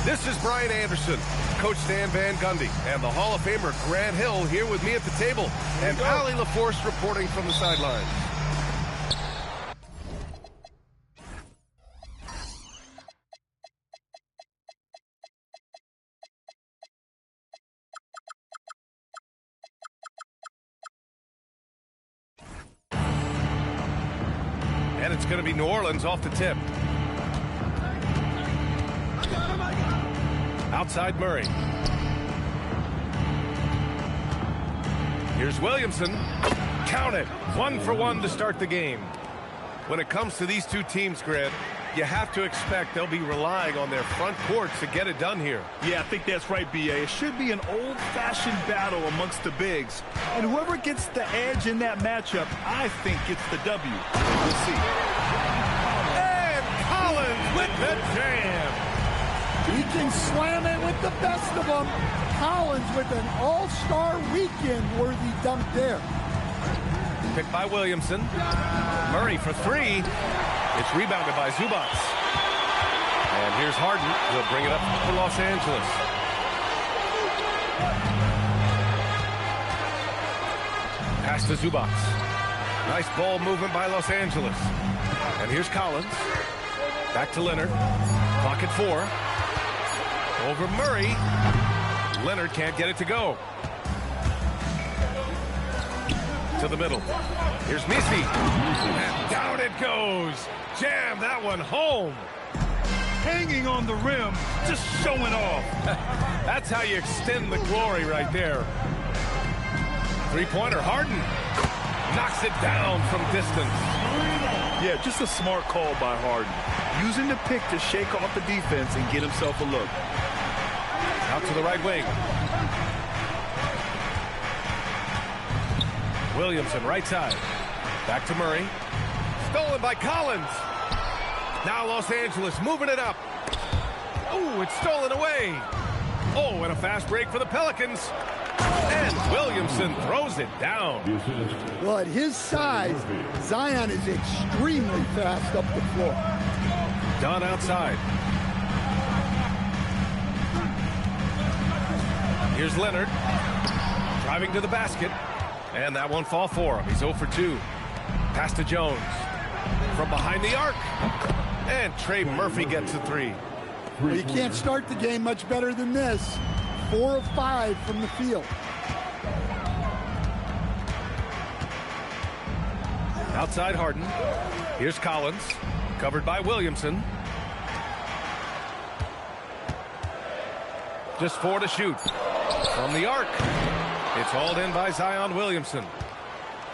This is Brian Anderson, Coach Stan Van Gundy, and the Hall of Famer Grant Hill here with me at the table, and Allie LaForce reporting from the sidelines. And it's going to be New Orleans off the tip. Outside Murray. Here's Williamson. Count it. 1 for 1 to start the game. When it comes to these two teams, Grant, you have to expect they'll be relying on their front court to get it done here. Yeah, I think that's right, B.A. It should be an old-fashioned battle amongst the bigs. And whoever gets the edge in that matchup, I think gets the W. We'll see. And Collins with the jam. He can slam it with the best of them. Collins with an all-star weekend-worthy dunk there. Picked by Williamson. Murray for 3. It's rebounded by Zubac. And here's Harden. He'll bring it up for Los Angeles. Pass to Zubac. Nice ball movement by Los Angeles. And here's Collins. Back to Leonard. Clock at 4. Over Murray. Leonard can't get it to go. To the middle. Here's Misi. And down it goes. Jam that one home. Hanging on the rim, just showing off. That's how you extend the glory right there. Three-pointer, Harden. Knocks it down from distance. Yeah, just a smart call by Harden. Using the pick to shake off the defense and get himself a look. Out to the right wing. Williamson, right side. Back to Murray. Stolen by Collins. Now Los Angeles moving it up. Oh, it's stolen away. Oh, and a fast break for the Pelicans. And Williamson throws it down. Well, at his size, Zion is extremely fast up the floor. Dunn outside. Here's Leonard. Driving to the basket. And that won't fall for him. He's 0 for 2. Pass to Jones. From behind the arc. And Trey Murphy gets a 3. Well, you can't start the game much better than this. 4 of 5 from the field. Outside Harden. Here's Collins. Covered by Williamson. Just 4 to shoot. From the arc. It's hauled in by Zion Williamson.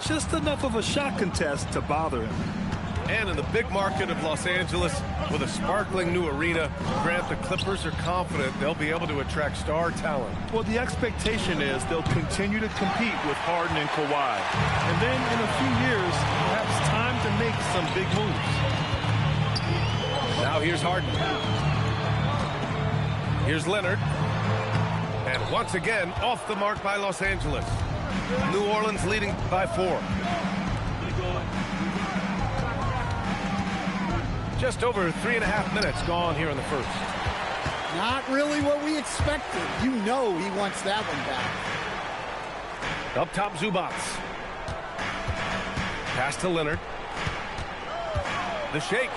Just enough of a shot contest to bother him. And in the big market of Los Angeles, with a sparkling new arena, Grant, the Clippers are confident they'll be able to attract star talent. Well, the expectation is they'll continue to compete with Harden and Kawhi. And then in a few years, perhaps time to make some big moves. Now here's Harden. Here's Leonard. And once again, off the mark by Los Angeles. New Orleans leading by 4. Just over 3.5 minutes gone here in the first. Not really what we expected. You know he wants that one back. Up top, Zubac. Pass to Leonard. The shake.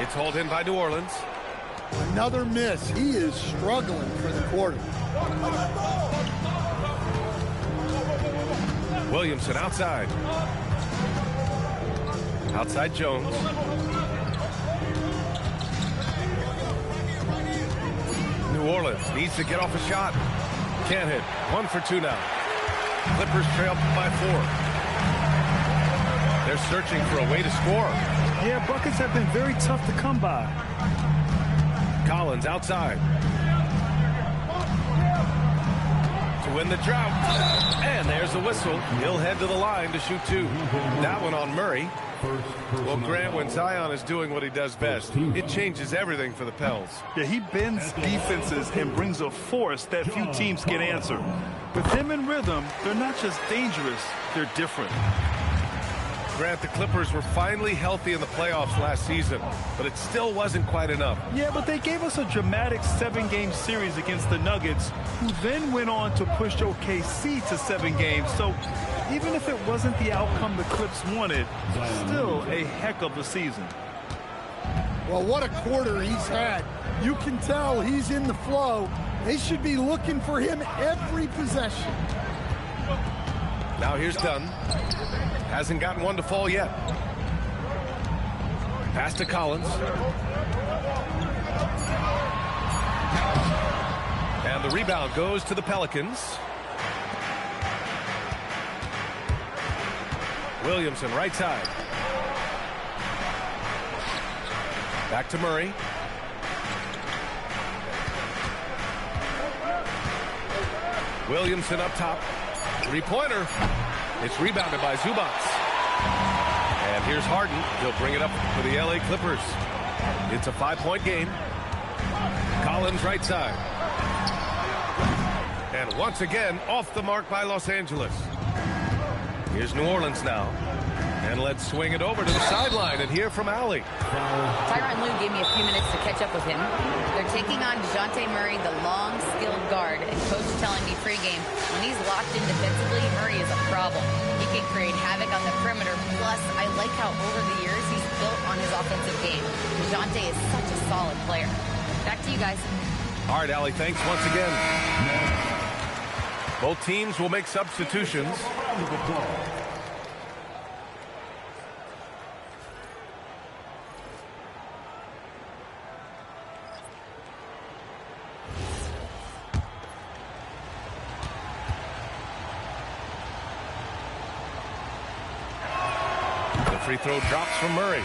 It's hauled in by New Orleans. Another miss. He is struggling for the quarter. Williamson outside. Outside Jones. New Orleans needs to get off a shot. Can't hit. 1 for 2 now. Clippers trail by 4. They're searching for a way to score. Yeah, buckets have been very tough to come by. Collins outside. To win the drought. And there's the whistle. He'll head to the line to shoot 2. That one on Murray. Well, Grant, when Zion is doing what he does best, it changes everything for the Pels. Yeah, he bends defenses and brings a force that few teams can answer. With him in rhythm, they're not just dangerous, they're different. Grant, the Clippers were finally healthy in the playoffs last season, but it still wasn't quite enough. Yeah, but they gave us a dramatic 7-game series against the Nuggets, who then went on to push OKC to 7 games. So even if it wasn't the outcome the Clips wanted, still a heck of a season. Well, what a quarter he's had. You can tell he's in the flow. They should be looking for him every possession. Now here's Dunn. Hasn't gotten one to fall yet. Pass to Collins. And the rebound goes to the Pelicans. Williamson, right side. Back to Murray. Williamson up top. Three-pointer. It's rebounded by Zubac. And here's Harden. He'll bring it up for the LA Clippers. It's a 5-point game. Collins right side. And once again, off the mark by Los Angeles. Here's New Orleans now. And let's swing it over to the sideline and hear from Allie. Tyronn Lue gave me a few minutes to catch up with him. They're taking on DeJounte Murray, the long, skilled guard, and coach telling me pregame, when he's locked in defensively, Murray is a problem. He can create havoc on the perimeter. Plus, I like how over the years he's built on his offensive game. DeJounte is such a solid player. Back to you guys. All right, Allie, thanks once again. Both teams will make substitutions. Free throw drops from Murray.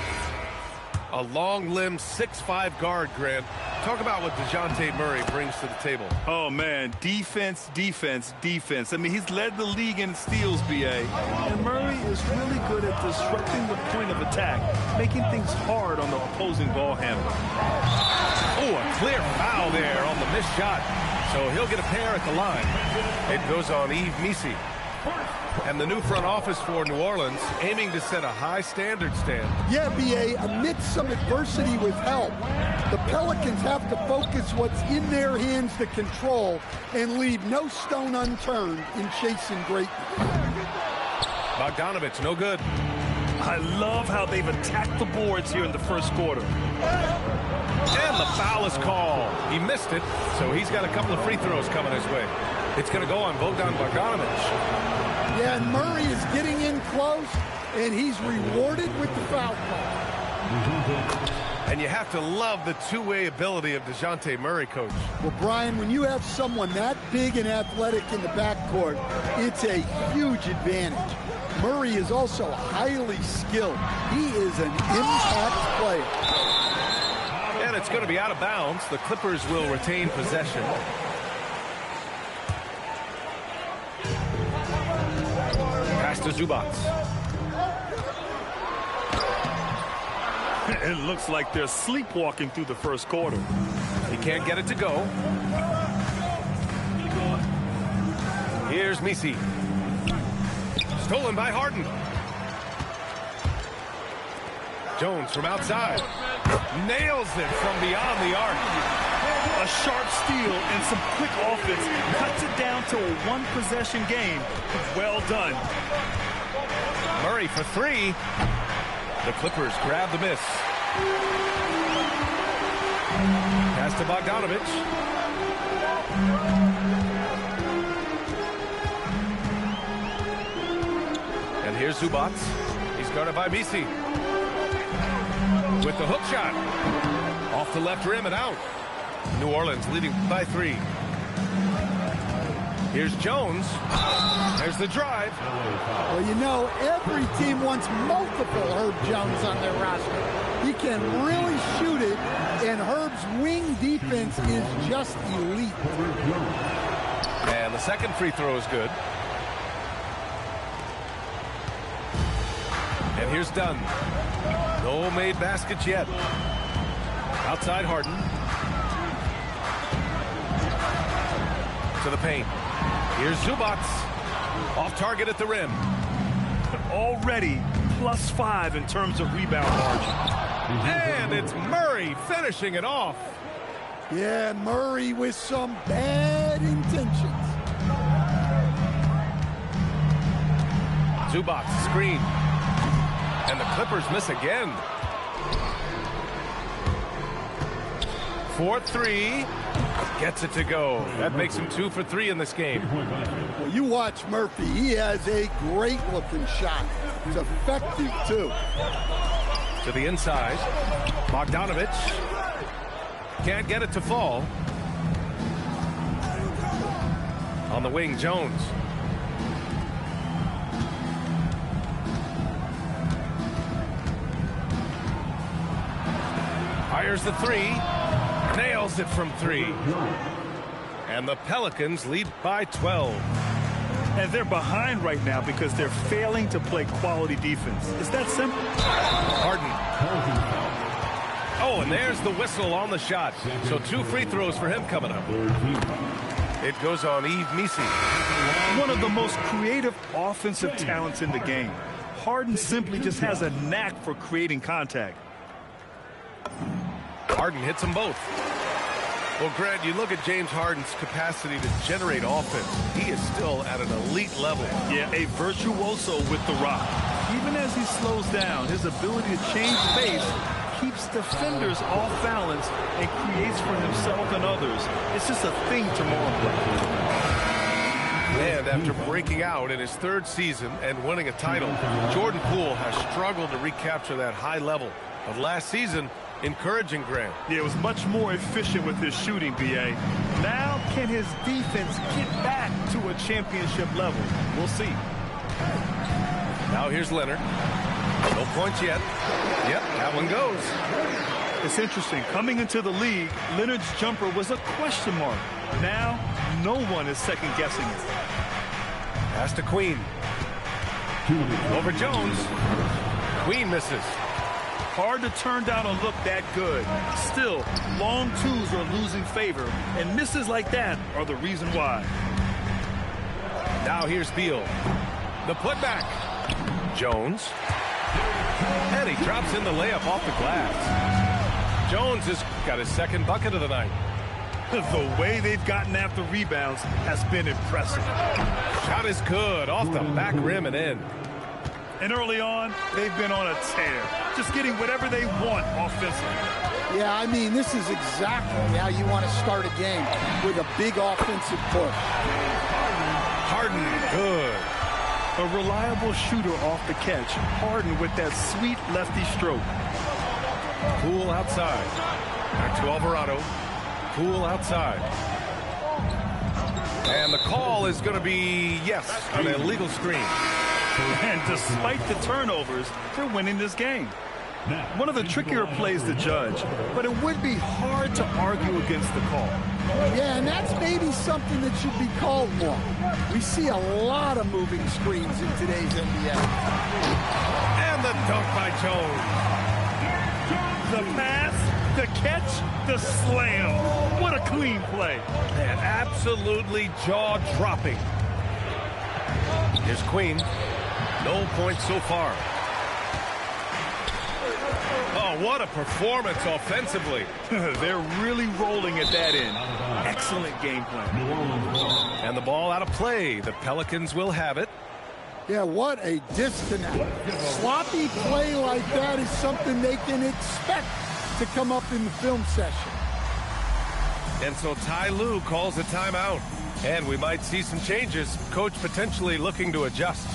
A long-limbed 6'5" guard, Grant. Talk about what DeJounte Murray brings to the table. Oh, man, defense, defense, defense. I mean, he's led the league in steals, B.A. And Murray is really good at disrupting the point of attack, making things hard on the opposing ball handler. Oh, a clear foul there on the missed shot. So he'll get a pair at the line. It goes on Yves Missi. And the new front office for New Orleans aiming to set a high standard, Stan. Yeah, B.A., amidst some adversity with help, the Pelicans have to focus what's in their hands to control and leave no stone unturned in chasing greatness. Bogdanovich, no good. I love how they've attacked the boards here in the first quarter. And the foul is called. He missed it, so he's got a couple of free throws coming his way. It's going to go on Bogdan Bogdanovich. Yeah, and Murray is getting in close, and he's rewarded with the foul call. And you have to love the two-way ability of DeJounte Murray, Coach. Well, Brian, when you have someone that big and athletic in the backcourt, it's a huge advantage. Murray is also highly skilled. He is an impact player. And it's going to be out of bounds. The Clippers will retain possession. Pass to Zubac. It looks like they're sleepwalking through the first quarter. He can't get it to go. Here's Missi. Stolen by Harden. Jones from outside. Nails it from beyond the arc. A sharp steal and some quick offense cuts it down to a one-possession game. Well done. Murray for three. The Clippers grab the miss. Pass to Bogdanovich. And here's Zubac. He's guarded by Missi. With the hook shot. Off the left rim and out. New Orleans leading by 3. Here's Jones. There's the drive. Well, you know, every team wants multiple Herb Jones on their roster. He can really shoot it, and Herb's wing defense is just elite. And the second free throw is good. And here's Dunn. No made baskets yet. Outside Harden. To the paint. Here's Zubac. Off target at the rim. Already +5 in terms of rebound margin. And it's Murray finishing it off. Yeah, Murray with some bad intentions. Zubac screen. And the Clippers miss again. 4-3. Gets it to go. That makes him 2 for 3 in this game. Well, you watch Murphy. He has a great-looking shot. It's effective, too. To the inside. Bogdanovich. Can't get it to fall. On the wing, Jones. Fires the three. Nails it from 3. And the Pelicans lead by 12. And they're behind right now because they're failing to play quality defense. It's that simple. Harden. Oh, and there's the whistle on the shot. So 2 free throws for him coming up. It goes on Yves Missi. One of the most creative offensive talents in the game. Harden simply just has a knack for creating contact. Harden hits them both. Well, Grant, you look at James Harden's capacity to generate offense. He is still at an elite level. Yeah, a virtuoso with the rock. Even as he slows down, his ability to change pace keeps defenders off balance and creates for himself and others. It's just a thing to multiply. And after breaking out in his 3rd season and winning a title, Jordan Poole has struggled to recapture that high level of last season. Encouraging, Grant. Yeah, it was much more efficient with his shooting, B.A. Now, can his defense get back to a championship level? We'll see. Now here's Leonard. No points yet. Yep, that one goes. It's interesting. Coming into the league, Leonard's jumper was a question mark. Now, no one is second-guessing it. Pass to Queen. Over Jones. Queen misses. Hard to turn down a look that good. Still, long twos are losing favor, and misses like that are the reason why. Now here's Beal. The putback. Jones. And he drops in the layup off the glass. Jones has got his 2nd bucket of the night. The way they've gotten after rebounds has been impressive. Shot is good. Off the back rim and in. And early on, they've been on a tear. Just getting whatever they want offensively. Yeah, I mean, this is exactly how you want to start a game, with a big offensive push. Harden, good. A reliable shooter off the catch. Harden with that sweet lefty stroke. Poole outside. Back to Alvarado. Poole outside. And the call is going to be, yes, an illegal screen. And despite the turnovers, they're winning this game. One of the trickier plays to judge, but it would be hard to argue against the call. Yeah, and that's maybe something that should be called more. We see a lot of moving screens in today's NBA. And the dunk by Jones. The pass, the catch, the slam. What a clean play. And absolutely jaw-dropping. Here's Queen. No points so far. Oh, what a performance offensively. They're really rolling at that end. Excellent game plan. And the ball out of play. The Pelicans will have it. Yeah, what a disconnect. Sloppy play like that is something they can expect to come up in the film session. And so Ty Lue calls a timeout. And we might see some changes. Coach potentially looking to adjust.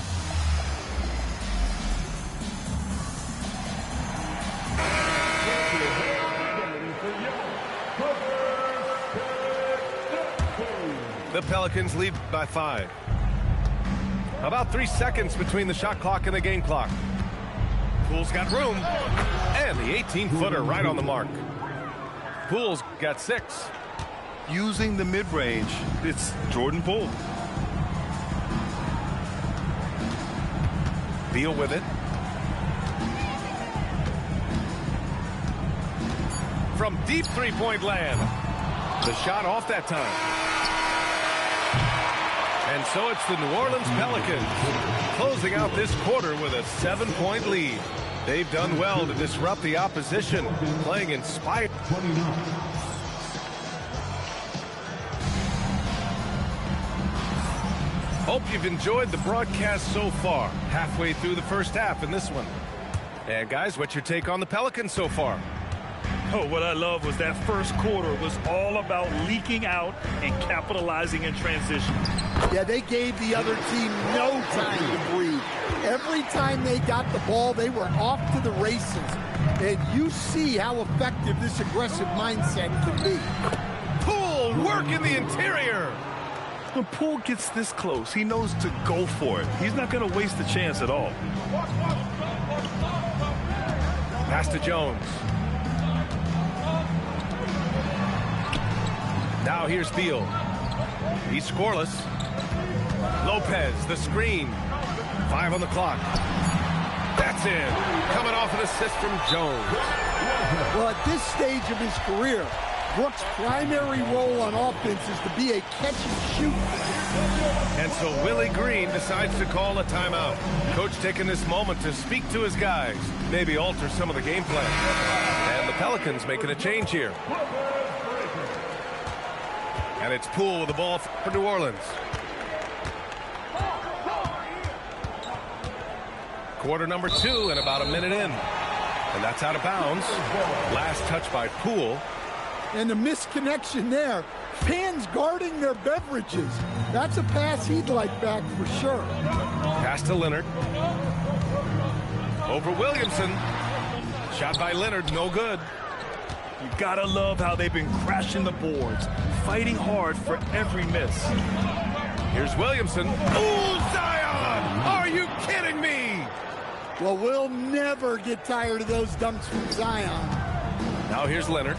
The Pelicans lead by 5. About 3 seconds between the shot clock and the game clock. Poole's got room. And the 18-footer right on the mark. Poole's got 6. Using the mid-range, it's Jordan Poole. Beal with it. From deep three-point land. The shot off that time. And so it's the New Orleans Pelicans closing out this quarter with a 7-point lead. They've done well to disrupt the opposition, playing inspired. Hope you've enjoyed the broadcast so far. Halfway through the first half in this one. And guys, what's your take on the Pelicans so far? Oh, what I love was that first quarter was all about leaking out and capitalizing in transition. Yeah, they gave the other team no time to breathe. Every time they got the ball, they were off to the races. And you see how effective this aggressive mindset can be. Poole work in the interior. When Poole gets this close, he knows to go for it. He's not going to waste the chance at all. Pass to Jones. Now here's Beal. He's scoreless. Lopez, the screen. 5 on the clock. That's in. Coming off an assist from Jones. Well, at this stage of his career, Brooks' primary role on offense is to be a catch-and-shoot. And so Willie Green decides to call a timeout. Coach taking this moment to speak to his guys, maybe alter some of the game plan. And the Pelicans making a change here. And it's Poole with the ball for New Orleans. Quarter number 2 and about a minute in. And that's out of bounds. Last touch by Poole. And the misconnection there. Fans guarding their beverages. That's a pass he'd like back for sure. Pass to Leonard. Over Williamson. Shot by Leonard, no good. You gotta love how they've been crashing the boards, fighting hard for every miss. Here's Williamson. Ooh, Zion! Are you kidding me? Well, we'll never get tired of those dunks from Zion. Now here's Leonard.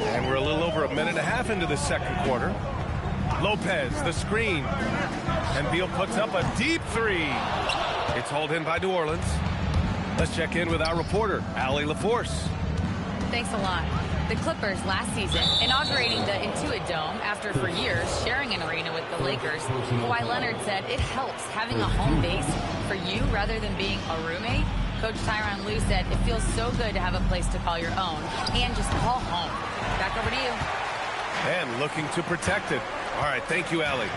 And we're a little over a minute and a half into the second quarter. Lopez, the screen. And Beal puts up a deep 3. It's hauled in by New Orleans. Let's check in with our reporter, Allie LaForce. Thanks a lot. The Clippers last season inaugurating the Intuit Dome after for years sharing an arena with the Lakers. Kawhi Leonard said it helps having a home base for you rather than being a roommate. Coach Tyronn Lue said it feels so good to have a place to call your own and just call home. Back over to you. And looking to protect it. All right, thank you, Allie.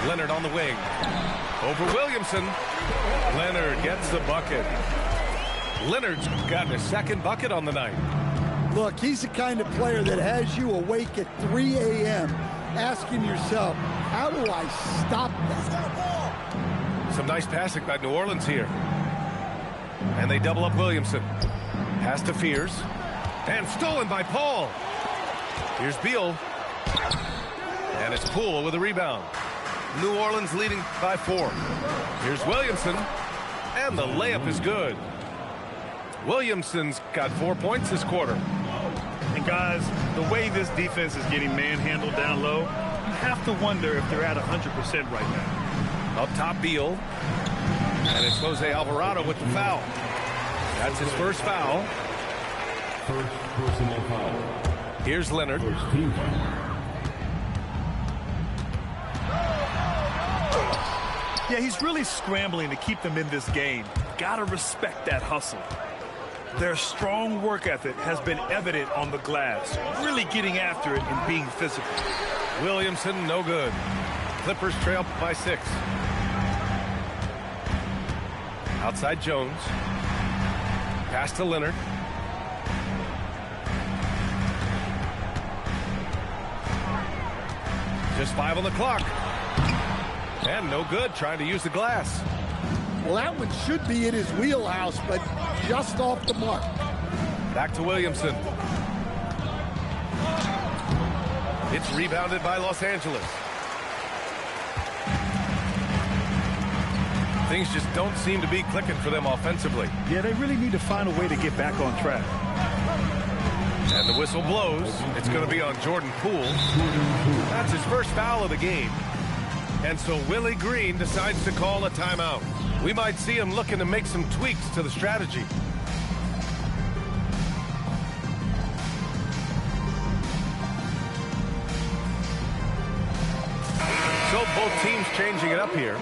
Leonard on the wing. Over Williamson. Leonard gets the bucket. Leonard's gotten a second bucket on the night. Look, he's the kind of player that has you awake at 3 a.m. asking yourself, how do I stop that? Some nice passing by New Orleans here. And they double up Williamson. Pass to Fears. And stolen by Paul. Here's Beal. And it's Poole with a rebound. New Orleans leading by 4. Here's Williamson. And the layup is good. Williamson's got 4 points this quarter. And guys, the way this defense is getting manhandled down low, you have to wonder if they're at 100% right now. Up top, Beal. And it's Jose Alvarado with the foul. That's his first foul. First personal foul. Here's Leonard. First team foul. Yeah, he's really scrambling to keep them in this game. Gotta respect that hustle. Their strong work ethic has been evident on the glass, really getting after it and being physical. Williamson, no good. Clippers trail by 6. Outside Jones. Pass to Leonard. Just 5 on the clock. And no good, trying to use the glass. Well, that one should be in his wheelhouse, but just off the mark. Back to Williamson. It's rebounded by Los Angeles. Things just don't seem to be clicking for them offensively. Yeah, they really need to find a way to get back on track. And the whistle blows. It's going to be on Jordan Poole. That's his first foul of the game. And so Willie Green decides to call a timeout. We might see him looking to make some tweaks to the strategy. So both teams changing it up here.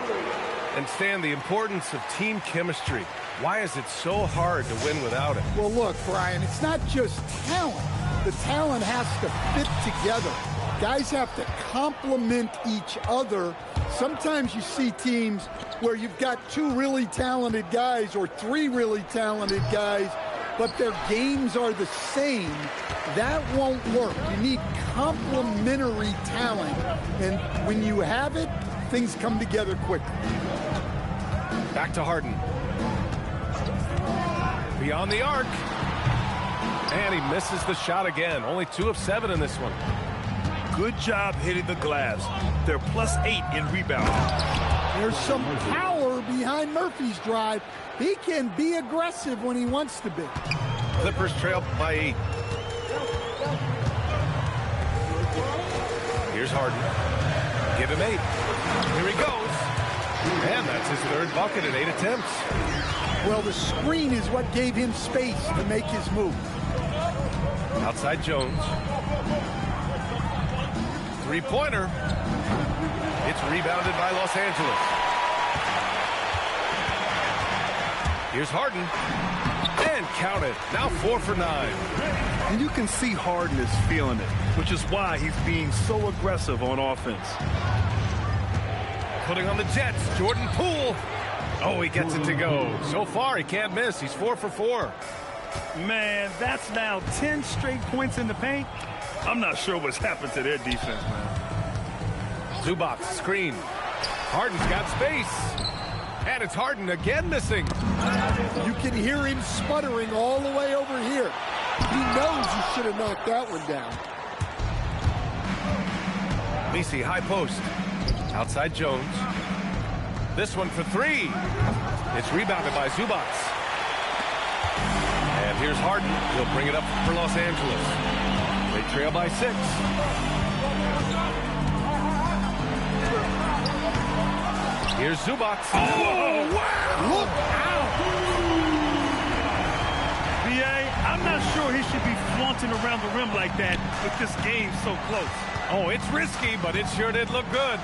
And Stan, the importance of team chemistry. Why is it so hard to win without it? Well, look, Brian, it's not just talent. The talent has to fit together. Guys have to complement each other. Sometimes you see teams where you've got 2 really talented guys or 3 really talented guys, but their games are the same. That won't work. You need complementary talent. And when you have it, things come together quickly. Back to Harden. Beyond the arc. And he misses the shot again. Only 2 of 7 in this one. Good job hitting the glass. They're +8 in rebounding. There's some power behind Murphy's drive. He can be aggressive when he wants to be. Clippers trail by 8. Here's Harden. Give him 8. Here he goes. And that's his 3rd bucket in 8 attempts. Well, the screen is what gave him space to make his move. Outside Jones. 3-pointer. It's rebounded by Los Angeles. Here's Harden. And count it. Now 4 for 9. And you can see Harden is feeling it, which is why he's being so aggressive on offense. Putting on the Jets, Jordan Poole. Oh, he gets it to go. So far, he can't miss. He's 4 for 4. Man, that's now 10 straight points in the paint. I'm not sure what's happened to their defense, man. Zubac, screen. Harden's got space. And it's Harden again missing. You can hear him sputtering all the way over here. He knows he should have knocked that one down. Lisi, high post. Outside Jones. This one for 3. It's rebounded by Zubac. And here's Harden. He'll bring it up for Los Angeles. They trail by 6. Here's Zubac. Oh, wow! Look out! B.A., I'm not sure he should be flaunting around the rim like that with this game so close. Oh, it's risky, but it sure did look good.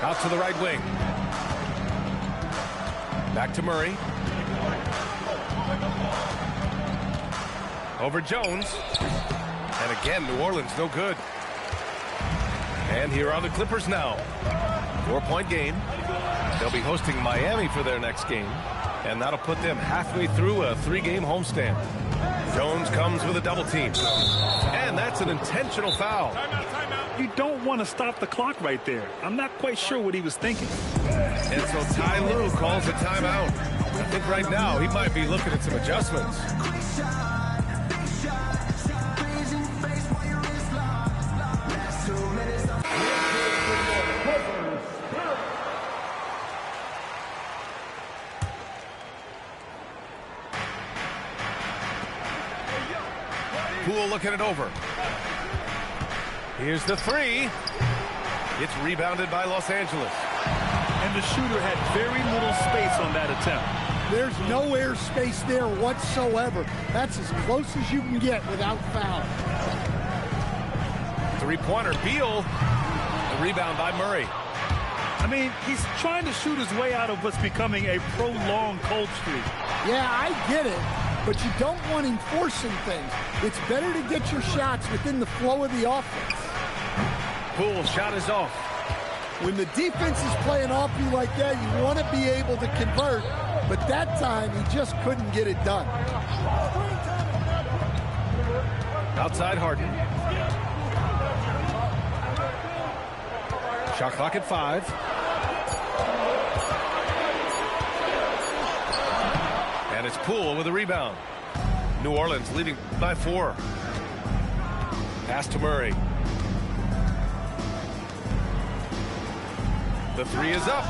Out to the right wing. Back to Murray. Over Jones. And again, New Orleans no good. And here are the Clippers now. 4-point game. They'll be hosting Miami for their next game. And that'll put them halfway through a 3-game homestand. Jones comes with a double team. And that's an intentional foul. You don't want to stop the clock right there. I'm not quite sure what he was thinking. And so Ty Lue calls a timeout. I think right now he might be looking at some adjustments. Poole looking it over. Here's the 3. It's rebounded by Los Angeles. And the shooter had very little space on that attempt. There's no air space there whatsoever. That's as close as you can get without foul. 3-pointer, Beal. The rebound by Murray. I mean, he's trying to shoot his way out of what's becoming a prolonged cold streak. Yeah, I get it, but you don't want him forcing things. It's better to get your shots within the flow of the offense. Poole shot is off. When the defense is playing off you like that, you want to be able to convert, but that time he just couldn't get it done. Outside Harden. Shot clock at 5. And it's Poole with a rebound. New Orleans leading by 4. Pass to Murray. The 3 is up.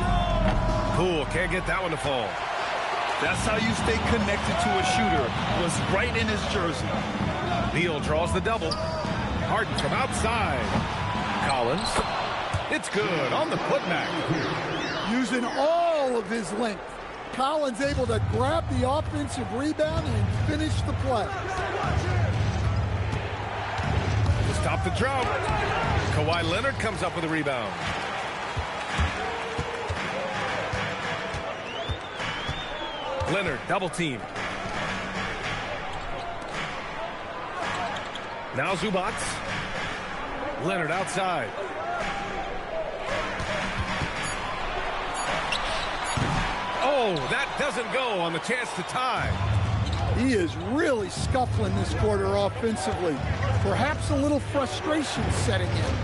Poole can't get that one to fall. That's how you stay connected to a shooter. Was right in his jersey. Beal draws the double. Harden from outside. Collins. It's good on the putback. Using all of his length. Collins able to grab the offensive rebound and finish the play. To stop the drought. Kawhi Leonard comes up with a rebound. Leonard, double team. Now Zubac. Leonard outside. Oh, that doesn't go on the chance to tie. He is really scuffling this quarter offensively. Perhaps a little frustration setting in.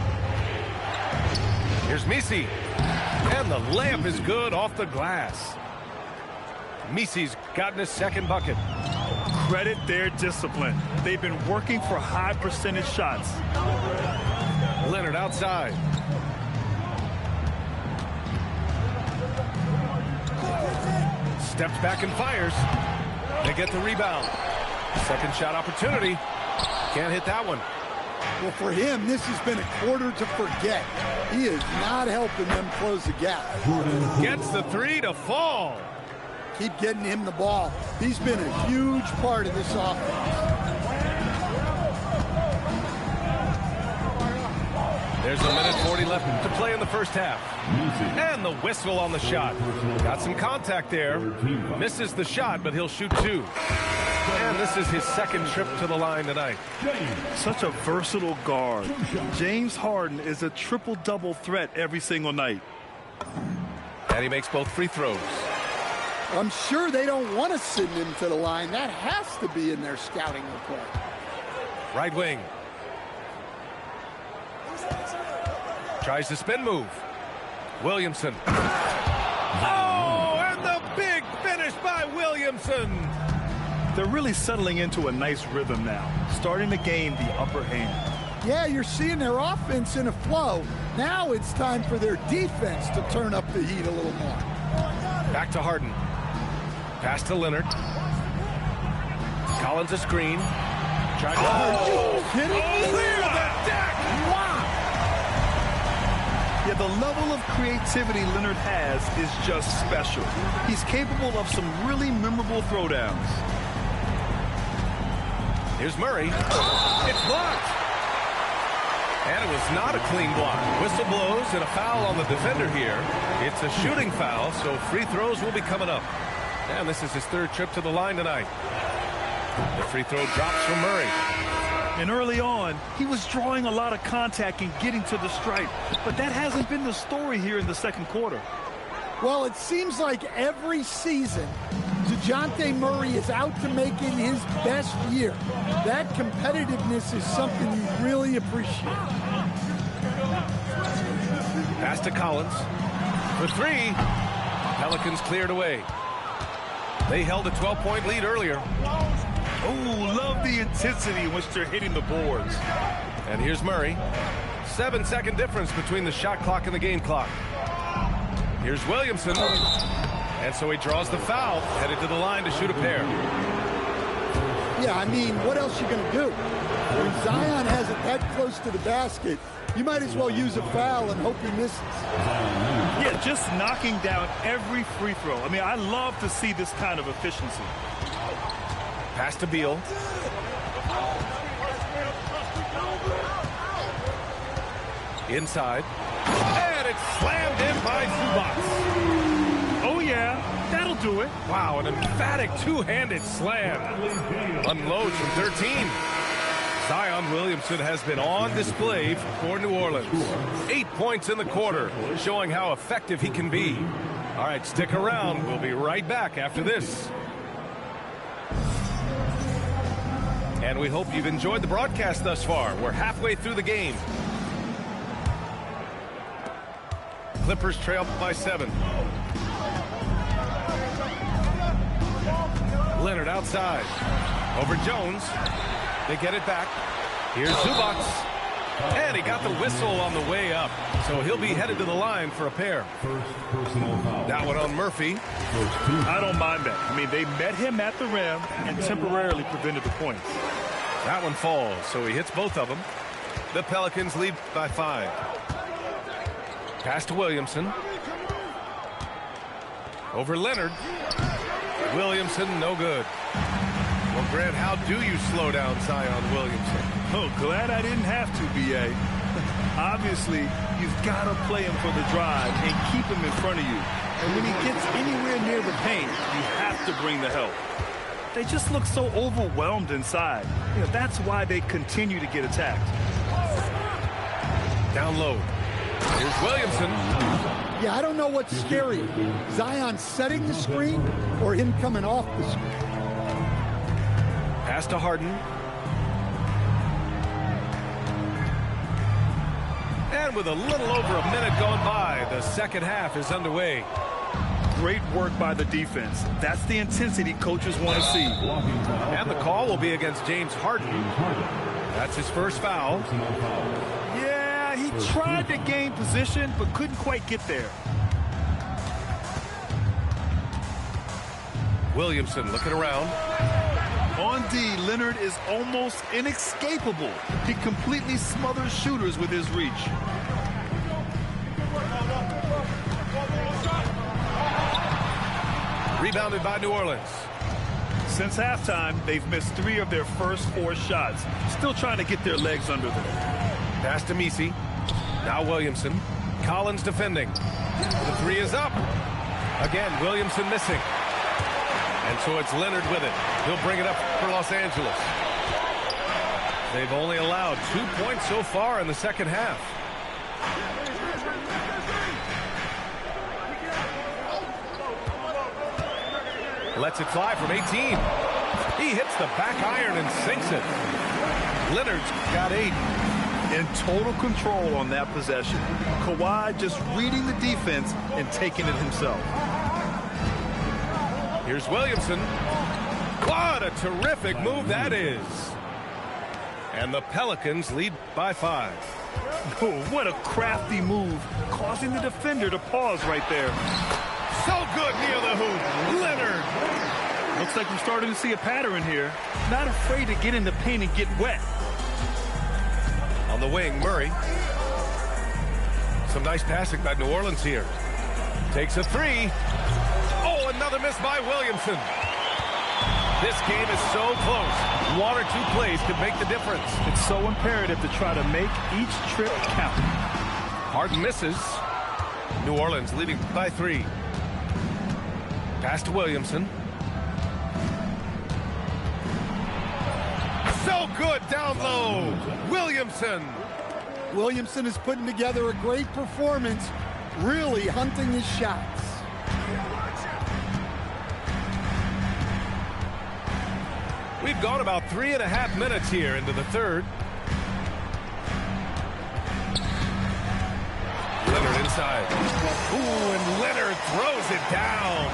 Here's Messi. And the layup is good off the glass. Messi's gotten his second bucket. Credit their discipline. They've been working for high percentage shots. Leonard outside. Steps back and fires. They get the rebound. Second shot opportunity. Can't hit that one. Well, for him, this has been a quarter to forget. He is not helping them close the gap. Gets the three to fall. Keep getting him the ball. He's been a huge part of this offense. There's a minute 40 left to play in the first half. And the whistle on the shot. Got some contact there. Misses the shot, but he'll shoot two. And this is his second trip to the line tonight. Such a versatile guard. James Harden is a triple-double threat every single night. And he makes both free throws. I'm sure they don't want to send him to the line. That has to be in their scouting report. Right wing. Tries the spin move. Williamson. Oh, and the big finish by Williamson. They're really settling into a nice rhythm now, starting to gain the upper hand. Yeah, you're seeing their offense in a flow. Now it's time for their defense to turn up the heat a little more. Back to Harden. Pass to Leonard. Collins a screen. Trying to kidding me? Clear the deck! Wow! Yeah, the level of creativity Leonard has is just special. He's capable of some really memorable throwdowns. Here's Murray. It's blocked. And it was not a clean block. Whistle blows and a foul on the defender here. It's a shooting foul, so free throws will be coming up. And this is his third trip to the line tonight. The free throw drops from Murray. And early on, he was drawing a lot of contact and getting to the stripe. But that hasn't been the story here in the second quarter. Well, it seems like every season, DeJounte Murray is out to make it his best year. That competitiveness is something you really appreciate. Pass to Collins. For three. Pelicans cleared away. They held a 12-point lead earlier. Oh, love the intensity in which they're hitting the boards. And here's Murray. 7-second difference between the shot clock and the game clock. Here's Williamson. And so he draws the foul, headed to the line to shoot a pair. Yeah, I mean, what else are you going to do? When Zion has it that close to the basket, you might as well use a foul and hope he misses. Yeah, just knocking down every free throw. I mean, I love to see this kind of efficiency. Pass to Beal. Inside. And it's slammed in by Zubac. Oh, yeah, that'll do it. Wow, an emphatic two-handed slam. Unloads from 13. Zion Williamson has been on display for New Orleans. 8 points in the quarter, showing how effective he can be. All right, stick around. We'll be right back after this. And we hope you've enjoyed the broadcast thus far. We're halfway through the game. Clippers trail by 7. Leonard outside. Over Jones. They get it back. Here's Zubac. And he got the whistle on the way up. So he'll be headed to the line for a pair. First personal foul. That one on Murphy. I don't mind that. I mean, they met him at the rim and temporarily prevented the points. That one falls, so he hits both of them. The Pelicans lead by 5. Pass to Williamson. Over Leonard. Williamson, no good. Well, Grant, how do you slow down Zion Williamson? Oh, glad I didn't have to, B.A. Obviously, you've got to play him for the drive and keep him in front of you. And when he gets anywhere near the paint, you have to bring the help. They just look so overwhelmed inside. You know, that's why they continue to get attacked. Down low. Here's Williamson. Yeah, I don't know what's scarier. Zion setting the screen or him coming off the screen. Pass to Harden. And with a little over a minute going by, the second half is underway. Great work by the defense. That's the intensity coaches want to see. And the call will be against James Harden. That's his first foul. Yeah, he tried to gain position, but couldn't quite get there. Williamson looking around. On D, Leonard is almost inescapable. He completely smothers shooters with his reach. Rebounded by New Orleans. Since halftime, they've missed 3 of their first 4 shots. Still trying to get their legs under them. Pass to Messi. Now Williamson. Collins defending. The 3 is up. Again, Williamson missing. And so it's Leonard with it. He'll bring it up for Los Angeles. They've only allowed 2 points so far in the second half. Lets it fly from 18. He hits the back iron and sinks it. Leonard's got 8. In total control on that possession. Kawhi just reading the defense and taking it himself. Here's Williamson. What a terrific move that is. And the Pelicans lead by 5. Oh, what a crafty move, causing the defender to pause right there. So good near the hoop. Leonard. Looks like we're starting to see a pattern here. Not afraid to get in the paint and get wet. On the wing, Murray. Some nice passing by New Orleans here. Takes a 3. Oh, another miss by Williamson. This game is so close. 1 or 2 plays could make the difference. It's so imperative to try to make each trip count. Harden misses. New Orleans leading by 3. Pass to Williamson. So good down low. Williamson. Williamson is putting together a great performance, really hunting his shots. We've gone about 3.5 minutes here into the third. Leonard inside. Ooh, and Leonard throws it down.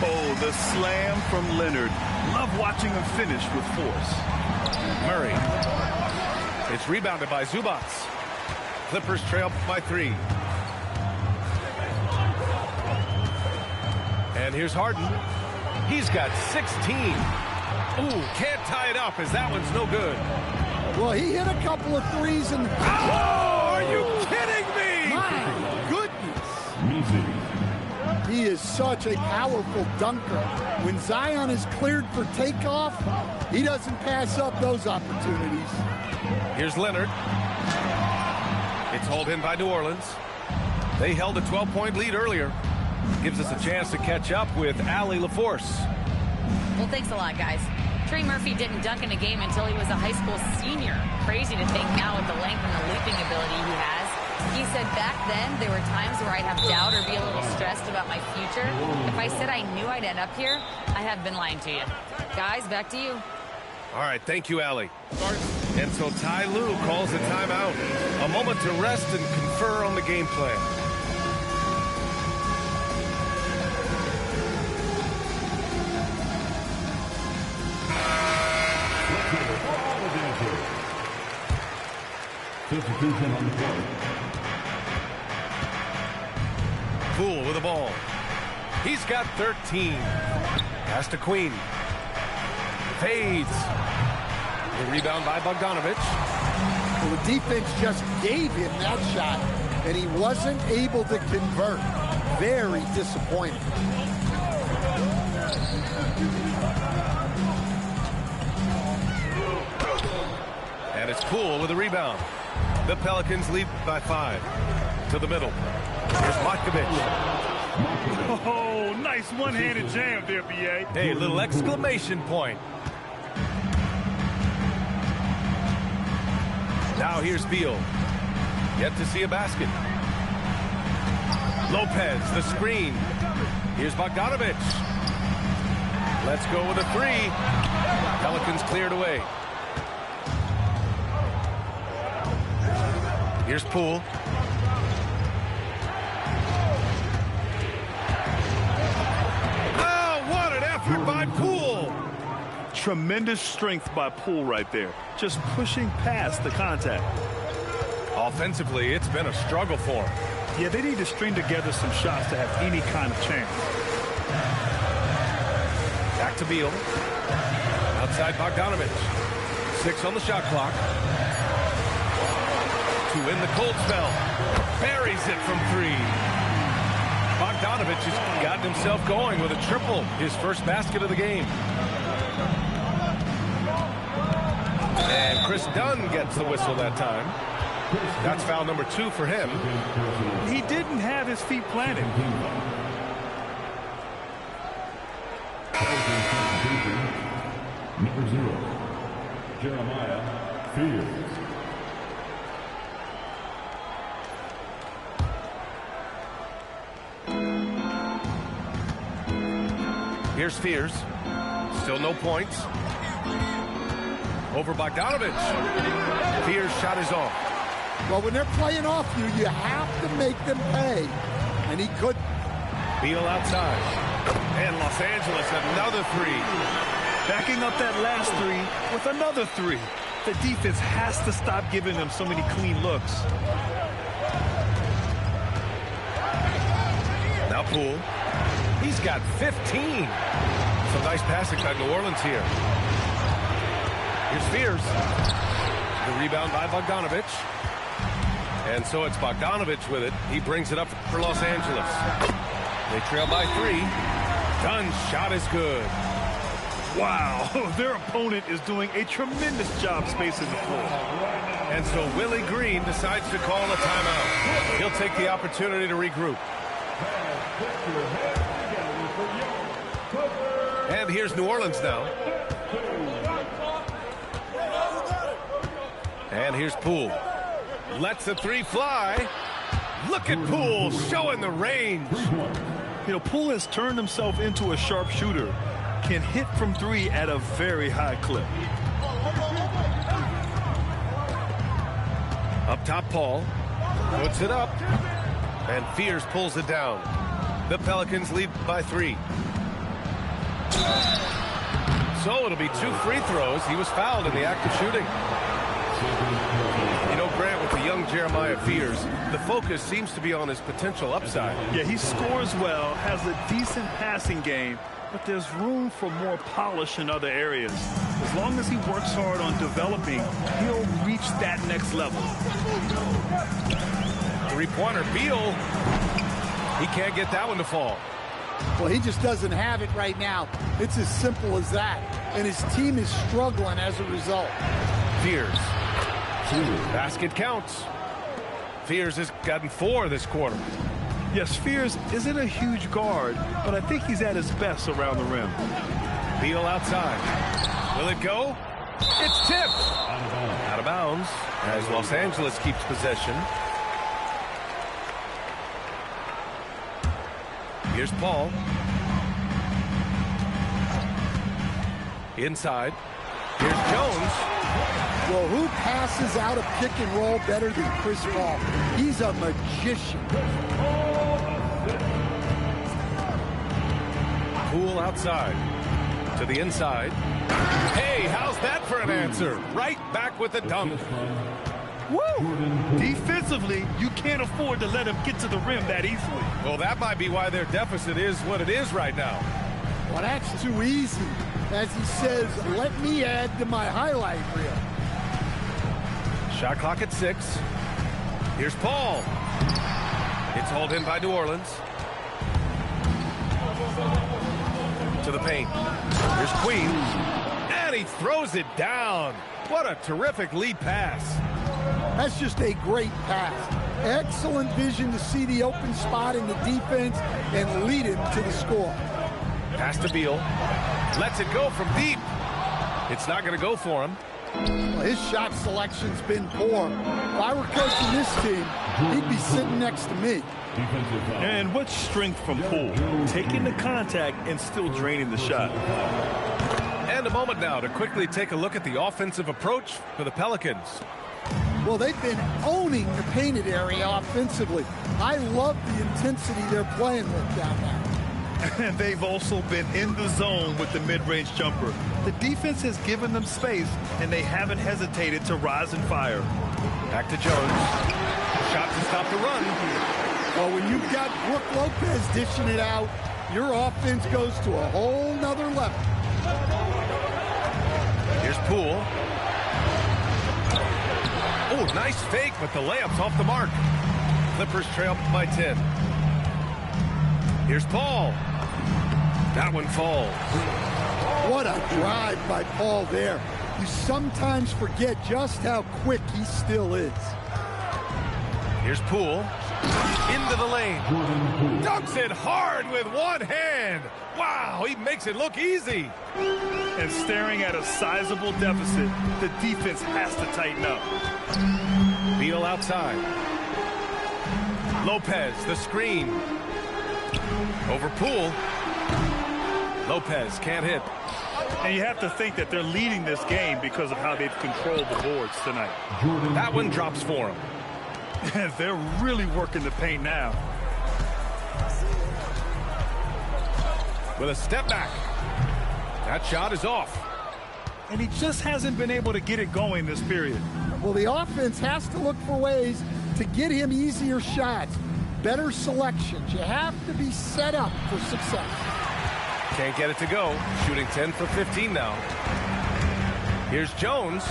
Oh, the slam from Leonard. Love watching him finish with force. Murray. It's rebounded by Zubac. Clippers trail by 3. And here's Harden. He's got 16. Ooh, can't tie it up as that one's no good. Well, he hit a couple of threes and... Oh, are you kidding me? My goodness. He is such a powerful dunker. When Zion is cleared for takeoff, he doesn't pass up those opportunities. Here's Leonard. It's hauled in by New Orleans. They held a 12-point lead earlier. Gives us a chance to catch up with Allie LaForce. Well, thanks a lot, guys. Trey Murphy didn't dunk in a game until he was a high school senior. Crazy to think now with the length and the leaping ability he has. He said back then there were times where I'd have doubt or be a little stressed about my future. If I said I knew I'd end up here, I have been lying to you. Guys, back to you. All right, thank you, Allie. And so Ty Lue calls a timeout. A moment to rest and confer on the game plan. Substitution on the court. Poole with the ball. He's got 13. Pass to Queen. Fades. The rebound by Bogdanovic. Well, the defense just gave him that shot, and he wasn't able to convert. Very disappointing. And it's Poole with the rebound. The Pelicans lead by 5. To the middle. Here's Matkovic. Oh, nice one-handed jam there, B.A. Hey, little exclamation point. Now here's Beal. Yet to see a basket. Lopez, the screen. Here's Bogdanovic. Let's go with a 3. Pelicans cleared away. Here's Poole. Oh, what an effort by Poole. Tremendous strength by Poole right there. Just pushing past the contact. Offensively, it's been a struggle for him. Yeah, they need to string together some shots to have any kind of chance. Back to Beal. Outside Bogdanovic. 6 on the shot clock. To win the cold spell. Buries it from 3. Bogdanovic has gotten himself going with a triple. His first basket of the game. And Chris Dunn gets the whistle that time. That's foul number 2 for him. He didn't have his feet planted. Number 0, Jeremiah Fears. Here's Fears. Still no points. Over Bogdanovic. Fears' shot is off. Well, when they're playing off you, you have to make them pay. And he couldn't. Beal outside. And Los Angeles another 3. Backing up that last 3 with another 3. The defense has to stop giving them so many clean looks. Now Poole. He's got 15. Some nice passing by New Orleans here. Here's Fears. The rebound by Bogdanovic. And so it's Bogdanovic with it. He brings it up for Los Angeles. They trail by 3. Dunn's shot is good. Wow, their opponent is doing a tremendous job spacing the floor. And so Willie Green decides to call a timeout. He'll take the opportunity to regroup. And here's New Orleans now. And here's Poole. Lets the 3 fly. Look at Poole showing the range. You know, Poole has turned himself into a sharp shooter. Can hit from 3 at a very high clip. Up top, Paul. Puts it up. And Fears pulls it down. The Pelicans lead by 3. So it'll be 2 free throws. He was fouled in the act of shooting. You know, Grant, with the young Jeremiah Fears, the focus seems to be on his potential upside. Yeah, he scores well, has a decent passing game, but there's room for more polish in other areas. As long as he works hard on developing, he'll reach that next level. 3-pointer, Beal. He can't get that one to fall. Well, he just doesn't have it right now. It's as simple as that. And his team is struggling as a result. Fears. Basket counts. Fears has gotten 4 this quarter. Yes, Fears isn't a huge guard, but I think he's at his best around the rim. Beal outside. Will it go? It's tipped. Out of bounds as Los Angeles keeps possession. Here's Paul. Inside. Here's Jones. Well, who passes out a pick and roll better than Chris Paul? He's a magician. Poole outside. To the inside. Hey, how's that for an answer? Right back with the dunk. Woo! Defensively, you can't afford to let him get to the rim that easily. Well, that might be why their deficit is what it is right now. Well, that's too easy. As he says, let me add to my highlight reel. Shot clock at 6. Here's Paul. It's hauled in by New Orleans. To the paint. Here's Queen. And he throws it down. What a terrific lead pass. That's just a great pass. Excellent vision to see the open spot in the defense and lead him to the score. Pass to Beal. Lets it go from deep. It's not going to go for him. Well, his shot selection's been poor. If I were coaching this team, he'd be sitting next to me. And what strength from Poole, taking the contact and still draining the shot. And a moment now to quickly take a look at the offensive approach for the Pelicans. Well, they've been owning the painted area offensively. I love the intensity they're playing with down there. And they've also been in the zone with the mid-range jumper. The defense has given them space, and they haven't hesitated to rise and fire. Back to Jones. Shot to stop the run. Well, when you've got Brook Lopez dishing it out, your offense goes to a whole nother level. Here's Poole. Oh, nice fake, but the layup's off the mark. Clippers trail by 10. Here's Paul. That one falls. What a drive by Paul there. You sometimes forget just how quick he still is. Here's Poole. Into the lane. Dunks it hard with one hand. Wow, he makes it look easy. And staring at a sizable deficit, the defense has to tighten up. Beal outside. Lopez, the screen. Over Poole. Lopez can't hit. And you have to think that they're leading this game because of how they've controlled the boards tonight. That one drops for him. And they're really working the paint now. With a step back. That shot is off. And he just hasn't been able to get it going this period. Well, the offense has to look for ways to get him easier shots, better selections. You have to be set up for success. Can't get it to go. Shooting 10 for 15 now. Here's Jones.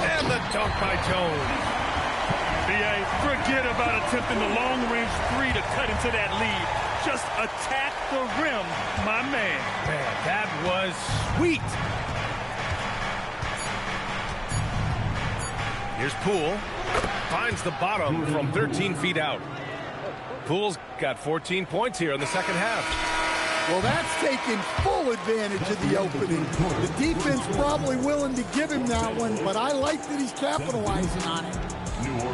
And the dunk by Jones. B.A., forget about attempting the long-range three to cut into that lead. Just attack the rim, my man. Man, that was sweet. Here's Poole. Finds the bottom from 13 feet out. Poole's got 14 points here in the second half. Well, that's taking full advantage of the opening. The defense probably willing to give him that one, but I like that he's capitalizing on it.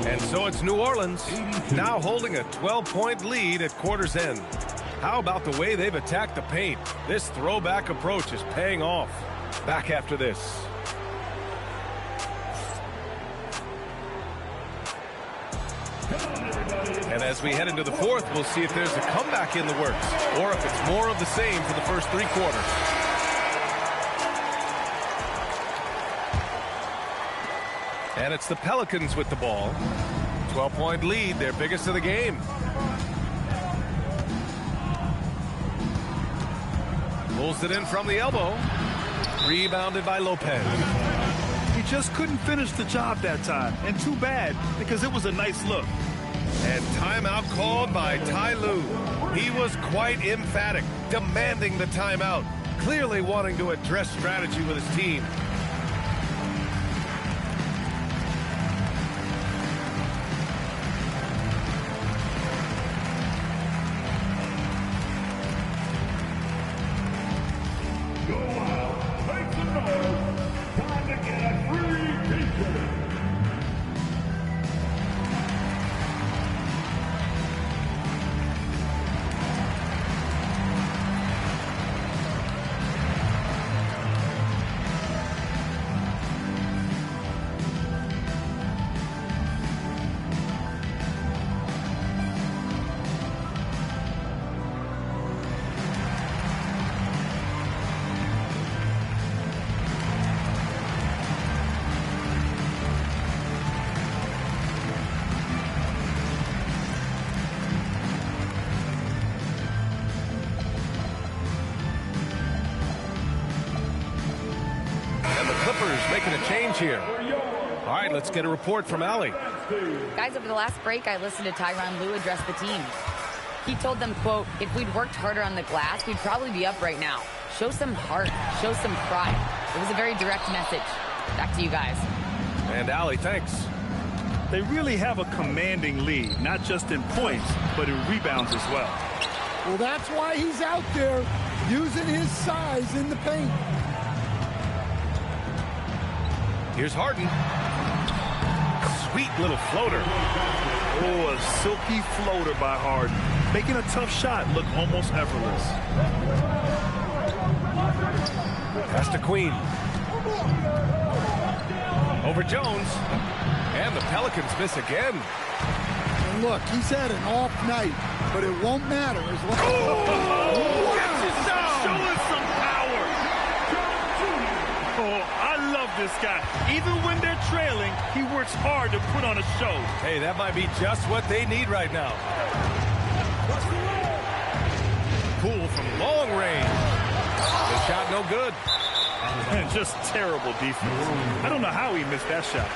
And so it's New Orleans, now holding a 12-point lead at quarter's end. How about the way they've attacked the paint? This throwback approach is paying off. Back after this. And as we head into the fourth, we'll see if there's a comeback in the works or if it's more of the same for the first three quarters. And it's the Pelicans with the ball. 12-point lead, their biggest of the game. Pulls it in from the elbow. Rebounded by Lopez. He just couldn't finish the job that time. And too bad, because it was a nice look. And timeout called by Ty Lue. He was quite emphatic, demanding the timeout, clearly wanting to address strategy with his team. Making a change here. All right, let's get a report from Allie. Guys, over the last break, I listened to Tyronn Lue address the team. He told them, quote, if we'd worked harder on the glass, we'd probably be up right now. Show some heart. Show some pride. It was a very direct message. Back to you guys. And Allie, thanks. they really have a commanding lead, not just in points, but in rebounds as well. Well, that's why he's out there using his size in the paint. Here's Harden. Sweet little floater. Oh, a silky floater by Harden, making a tough shot look almost effortless. Pass to Queen. Over Jones. And the Pelicans miss again. And look, he's had an off night, but it won't matter as long as... Showing some power. Oh, I love this guy. Even when they're trailing, he works hard to put on a show. Hey, that might be just what they need right now. Poole from long range. The shot no good. And just terrible defense. I don't know how he missed that shot.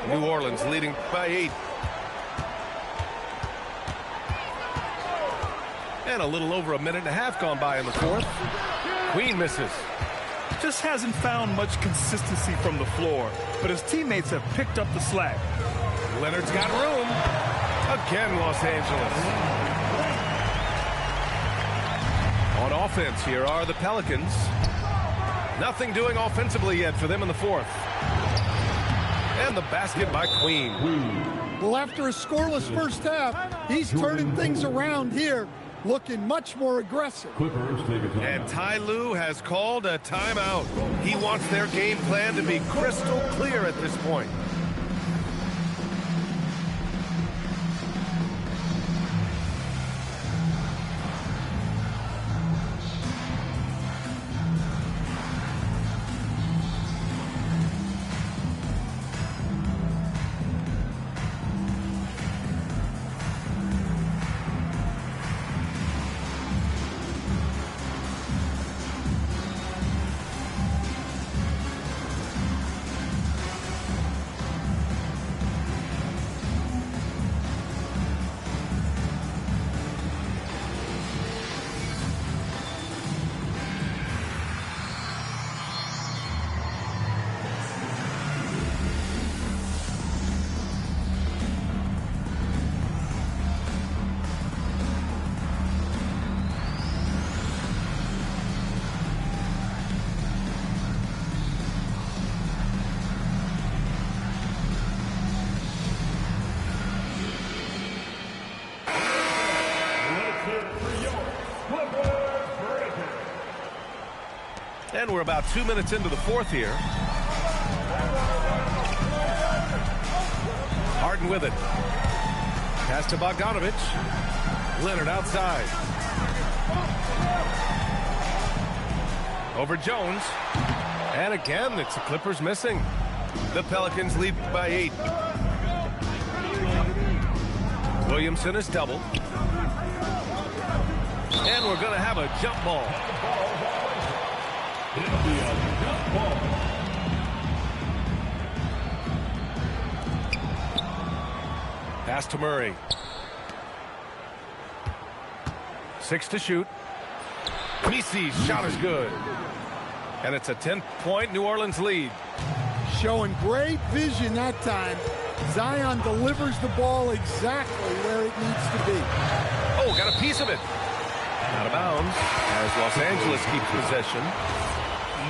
New Orleans leading by 8. And a little over a minute and a half gone by in the fourth. Queen misses. Just hasn't found much consistency from the floor, but his teammates have picked up the slack. Leonard's got room. Again, Los Angeles. On offense, here are the Pelicans. Nothing doing offensively yet for them in the fourth. And the basket by Queen. Well, after a scoreless first half, he's turning things around here, looking much more aggressive. And Ty Lue has called a timeout. He wants their game plan to be crystal clear at this point. And we're about 2 minutes into the fourth here. Harden with it. Pass to Bogdanovic. Leonard outside. Over Jones. And again, it's the Clippers missing. The Pelicans lead by 8. Williamson is doubled. And we're going to have a jump ball. Pass to Murray. 6 to shoot. Misi's shot is good. And it's a 10-point New Orleans lead. Showing great vision that time. Zion delivers the ball exactly where it needs to be. Oh, got a piece of it. Out of bounds as Los Angeles keeps possession.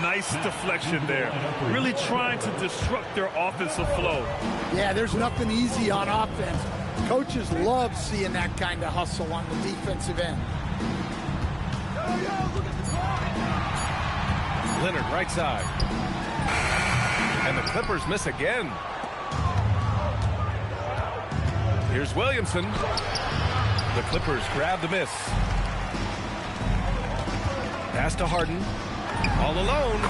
Nice deflection there. Really trying to disrupt their offensive flow. Yeah, there's nothing easy on offense. Coaches love seeing that kind of hustle on the defensive end. Leonard right side. And the Clippers miss again. Here's Williamson. The Clippers grab the miss. Pass to Harden. All alone.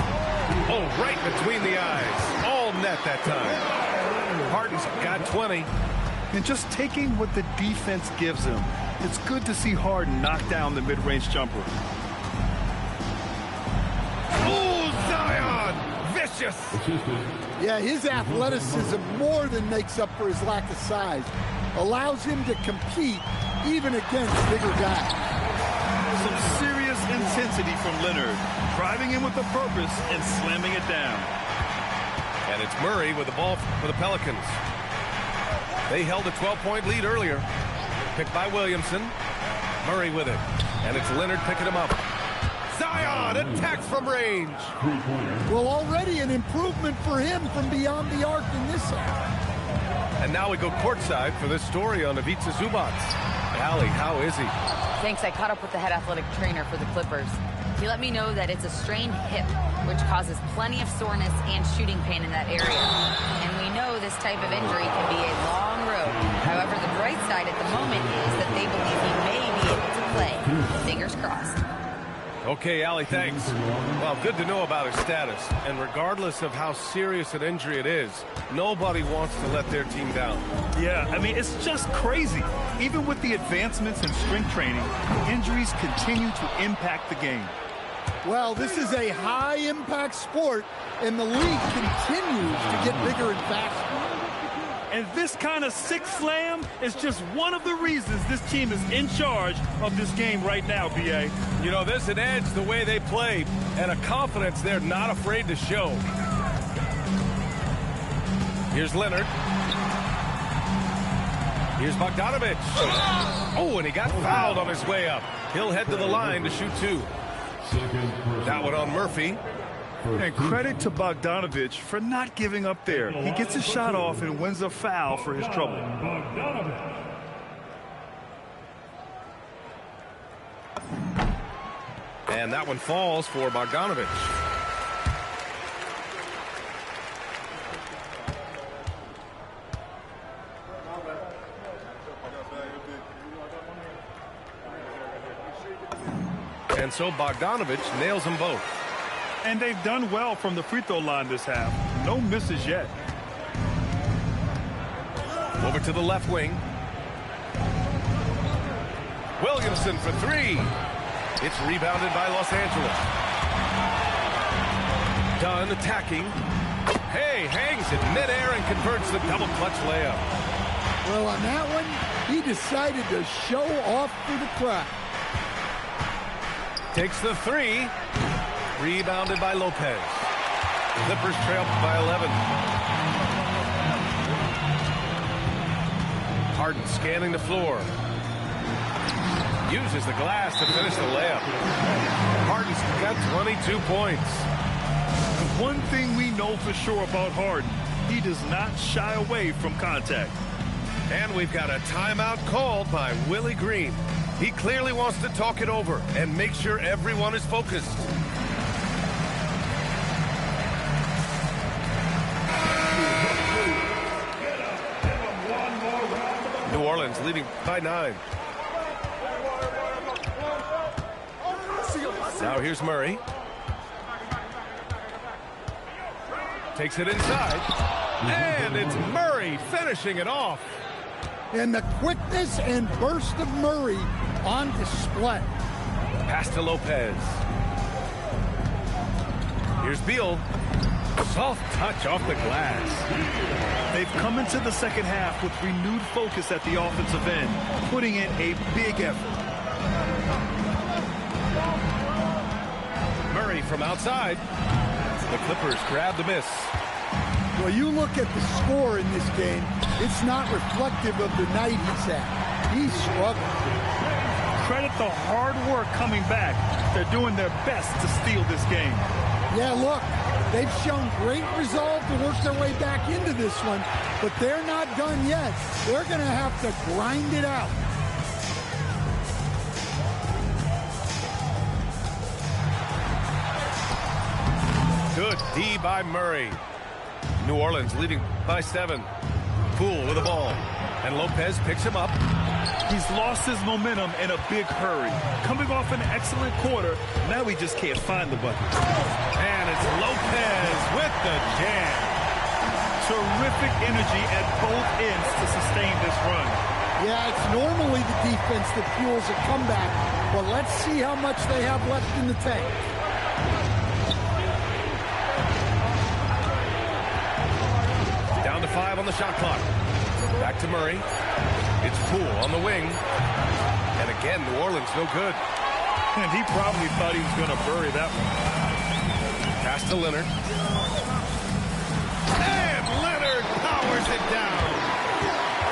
Oh, right between the eyes. All net that time. Harden's got 20. And just taking what the defense gives him, it's good to see Harden knock down the mid-range jumper. Oh, Zion! Vicious! Yeah, his athleticism more than makes up for his lack of size. Allows him to compete even against bigger guys. Some serious intensity from Leonard, driving in with a purpose and slamming it down. And it's Murray with the ball for the Pelicans. They held a 12-point lead earlier. Picked by Williamson. Murray with it. And it's Leonard picking him up. Zion attacks from range. Well, already an improvement for him from beyond the arc in this half. And now we go courtside for this story on Ivica Zubac. Allie, how is he? Thanks, I caught up with the head athletic trainer for the Clippers. He let me know that it's a strained hip, which causes plenty of soreness and shooting pain in that area. And we know this type of injury can be a long road. However, the bright side at the moment is that they believe he may be able to play. Fingers crossed. Okay, Allie, thanks. Well, good to know about his status. And regardless of how serious an injury it is, nobody wants to let their team down. Yeah, I mean, it's just crazy. Even with the advancements in strength training, injuries continue to impact the game. Well, this is a high-impact sport, and the league continues to get bigger and faster. And this kind of sick slam is just one of the reasons this team is in charge of this game right now, B.A. You know, there's an edge the way they play and a confidence they're not afraid to show. Here's Leonard. Here's Bogdanovic. Oh, and he got fouled on his way up. He'll head to the line to shoot two. That one on Murphy. And credit to Bogdanovic for not giving up there. He gets his shot off and wins a foul for his trouble. And that one falls for Bogdanovic. And so Bogdanovic nails them both. And they've done well from the free throw line this half. No misses yet. Over to the left wing. Williamson for three. It's rebounded by Los Angeles. Dunn attacking. Hey, hangs it midair and converts the double clutch layup. Well, on that one, he decided to show off for the crowd. Takes the three. Rebounded by Lopez. Clippers trail by 11. Harden scanning the floor. Uses the glass to finish the layup. Harden's got 22 points. One thing we know for sure about Harden, he does not shy away from contact. And we've got a timeout called by Willie Green. He clearly wants to talk it over and make sure everyone is focused. New Orleans leading by 9. Now here's Murray. Takes it inside. And it's Murray finishing it off. And the quickness and burst of Murray on display. Pass to Lopez. Here's Beal. Soft touch off the glass. They've come into the second half with renewed focus at the offensive end, putting in a big effort. Murray from outside. The Clippers grab the miss. Well, you look at the score in this game, it's not reflective of the night he's had. He's struggling. Credit the hard work coming back. They're doing their best to steal this game. Yeah, look, they've shown great resolve to work their way back into this one, but they're not done yet. They're going to have to grind it out. Good D by Murray. New Orleans leading by 7. Poole with the ball. And Lopez picks him up. He's lost his momentum in a big hurry. Coming off an excellent quarter, now he just can't find the bucket. And it's Lopez with the jam. Terrific energy at both ends to sustain this run. Yeah, it's normally the defense that fuels a comeback, but let's see how much they have left in the tank. Down to 5 on the shot clock. Back to Murray. It's Poole on the wing. And again, New Orleans no good. And he probably thought he was going to bury that one. Pass to Leonard. And Leonard powers it down.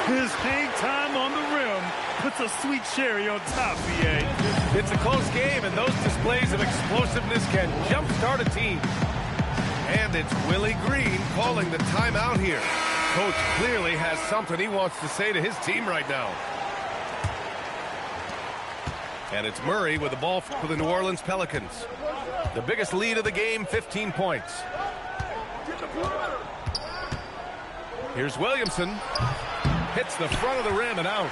His hang time on the rim puts a sweet cherry on top, VA. It's a close game, and those displays of explosiveness can jumpstart a team. And it's Willie Green calling the timeout here. Coach clearly has something he wants to say to his team right now. And it's Murray with the ball for the New Orleans Pelicans. The biggest lead of the game, 15 points. Here's Williamson. Hits the front of the rim and out.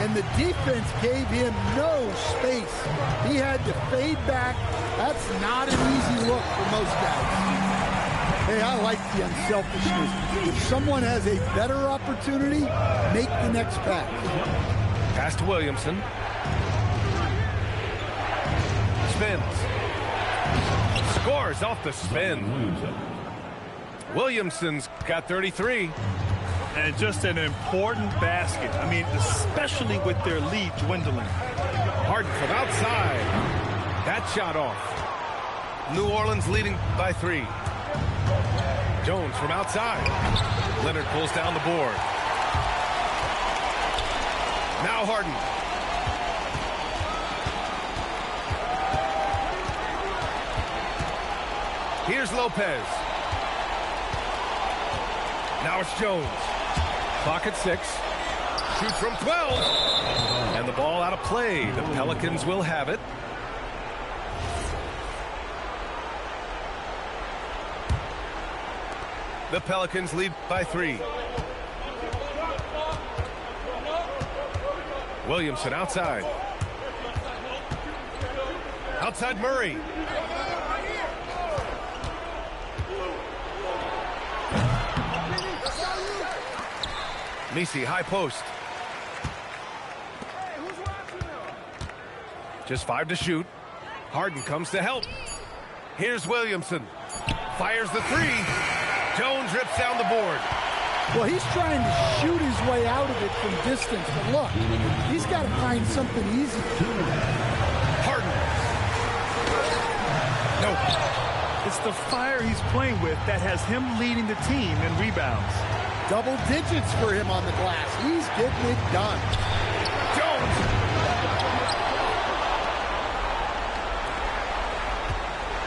And the defense gave him no space. He had to fade back. That's not an easy look for most guys. Hey, I like the unselfishness. If someone has a better opportunity, make the next pass. Pass to Williamson. Spins. Scores off the spin. Williamson's got 33. And just an important basket. I mean, especially with their lead dwindling. Harden from outside. That shot off. New Orleans leading by 3. Jones from outside. Leonard pulls down the board. Now Harden. Here's Lopez. Now it's Jones. Clock at 6. Shoots from 12. And the ball out of play. The Pelicans will have it. The Pelicans lead by 3. Williamson outside. Outside Murray. Messi, high post. Just 5 to shoot. Harden comes to help. Here's Williamson. Fires the 3. Jones rips down the board. Well, he's trying to shoot his way out of it from distance. But look, he's got to find something easy. Harden. No. It's the fire he's playing with that has him leading the team in rebounds. Double digits for him on the glass. He's getting it done. Jones.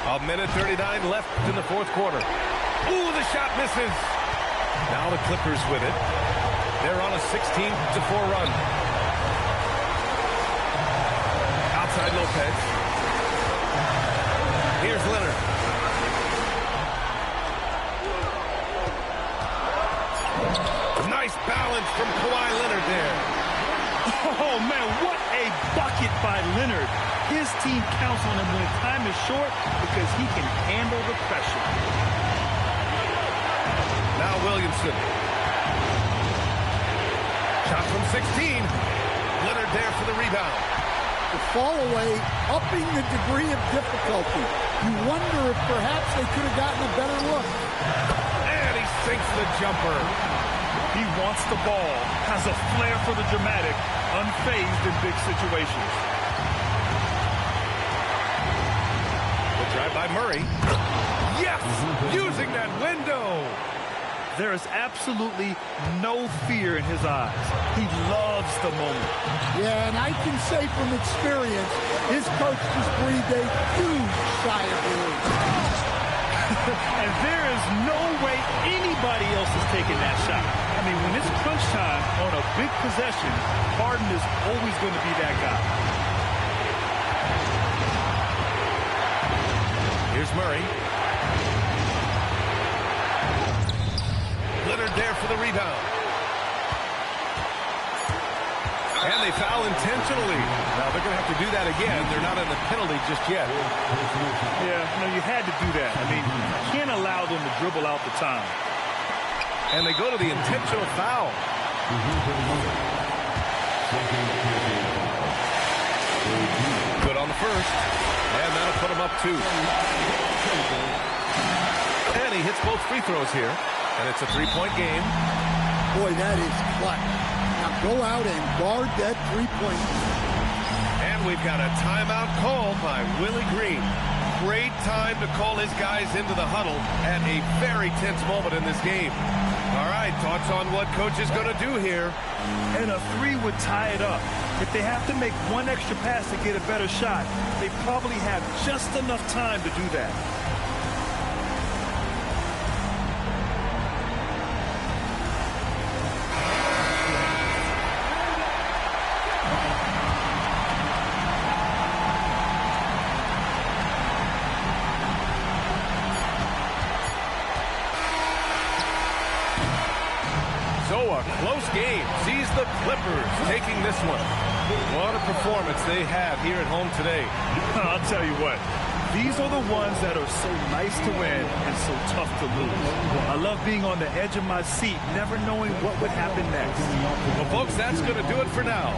A minute 39 left in the fourth quarter. Ooh, the shot misses. Now the Clippers with it. They're on a 16-4 run. Outside Lopez. Here's Leonard. Nice balance from Kawhi Leonard there. Oh, man, what a bucket by Leonard. His team counts on him when time is short because he can handle the pressure. Now Williamson. Shot from 16. Leonard there for the rebound. The fall away, upping the degree of difficulty. You wonder if perhaps they could have gotten a better look. And he sinks the jumper. He wants the ball, has a flair for the dramatic, unfazed in big situations. The drive by Murray. Yes! Using that window. There is absolutely no fear in his eyes. He loves the moment. Yeah, and I can say from experience, his coach just breathed a huge sigh of relief. And there is no way anybody else is taking that shot. I mean, when it's crunch time on a big possession, Harden is always going to be that guy. Here's Murray. Leonard there for the rebound. And they foul intentionally. Now they're going to have to do that again. They're not in the penalty just yet. Yeah, no, you had to do that. I mean, you can't allow them to dribble out the time. And they go to the intentional foul. Good on the first. And that'll put him up 2. And he hits both free throws here. And it's a 3-point game. Boy, that is clutch. Now go out and guard that 3-point. And And we've got a timeout called by Willie Green. Great time to call his guys into the huddle at a very tense moment in this game. All right, thoughts on what coach is going to do here? And a 3 would tie it up. If they have to make one extra pass to get a better shot, they probably have just enough time to do that. So a close game sees the Clippers taking this one. What a performance they have here at home today. I'll tell you what, these are the ones that are so nice to win and so tough to lose. I love being on the edge of my seat, never knowing what would happen next. Well, folks, that's going to do it for now.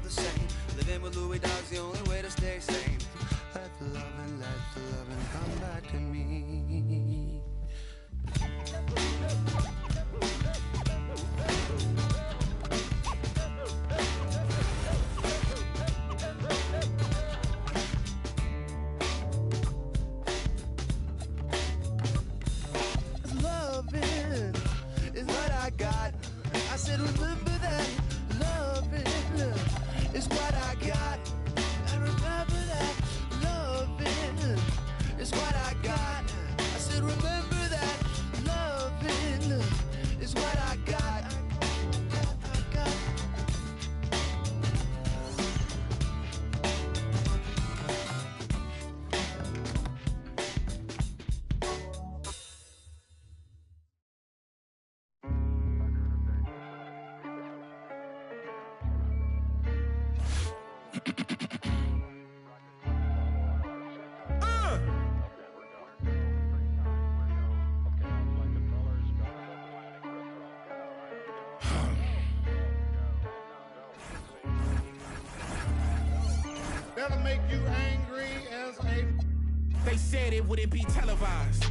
the same. Living with Louis Dog's the only way to stay sane. Let the loving come back to me. Loving is what I got. I said remember that. Loving is what I got. I remember that. Loving is what I got. I said remember that. Loving is what I got. That'll make you angry as a... They said it wouldn't be televised.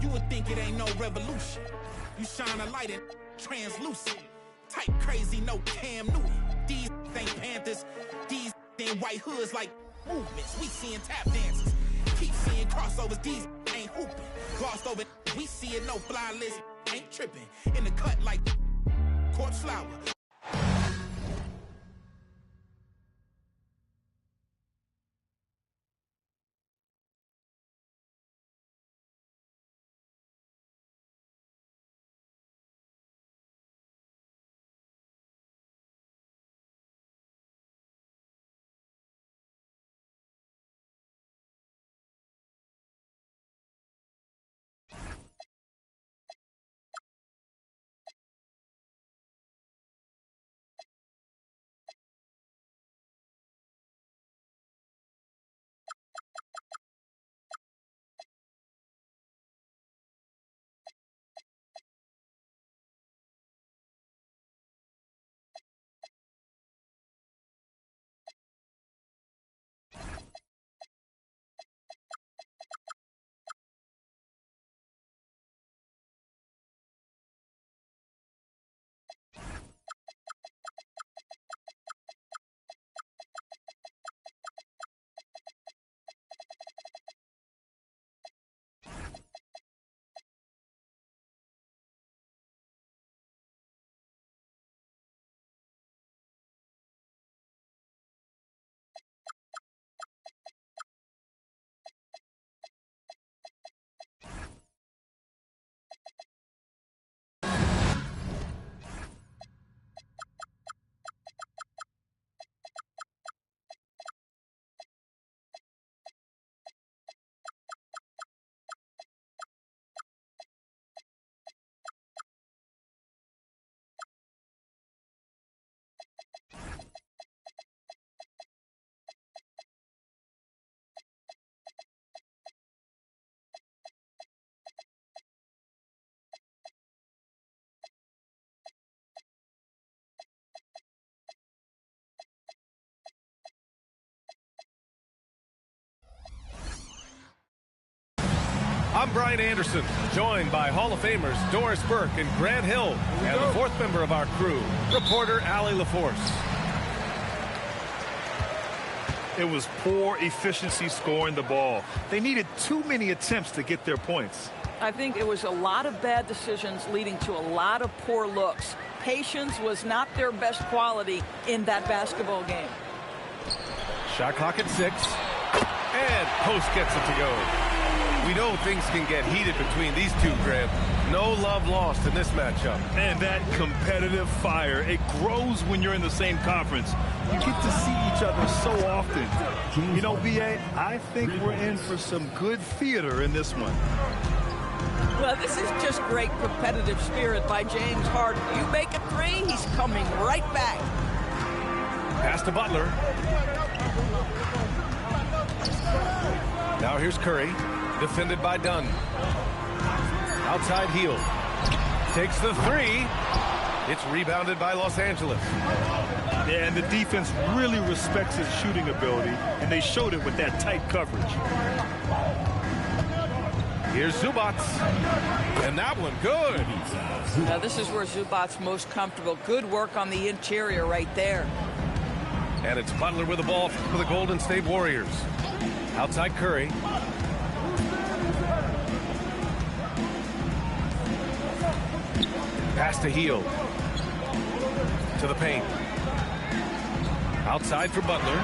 You would think it ain't no revolution. You shine a light in translucent. Type crazy, no Cam Newton. These ain't Panthers. These ain't white hoods like movements. We seeing tap dances. Keep seeing crossovers. These ain't hooping. Glossed over. We see it, no fly list. Ain't tripping. In the cut like corpse flower. I'm Brian Anderson, joined by Hall of Famers Doris Burke and Grant Hill, and the fourth member of our crew, reporter Allie LaForce. It was poor efficiency scoring the ball. They needed too many attempts to get their points. I think it was a lot of bad decisions leading to a lot of poor looks. Patience was not their best quality in that basketball game. Shot clock at 6, and Post gets it to go. We know things can get heated between these two, Grant. No love lost in this matchup. And that competitive fire, it grows when you're in the same conference. You get to see each other so often. You know, B.A., I think we're in for some good theater in this one. Well, this is just great competitive spirit by James Harden. You make a three, he's coming right back. Pass to Butler. Now here's Curry. Defended by Dunn. Outside heel. Takes the three. It's rebounded by Los Angeles. Yeah, and the defense really respects his shooting ability, and they showed it with that tight coverage. Here's Zubac. And that one, good. Now, this is where Zubac's most comfortable. Good work on the interior right there. And it's Butler with the ball for the Golden State Warriors. Outside Curry. Pass to Hield. To the paint. Outside for Butler.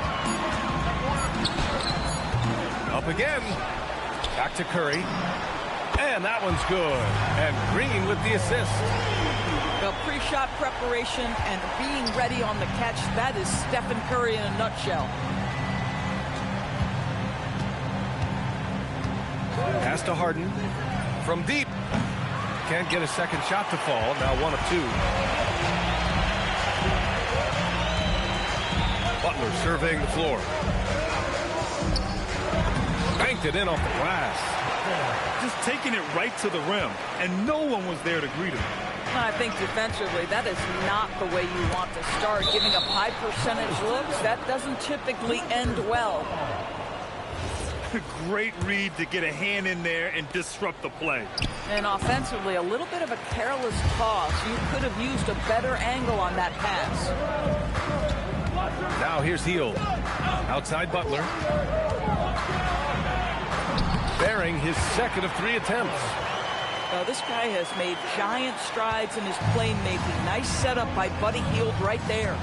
Up again. Back to Curry. And that one's good. And Green with the assist. Well, pre-shot preparation and being ready on the catch, that is Stephen Curry in a nutshell. Pass to Harden. From deep. Can't get a second shot to fall. Now 1 of 2. Butler surveying the floor. Banked it in off the glass. Just taking it right to the rim, and no one was there to greet him. I think defensively, that is not the way you want to start. Giving up high percentage looks, that doesn't typically end well. Great read to get a hand in there and disrupt the play. And offensively, a little bit of a careless toss. You could have used a better angle on that pass. Now here's Hield. Outside Butler. Bearing his second of 3 attempts. Well, this guy has made giant strides in his playmaking. Nice setup by Buddy Hield right there.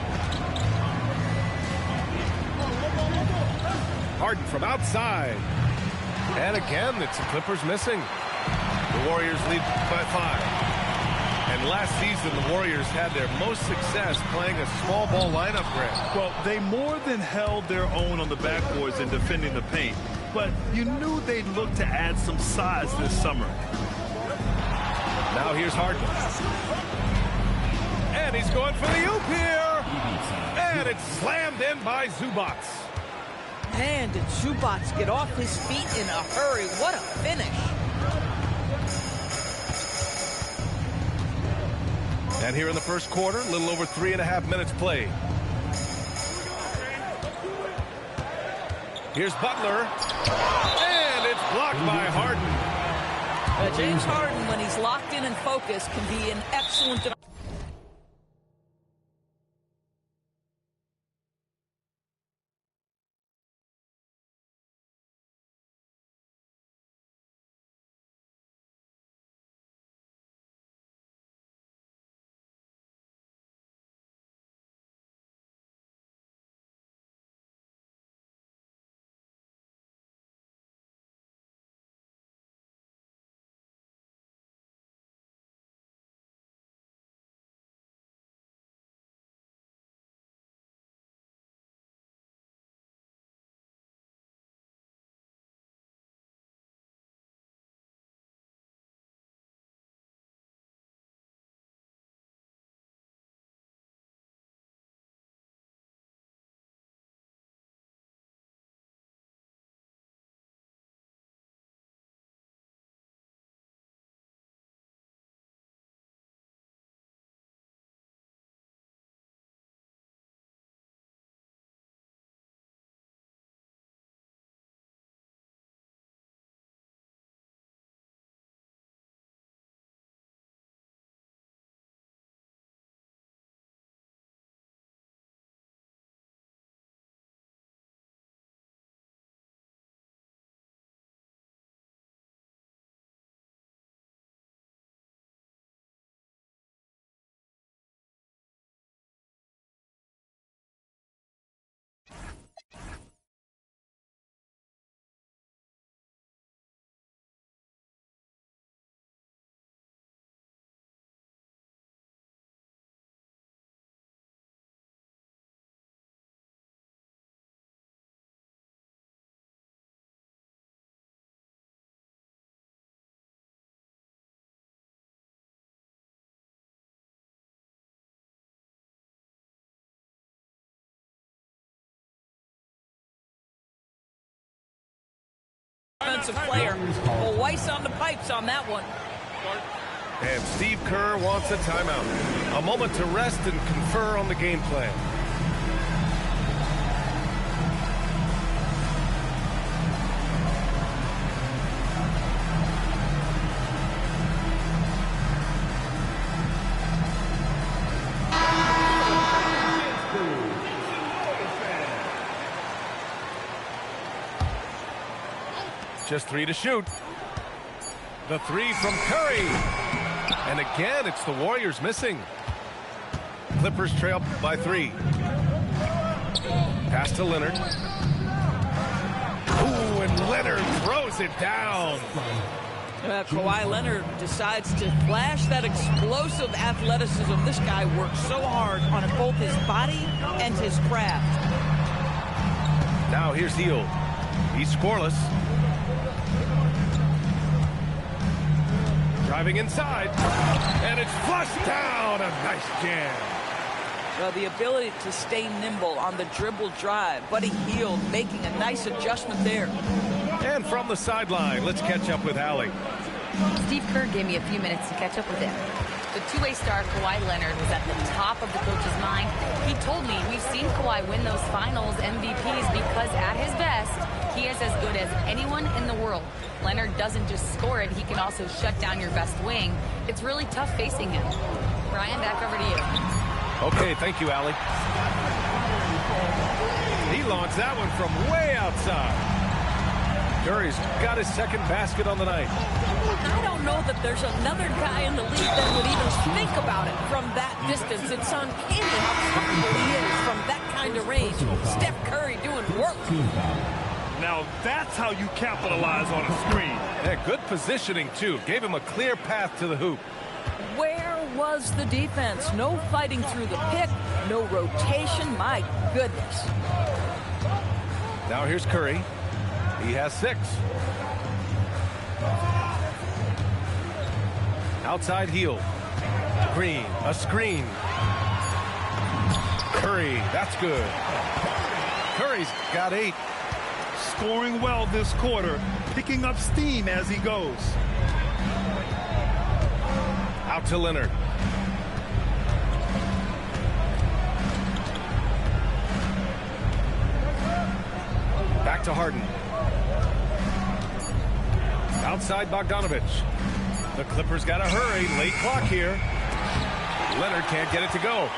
Harden from outside. And again, it's the Clippers missing. The Warriors lead by 5. And last season, the Warriors had their most success playing a small ball lineup, Grant. Well, they more than held their own on the backboards in defending the paint. But you knew they'd look to add some size this summer. Now here's Harden. And he's going for the oop here. And it's slammed in by Zubac. Man, did Zubac get off his feet in a hurry. What a finish. And here in the first quarter, a little over 3.5 minutes played. Here's Butler. And it's blocked by Harden. James Harden, when he's locked in and focused, can be an excellent... Offensive player. Well, Weiss on the pipes on that one. And Steve Kerr wants a timeout. A moment to rest and confer on the game plan. Just 3 to shoot. The 3 from Curry. And again, it's the Warriors missing. Clippers trail by 3. Pass to Leonard. Ooh, and Leonard throws it down. Kawhi Leonard decides to flash that explosive athleticism. This guy works so hard on both his body and his craft. Now here's Hield. He's scoreless. Driving inside. And it's flushed down. A nice jam. The ability to stay nimble on the dribble drive. Buddy Hield making a nice adjustment there. And from the sideline, let's catch up with Allie. Steve Kerr gave me a few minutes to catch up with him. The two-way star Kawhi Leonard was at the top of the coach's mind. He told me we've seen Kawhi win those finals MVPs because at his best, he is as good as anyone in the world. Leonard doesn't just score it, he can also shut down your best wing. It's really tough facing him. Brian, back over to you. Okay, thank you, Allie. He launched that one from way outside. Curry's got his second basket on the night. I don't know that there's another guy in the league that would even think about it from that distance. It's uncanny how comfortable he is from that kind of range. Steph Curry doing work. Now that's how you capitalize on a screen. Yeah, good positioning, too. Gave him a clear path to the hoop. Where was the defense? No fighting through the pick, no rotation. My goodness. Now here's Curry. He has 6. Outside Hield. Green, a screen. Curry, that's good. Curry's got 8. Scoring well this quarter, picking up steam as he goes. Out to Leonard. Back to Harden. Outside Bogdanovic. The Clippers got to hurry. Late clock here. Leonard can't get it to go.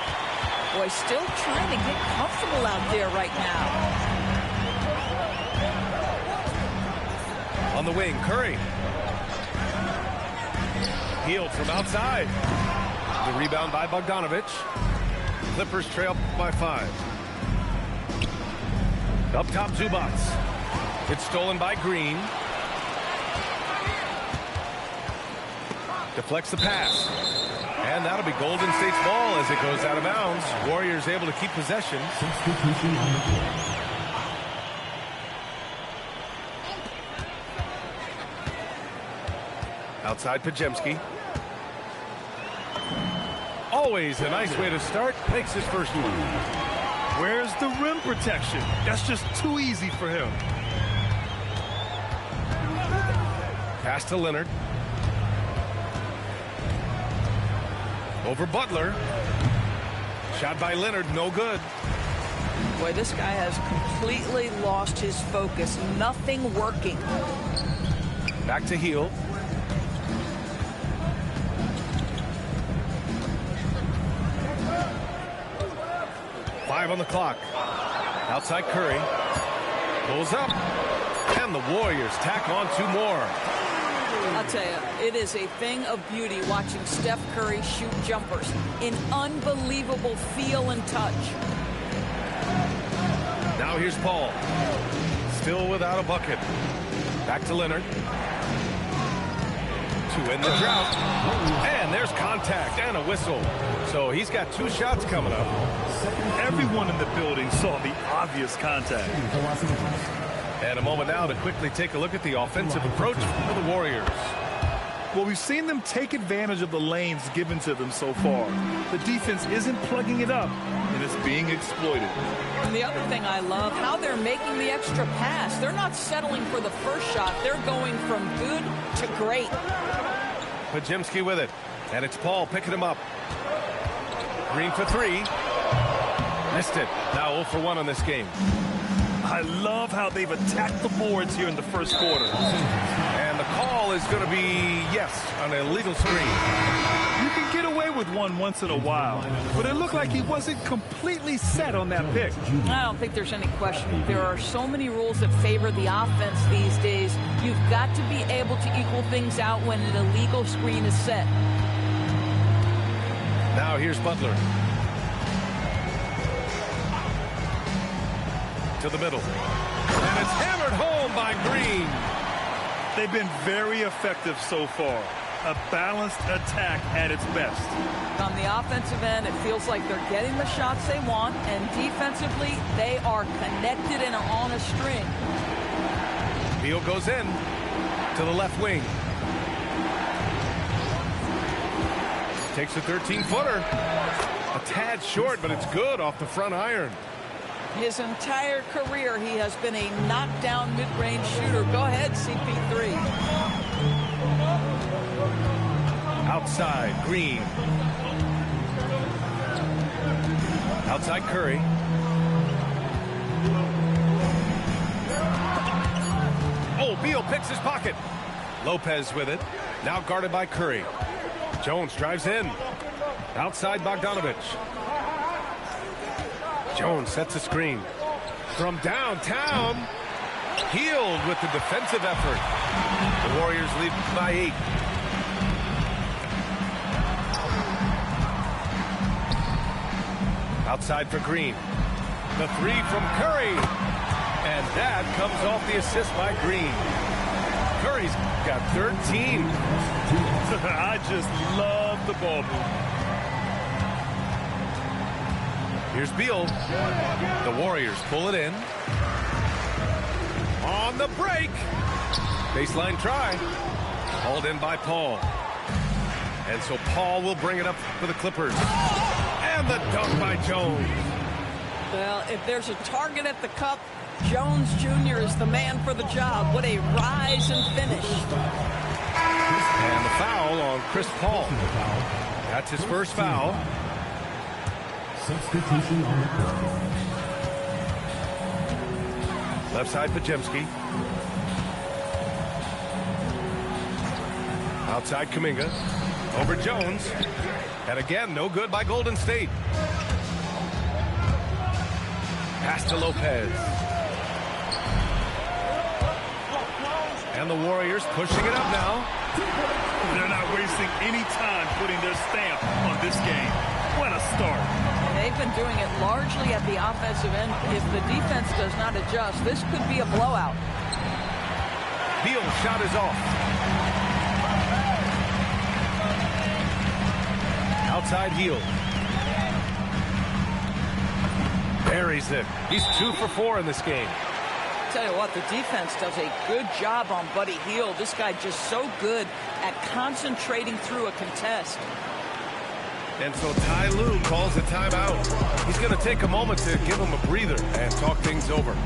Boy, still trying to get comfortable out there right now. On the wing, Curry. Hield from outside. The rebound by Bogdanovic. Clippers trail by 5. Up top, Zubac. It's stolen by Green. Deflects the pass. And that'll be Golden State's ball as it goes out of bounds. Warriors able to keep possession. Outside Podziemski. Always a nice way to start. Makes his first one. Where's the rim protection? That's just too easy for him. Pass to Leonard. Over Butler. Shot by Leonard, no good. Boy, this guy has completely lost his focus. Nothing working. Back to Hield. Five on the clock. Outside Curry. Pulls up. And the Warriors tack on 2 more. I'll tell you, it is a thing of beauty watching Steph Curry shoot jumpers. An unbelievable feel and touch. Now here's Paul. Still without a bucket. Back to Leonard. To end the drought. And there's contact and a whistle. So he's got 2 shots coming up. Everyone in the building saw the obvious contact. And a moment now to quickly take a look at the offensive approach for the Warriors. Well, we've seen them take advantage of the lanes given to them so far. The defense isn't plugging it up, and it's being exploited. And the other thing I love, how they're making the extra pass. They're not settling for the first shot. They're going from good to great. Podziemski with it. And it's Paul picking him up. Green for 3. Missed it. Now 0 for 1 on this game. I love how they've attacked the boards here in the first quarter. And the call is going to be, yes, an illegal screen. You can get away with one once in a while, but it looked like he wasn't completely set on that pick. I don't think there's any question. There are so many rules that favor the offense these days. You've got to be able to equal things out when an illegal screen is set. Now here's Butler. To the middle. And it's hammered home by Green. They've been very effective so far. A balanced attack at its best. On the offensive end, it feels like they're getting the shots they want, and defensively, they are connected and are on a string. Beal goes in to the left wing. Takes a 13-footer. A tad short, but it's good off the front iron. His entire career, he has been a knockdown mid-range shooter. Go ahead, CP3. Outside, Green. Outside, Curry. Oh, Beal picks his pocket. Lopez with it. Now guarded by Curry. Jones drives in. Outside, Bogdanovich. Jones sets a screen. From downtown. Healed with the defensive effort. The Warriors lead by 8. Outside for Green. The 3 from Curry. And that comes off the assist by Green. Curry's got 13. I just love the ball movement. Here's Beal. The Warriors pull it in. On the break. Baseline try. Hauled in by Paul. And so Paul will bring it up for the Clippers. And the dunk by Jones. Well, if there's a target at the cup, Jones Jr. is the man for the job. What a rise and finish. And the foul on Chris Paul. That's his first foul. Substitution on the court. Left side, Podziemski. Outside, Kuminga. Over Jones. And again, no good by Golden State. Pass to Lopez. And the Warriors pushing it up now. They're not wasting any time putting their stamp on this game. What a start. They've been doing it largely at the offensive end. If the defense does not adjust, this could be a blowout. Beal's shot is off. Outside heel. Buries it. He's 2 for 4 in this game. Tell you what, the defense does a good job on Buddy Hield. This guy just so good at concentrating through a contest. And so Ty Lue calls a timeout. He's going to take a moment to give him a breather and talk things over.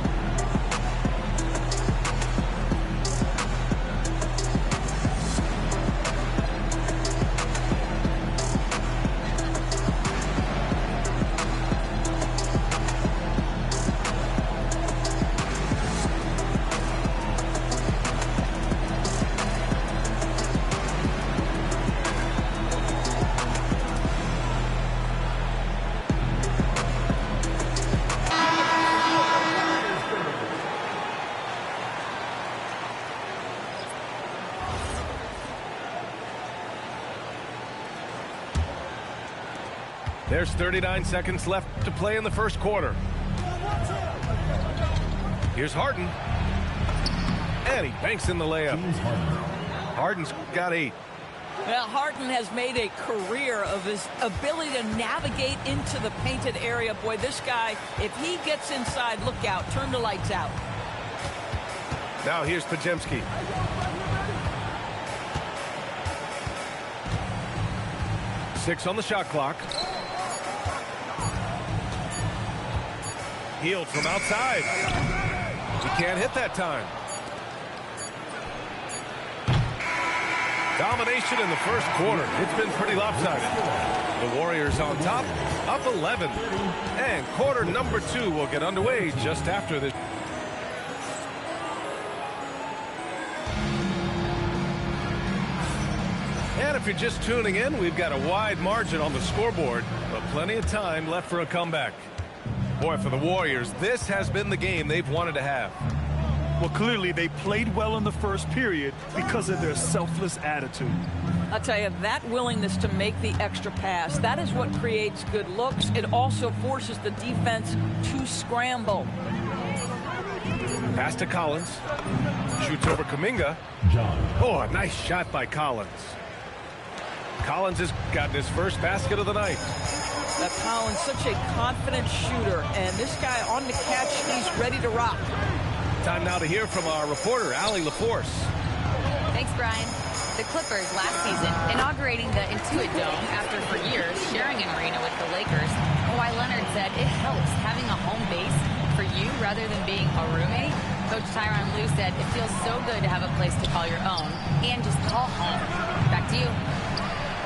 There's 39 seconds left to play in the first quarter. Here's Harden. And he banks in the layup. Harden's got 8. Well, Harden has made a career of his ability to navigate into the painted area. Boy, this guy, if he gets inside, look out, turn the lights out. Now here's Podziemski. Six on the shot clock. Hield from outside. He can't hit that time. Domination in the first quarter. It's been pretty lopsided. The Warriors on top, up 11. And quarter number 2 will get underway just after this. And if you're just tuning in, we've got a wide margin on the scoreboard, but plenty of time left for a comeback. Boy, for the Warriors, this has been the game they've wanted to have. Well, clearly they played well in the first period because of their selfless attitude. I'll tell you, that willingness to make the extra pass, that is what creates good looks. It also forces the defense to scramble. Pass to Collins. Shoots over Kuminga. Oh, a nice shot by Collins. Collins has gotten his first basket of the night. Collins, such a confident shooter, and this guy on the catch, he's ready to rock. Time now to hear from our reporter, Allie LaForce. Thanks, Brian. The Clippers last season inaugurating the Intuit Dome after for years sharing an arena with the Lakers. Kawhi Leonard said it helps having a home base for you rather than being a roommate. Coach Tyronn Lue said it feels so good to have a place to call your own and just call home. Back to you.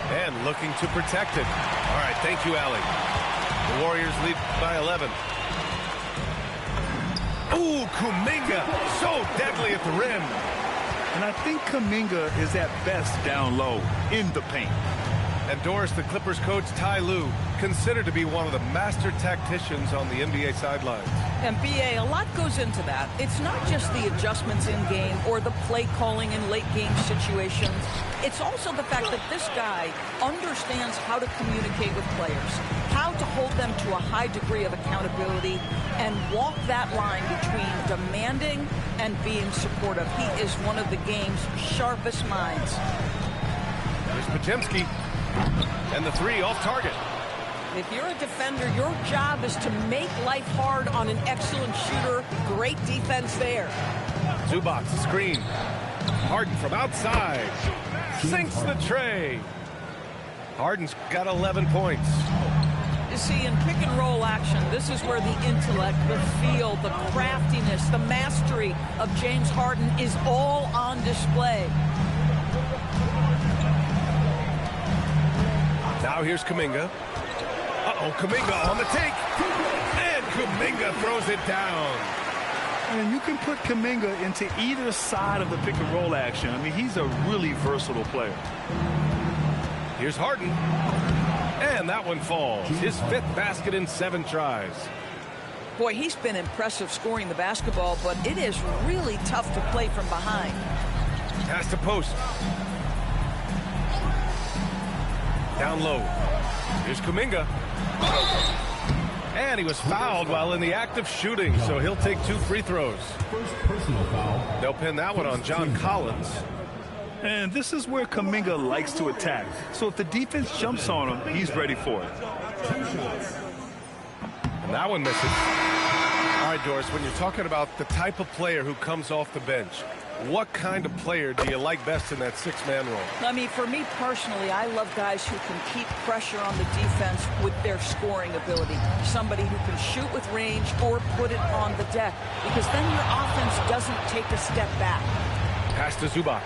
And looking to protect it. All right, thank you, Allie. The Warriors lead by 11. Ooh, Kuminga, so deadly at the rim. And I think Kuminga is at best down low in the paint. And Doris, the Clippers coach Ty Lue, considered to be one of the master tacticians on the NBA sidelines. And BA, a lot goes into that. It's not just the adjustments in game or the play calling in late game situations. It's also the fact that this guy understands how to communicate with players, how to hold them to a high degree of accountability, and walk that line between demanding and being supportive. He is one of the game's sharpest minds. There's Podziemski. And the three off target. If you're a defender, your job is to make life hard on an excellent shooter. Great defense there. Zubac, screen. Harden from outside. Sinks the tray. Harden's got 11 points. You see, in pick and roll action, this is where the intellect, the feel, the craftiness, the mastery of James Harden is all on display. Now here's Kuminga. Uh-oh, Kuminga on the take. And Kuminga throws it down. And you can put Kuminga into either side of the pick and roll action. I mean, he's a really versatile player. Here's Harden. And that one falls. His fifth basket in 7 tries. Boy, he's been impressive scoring the basketball, but it is really tough to play from behind. Pass to post. Down low. Here's Kuminga. And he was fouled while in the act of shooting, so he'll take 2 free throws. First personal foul. They'll pin that one on John Collins. And this is where Kuminga likes to attack. So if the defense jumps on him, he's ready for it. And that one misses. All right, Doris, when you're talking about the type of player who comes off the bench, what kind of player do you like best in that 6-man role? I mean, for me personally, I love guys who can keep pressure on the defense with their scoring ability. Somebody who can shoot with range or put it on the deck, because then your offense doesn't take a step back. Pass to Zubac.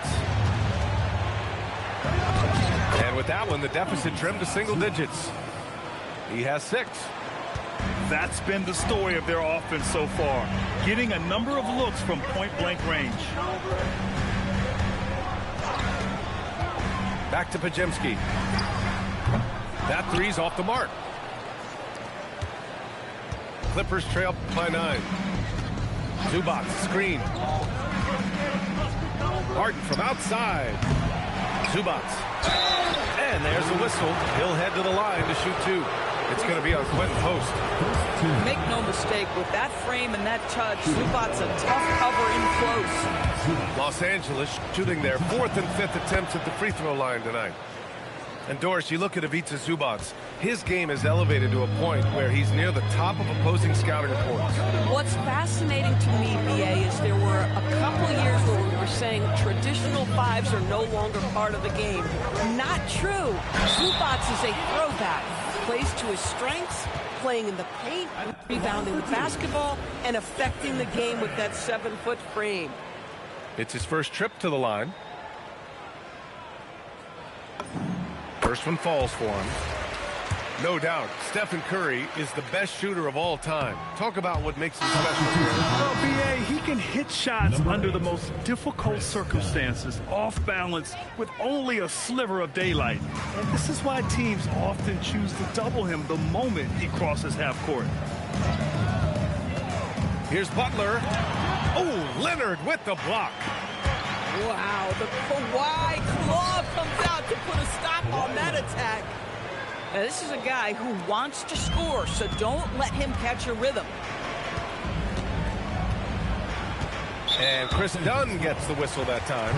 And with that one, the deficit trimmed to single digits. He has 6. That's been the story of their offense so far, getting a number of looks from point-blank range. Back to Podziemski. That three's off the mark. Clippers trail by 9. Zubac, screen. Harden from outside. Zubac. And there's a whistle. He'll head to the line to shoot 2. It's going to be on Quentin Post. Make no mistake, with that frame and that touch, Zubac's a tough cover in close. Los Angeles shooting their 4th and 5th attempts at the free throw line tonight. And Doris, you look at Ivica Zubac, his game is elevated to a point where he's near the top of opposing scouting reports. What's fascinating to me, BA, is there were a couple of years where we were saying traditional 5s are no longer part of the game. Not true. Zubac is a throwback. Plays to his strengths, playing in the paint, rebounding the basketball, and affecting the game with that 7-foot frame. It's his first trip to the line. First one falls for him. No doubt, Stephen Curry is the best shooter of all time. Talk about what makes him special. Well, B.A., he can hit shots under the most difficult circumstances, off balance, with only a sliver of daylight. And this is why teams often choose to double him the moment he crosses half court. Here's Butler. Oh, Leonard with the block. Wow, the Kawhi claw comes out to put a stop on that attack. Now, this is a guy who wants to score, so don't let him catch a rhythm. And Chris Dunn gets the whistle that time.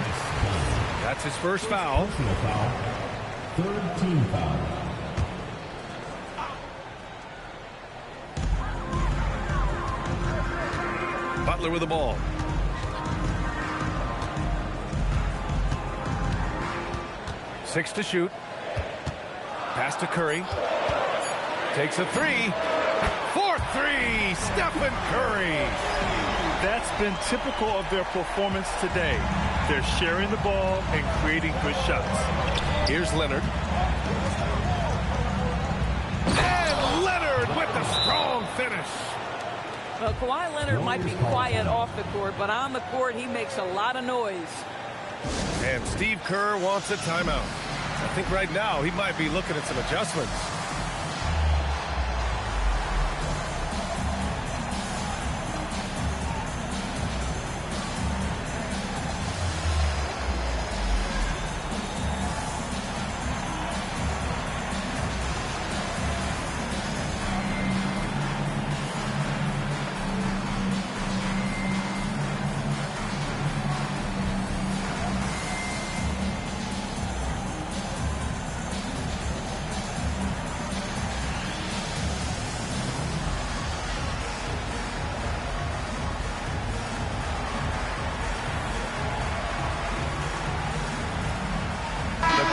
That's his first foul. Personal foul. Third team foul. Butler with the ball. Six to shoot. Pass to Curry. Takes a three. 4-3, Stephen Curry. That's been typical of their performance today. They're sharing the ball and creating good shots. Here's Leonard. And Leonard with the strong finish. Well, Kawhi Leonard might be quiet off the court, but on the court, he makes a lot of noise. And Steve Kerr wants a timeout. I think right now he might be looking at some adjustments.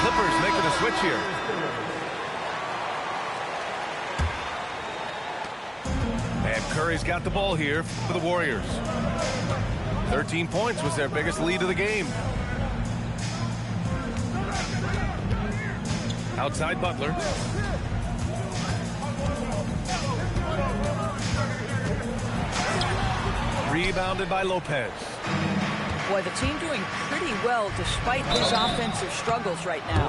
Clippers making a switch here. And Curry's got the ball here for the Warriors. 13 points was their biggest lead of the game. Outside Butler. Rebounded by Lopez. Boy, the team doing pretty well despite his offensive struggles right now.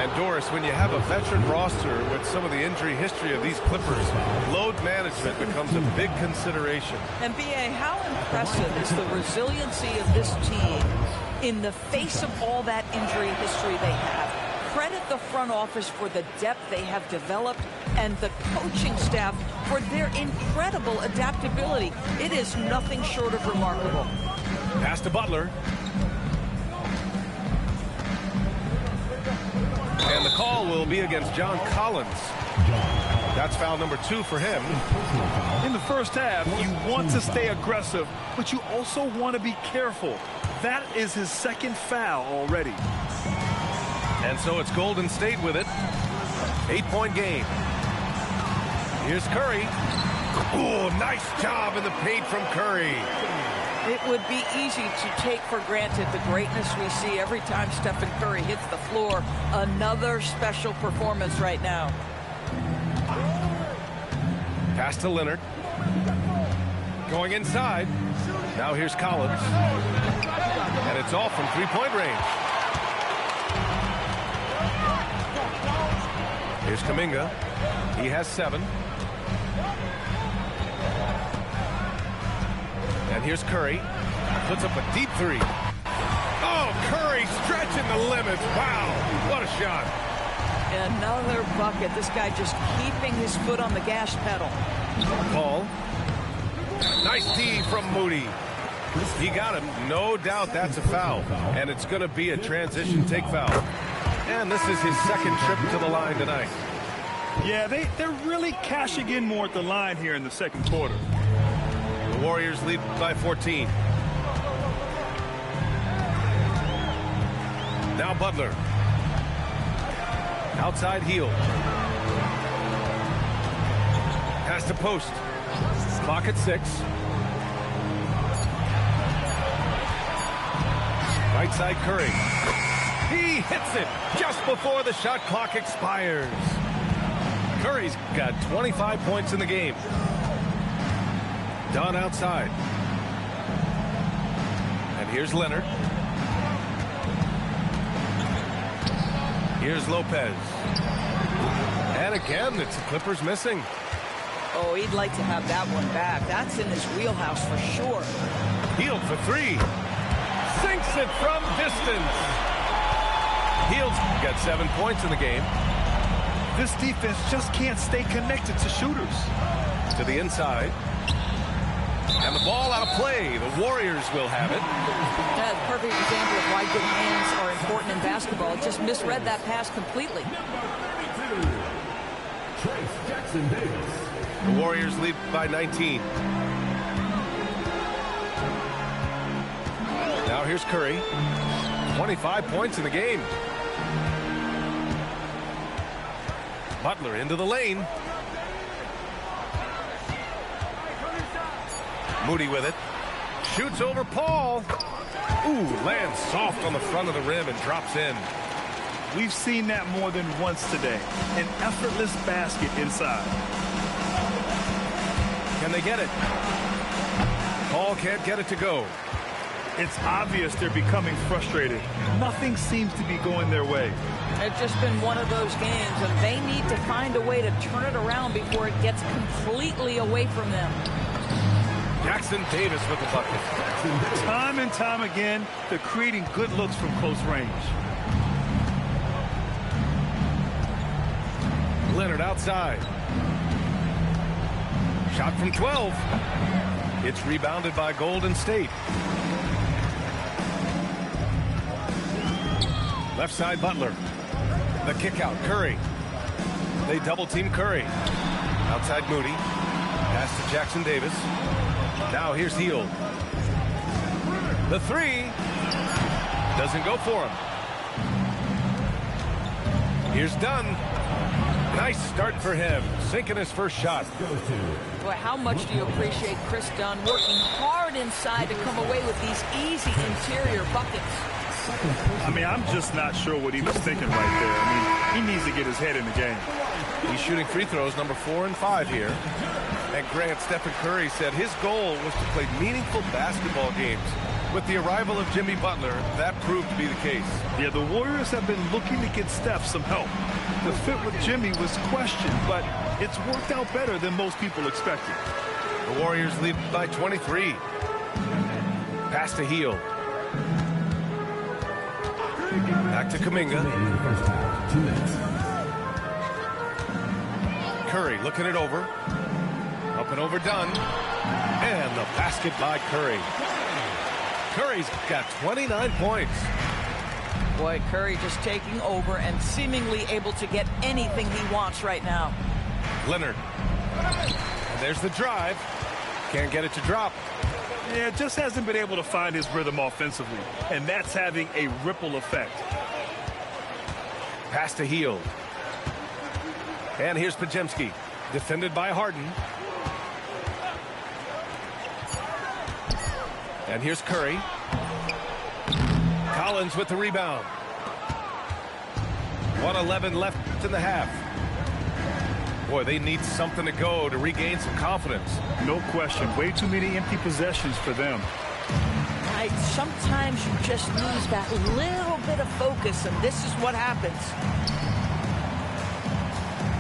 And Doris, when you have a veteran roster with some of the injury history of these Clippers, load management becomes a big consideration. And B.A., how impressive is the resiliency of this team in the face of all that injury history they have? Credit the front office for the depth they have developed and the coaching staff for their incredible adaptability. It is nothing short of remarkable. Pass to Butler. And the call will be against John Collins. That's foul number 2 for him. In the first half, you want to stay aggressive, but you also want to be careful. That is his second foul already. And so it's Golden State with it. 8-point game. Here's Curry. Oh, nice job in the paint from Curry. It would be easy to take for granted the greatness we see every time Stephen Curry hits the floor. Another special performance right now. Pass to Leonard. Going inside. Now here's Collins. And it's off from three-point range. Here's Kuminga. He has 7. And here's Curry. Puts up a deep 3. Oh, Curry stretching the limits. Wow, what a shot. Another bucket. This guy just keeping his foot on the gas pedal. Paul. Nice D from Moody. He got him. No doubt that's a foul. And it's going to be a transition take foul. And this is his second trip to the line tonight. Yeah, they're really cashing in more at the line here in the second quarter. The Warriors lead by 14. Now Butler. Outside heel. Pass to post. Clock at 6. Right side Curry. He hits it just before the shot clock expires. Curry's got 25 points in the game. Dunn outside. And here's Leonard. Here's Lopez. And again, it's the Clippers missing. Oh, he'd like to have that one back. That's in his wheelhouse for sure. Hield for three. Sinks it from distance. Hield's got 7 points in the game. This defense just can't stay connected to shooters. To the inside. And the ball out of play. The Warriors will have it. That's a perfect example of why good hands are important in basketball. Just misread that pass completely. Trace Jackson Davis. The Warriors lead by 19. Now here's Curry. 25 points in the game. Butler into the lane. Moody with it. Shoots over Paul. Ooh, lands soft on the front of the rim and drops in. We've seen that more than once today. An effortless basket inside. Can they get it? Paul can't get it to go. It's obvious they're becoming frustrated. Nothing seems to be going their way. It's just been one of those games, and they need to find a way to turn it around before it gets completely away from them. Jackson Davis with the bucket. Time and time again, they're creating good looks from close range. Leonard outside. Shot from 12. It's rebounded by Golden State. Left side Butler. The kick out, Curry. They double team Curry. Outside Moody. Pass to Jackson Davis. Now here's Hield. The three. Doesn't go for him. Here's Dunn. Nice start for him. Sinking his first shot. Boy, how much do you appreciate Chris Dunn working hard inside to come away with these easy interior buckets? I mean, I'm just not sure what he was thinking right there. I mean, he needs to get his head in the game. He's shooting free throws number 4 and 5 here. And Grant, Stephen Curry said his goal was to play meaningful basketball games. With the arrival of Jimmy Butler, that proved to be the case. Yeah, the Warriors have been looking to get Steph some help. The fit with Jimmy was questioned, but it's worked out better than most people expected. The Warriors lead by 23. Pass to Hield. Back to Kuminga. Curry looking it over. Up and over Dunn. And the basket by Curry. Curry's got 29 points. Boy, Curry just taking over and seemingly able to get anything he wants right now. Leonard. And there's the drive. Can't get it to drop. Yeah, just hasn't been able to find his rhythm offensively, and that's having a ripple effect. Pass to Hield. And here's Podziemski. Defended by Harden. And here's Curry. Collins with the rebound. 1:11 left in the half. Boy, they need something to go to regain some confidence. No question. Way too many empty possessions for them. Right, sometimes you just lose that little bit of focus, and this is what happens.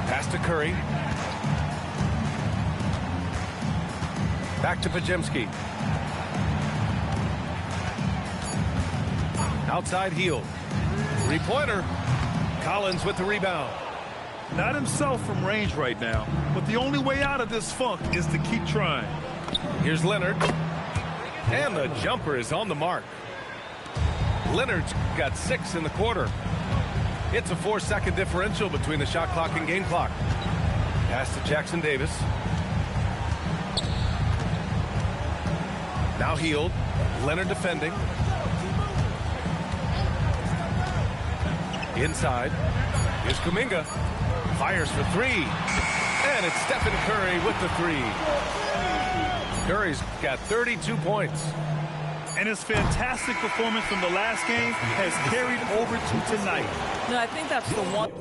Pass to Curry. Back to Podziemski. Outside Hield. Three-pointer. Collins with the rebound. Not himself from range right now, but the only way out of this funk is to keep trying. Here's Leonard. And the jumper is on the mark. Leonard's got 6 in the quarter. It's a 4-second differential between the shot clock and game clock. Pass to Jackson Davis. Now Hield. Leonard defending. Inside. Here's Kuminga. Fires for 3. And it's Stephen Curry with the 3. Curry's got 32 points. And his fantastic performance from the last game has carried over to tonight. No, I think that's the one.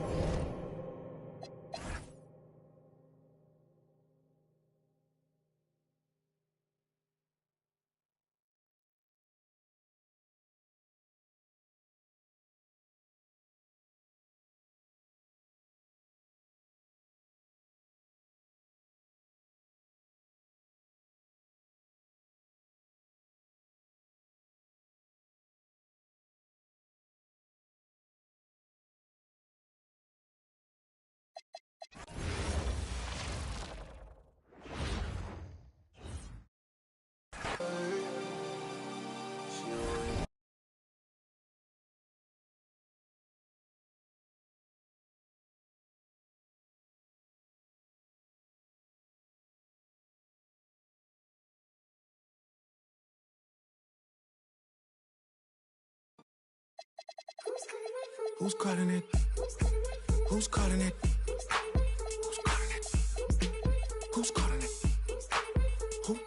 Who's calling it? Who's calling it? Who's calling it? Who's calling it? Who?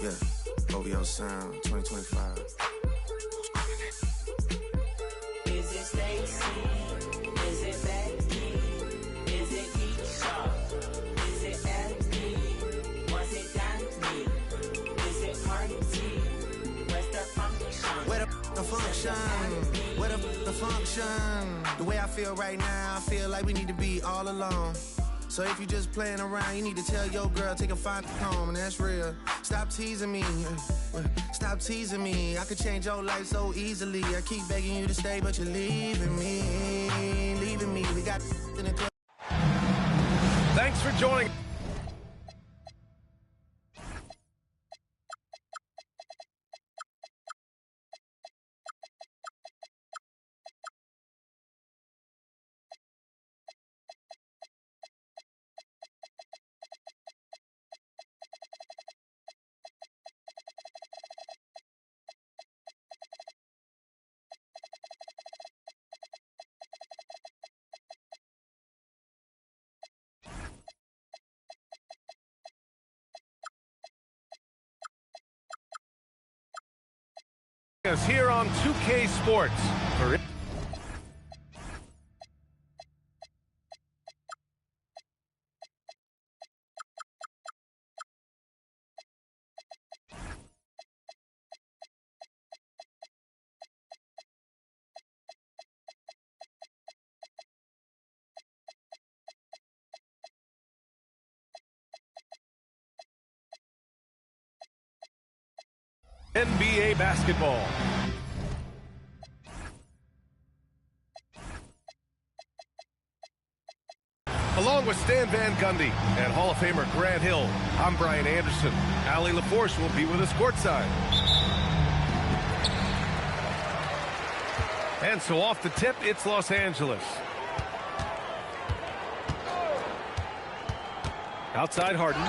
Yeah. OVO Sound 2025. Who's calling it? Is it Stacy? Is it Becky? Is it Keisha? Is it Effie? Was it Danny? Is it Party? Where's the function? Where the function? Where the function? The way I feel right now, I feel like we need to be all alone. So if you just playing around, you need to tell your girl, take a fine home, and that's real. Stop teasing me. Stop teasing me. I could change your life so easily. I keep begging you to stay, but you're leaving me. Leaving me. We got in the club. Thanks for joining. Us here on 2K Sports for NBA basketball. Along with Stan Van Gundy and Hall of Famer Grant Hill, I'm Brian Anderson. Allie LaForce will be with us courtside. And so off the tip, it's Los Angeles. Outside Harden.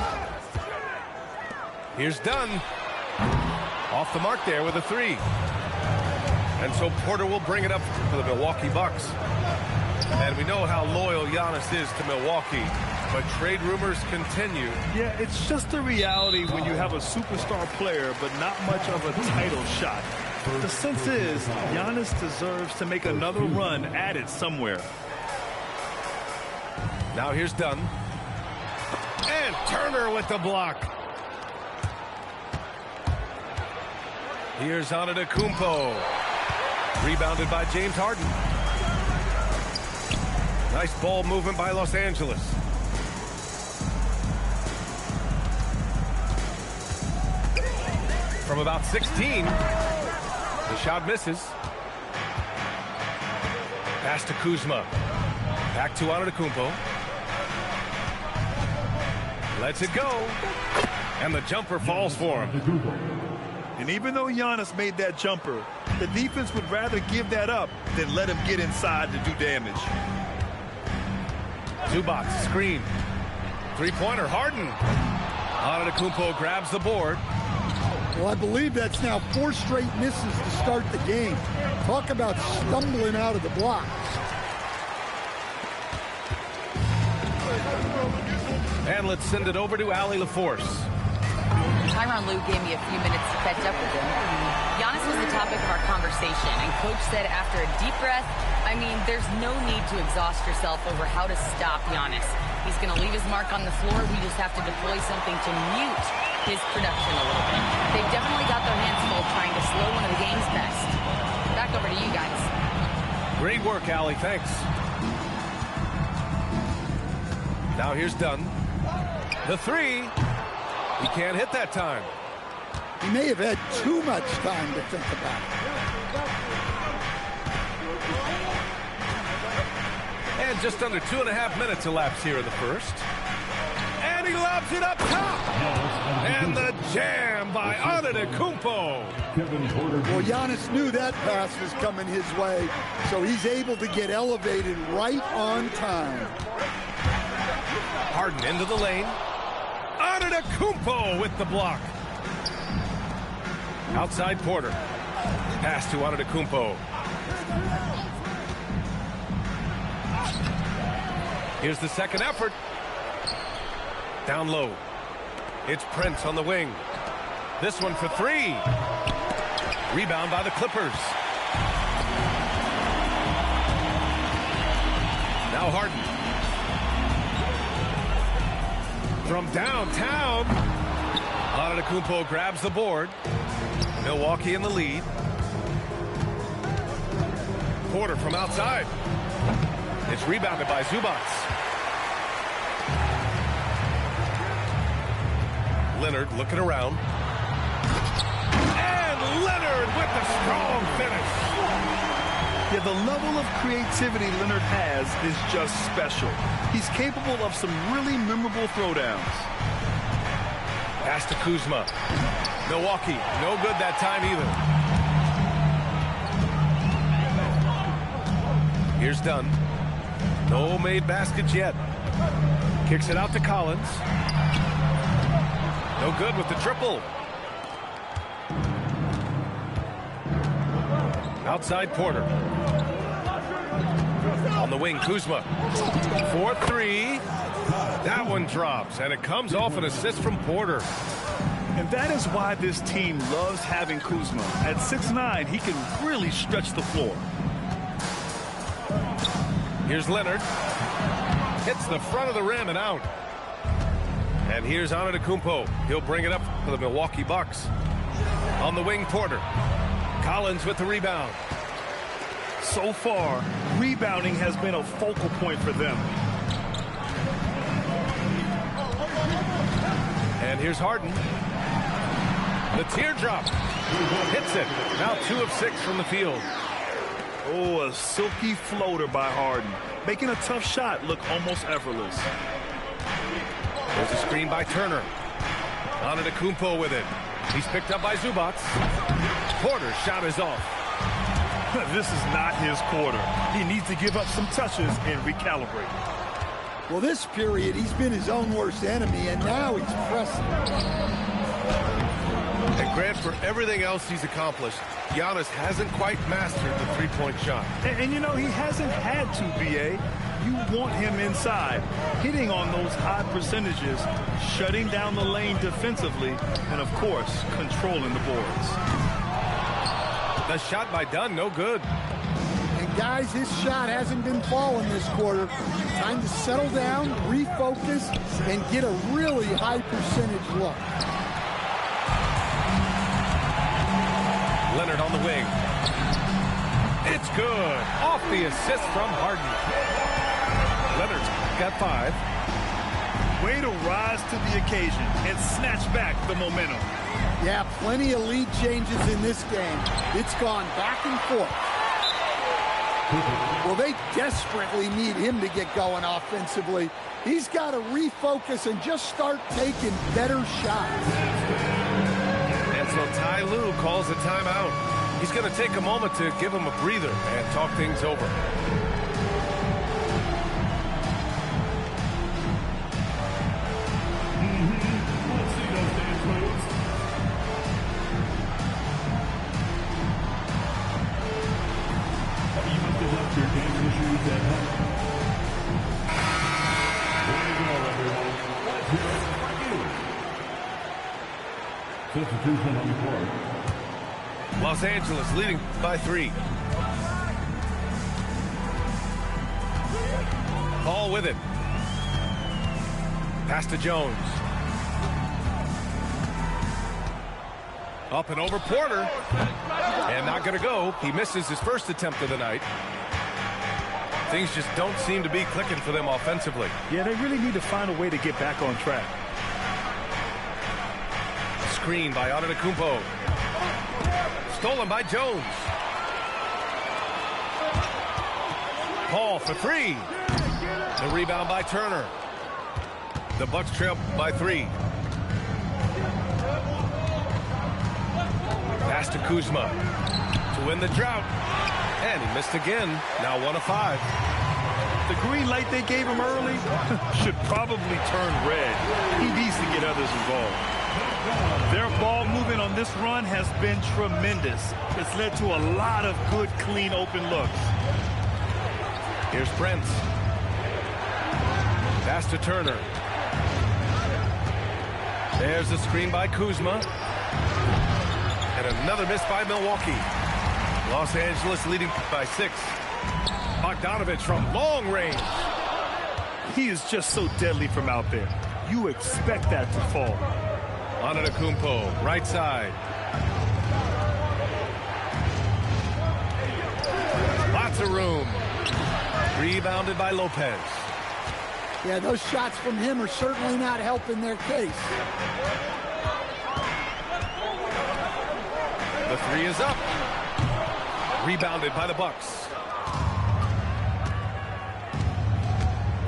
Here's Dunn. Off the mark there with a three. And so Porter will bring it up for the Milwaukee Bucks. And we know how loyal Giannis is to Milwaukee, but trade rumors continue. Yeah, it's just a reality when you have a superstar player, but not much of a title shot. The sense is Giannis deserves to make another run at it somewhere. Now here's Dunn. And Turner with the block. Here's Antetokounmpo. Rebounded by James Harden. Nice ball movement by Los Angeles. From about 16. The shot misses. Pass to Kuzma. Back to Antetokounmpo. Lets it go. And the jumper falls for him. And even though Giannis made that jumper, the defense would rather give that up than let him get inside to do damage. Zubac, screen. Three-pointer, Harden. Antetokounmpo grabs the board. Well, I believe that's now 4 straight misses to start the game. Talk about stumbling out of the block. And let's send it over to Allie LaForce. Tyronn Lue gave me a few minutes to catch up with him. Giannis was the topic of our conversation, and Coach said after a deep breath, I mean, there's no need to exhaust yourself over how to stop Giannis. He's going to leave his mark on the floor. We just have to deploy something to mute his production a little bit. They've definitely got their hands full trying to slow one of the game's best. Back over to you guys. Great work, Allie. Thanks. Now here's Dunn. The three. He can't hit that time. He may have had too much time to think about it. And just under 2.5 minutes elapsed here in the first. And he lobs it up top. And the jam by Antetokounmpo. Well, Giannis knew that pass was coming his way, so he's able to get elevated right on time. Harden into the lane. Antetokounmpo with the block. Outside Porter. Pass to Antetokounmpo. Here's the second effort. Down low. It's Prince on the wing. This one for three. Rebound by the Clippers. Now Harden. From downtown. Antetokounmpo grabs the board. Milwaukee in the lead. Porter from outside. It's rebounded by Zubac. Leonard looking around. And Leonard with the strong finish. Yeah, the level of creativity Leonard has is just special. He's capable of some really memorable throwdowns. Pass to Kuzma. Milwaukee, no good that time either. Here's Dunn. No made baskets yet. Kicks it out to Collins. No good with the triple. Outside Porter. On the wing, Kuzma. 4-3. That one drops, and it comes off an assist from Porter. And that is why this team loves having Kuzma. At 6'9", he can really stretch the floor. Here's Leonard. Hits the front of the rim and out. And here's Antetokounmpo. He'll bring it up for the Milwaukee Bucks. On the wing, Porter. Collins with the rebound. So far, rebounding has been a focal point for them. And here's Harden. The teardrop. Hits it. Now 2 of 6 from the field. Oh, a silky floater by Harden. Making a tough shot look almost effortless. There's a screen by Turner. Antetokounmpo with it. He's picked up by Zubac. Porter's shot is off. This is not his quarter. He needs to give up some touches and recalibrate. Well, this period, he's been his own worst enemy, and now he's pressing. And Grant, for everything else he's accomplished, Giannis hasn't quite mastered the three-point shot. And you know, he hasn't had to, B.A. You want him inside, hitting on those high percentages, shutting down the lane defensively, and, of course, controlling the boards. The shot by Dunn, no good. And, guys, his shot hasn't been falling this quarter. Time to settle down, refocus, and get a really high percentage look. Leonard on the wing. It's good. Off the assist from Harden. Leonard's got 5. Way to rise to the occasion and snatch back the momentum. Yeah, plenty of lead changes in this game. It's gone back and forth. Well, they desperately need him to get going offensively. He's got to refocus and just start taking better shots. And so Ty Lue calls a timeout. He's going to take a moment to give him a breather and talk things over. Substitution on the court. Los Angeles leading by 3. Paul with it. Pass to Jones. Up and over Porter. And not going to go. He misses his first attempt of the night. Things just don't seem to be clicking for them offensively. Yeah, they really need to find a way to get back on track. Screen by Antetokounmpo. Stolen by Jones. Paul for 3. The rebound by Turner. The Bucks trail by 3. Pass to Kuzma to win the drought. And he missed again. Now 1 of 5. The green light they gave him early should probably turn red. He needs to get others involved. Their ball movement on this run has been tremendous. It's led to a lot of good, clean, open looks. Here's Brent. Pass to Turner. There's the screen by Kuzma. And another miss by Milwaukee. Los Angeles leading by 6. Bogdanovich from long range. He is just so deadly from out there. You expect that to fall. Antetokounmpo, right side. Lots of room. Rebounded by Lopez. Yeah, those shots from him are certainly not helping their case. The 3 is up. Rebounded by the Bucks.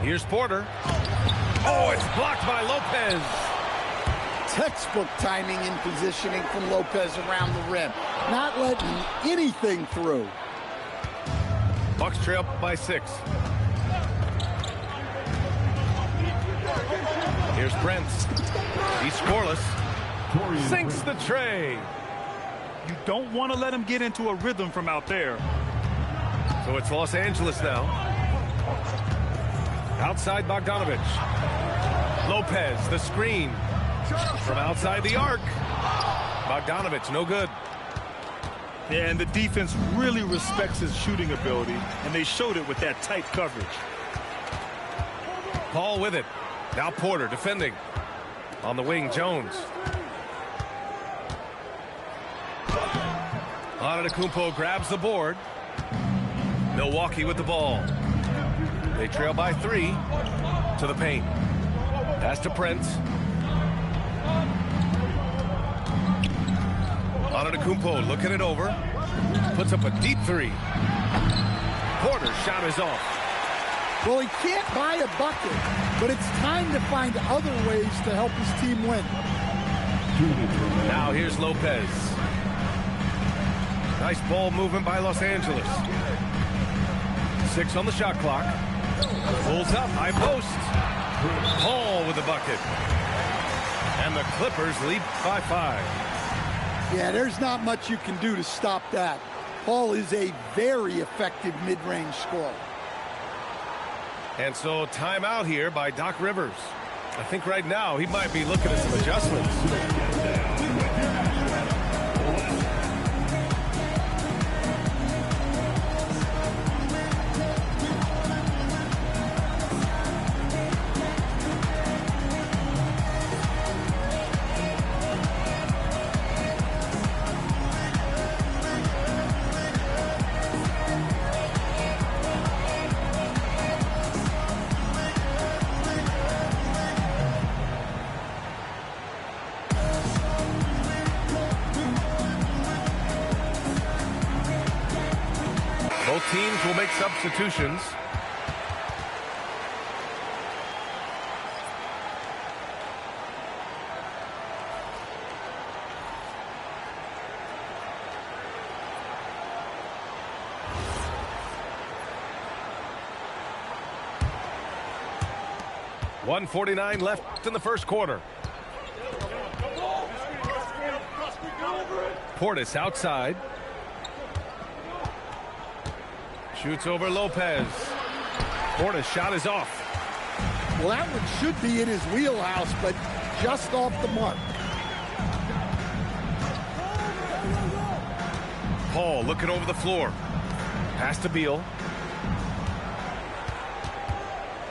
Here's Porter. Oh, it's blocked by Lopez. Textbook timing and positioning from Lopez around the rim. Not letting anything through. Bucks trail by 6. Here's Brent. He's scoreless. Sinks the tray. You don't want to let him get into a rhythm from out there. So it's Los Angeles now. Outside Bogdanovich. Lopez, the screen. From outside the arc. Bogdanovich, no good. Yeah, and the defense really respects his shooting ability, and they showed it with that tight coverage. Paul with it. Now Porter defending. On the wing, Jones. Antetokounmpo grabs the board. Milwaukee with the ball. They trail by 3 to the paint. Pass to Prince. Antetokounmpo looking it over. Puts up a deep 3. Porter's shot is off. Well, he can't buy a bucket, but it's time to find other ways to help his team win. Now here's Lopez. Nice ball movement by Los Angeles. 6 on the shot clock. Pulls up, high post. Paul with the bucket. And the Clippers lead by 5. Yeah, there's not much you can do to stop that. Paul is a very effective mid-range scorer. And so timeout here by Doc Rivers. I think right now he might be looking at some adjustments. Both teams will make substitutions. .149 left in the first quarter. Portis outside. Shoots over Lopez. Portis' shot is off. Well, that one should be in his wheelhouse, but just off the mark. Paul looking over the floor. Pass to Beal.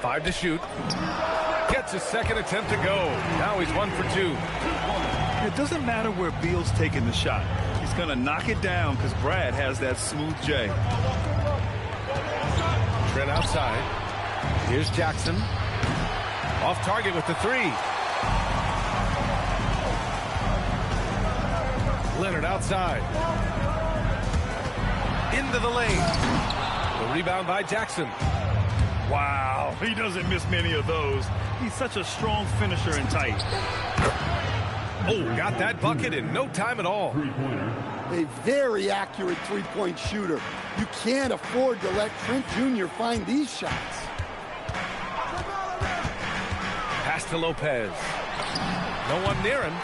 5 to shoot. Gets his second attempt to go. Now he's 1 for 2. It doesn't matter where Beal's taking the shot. He's going to knock it down because Brad has that smooth J. Trent outside. Here's Jackson. Off target with the 3. Leonard outside. Into the lane. The rebound by Jackson. Wow, he doesn't miss many of those. He's such a strong finisher and tight. Oh, got that bucket in no time at all. A very accurate three-point shooter. You can't afford to let Trent Jr. find these shots. Pass to Lopez. No one near him.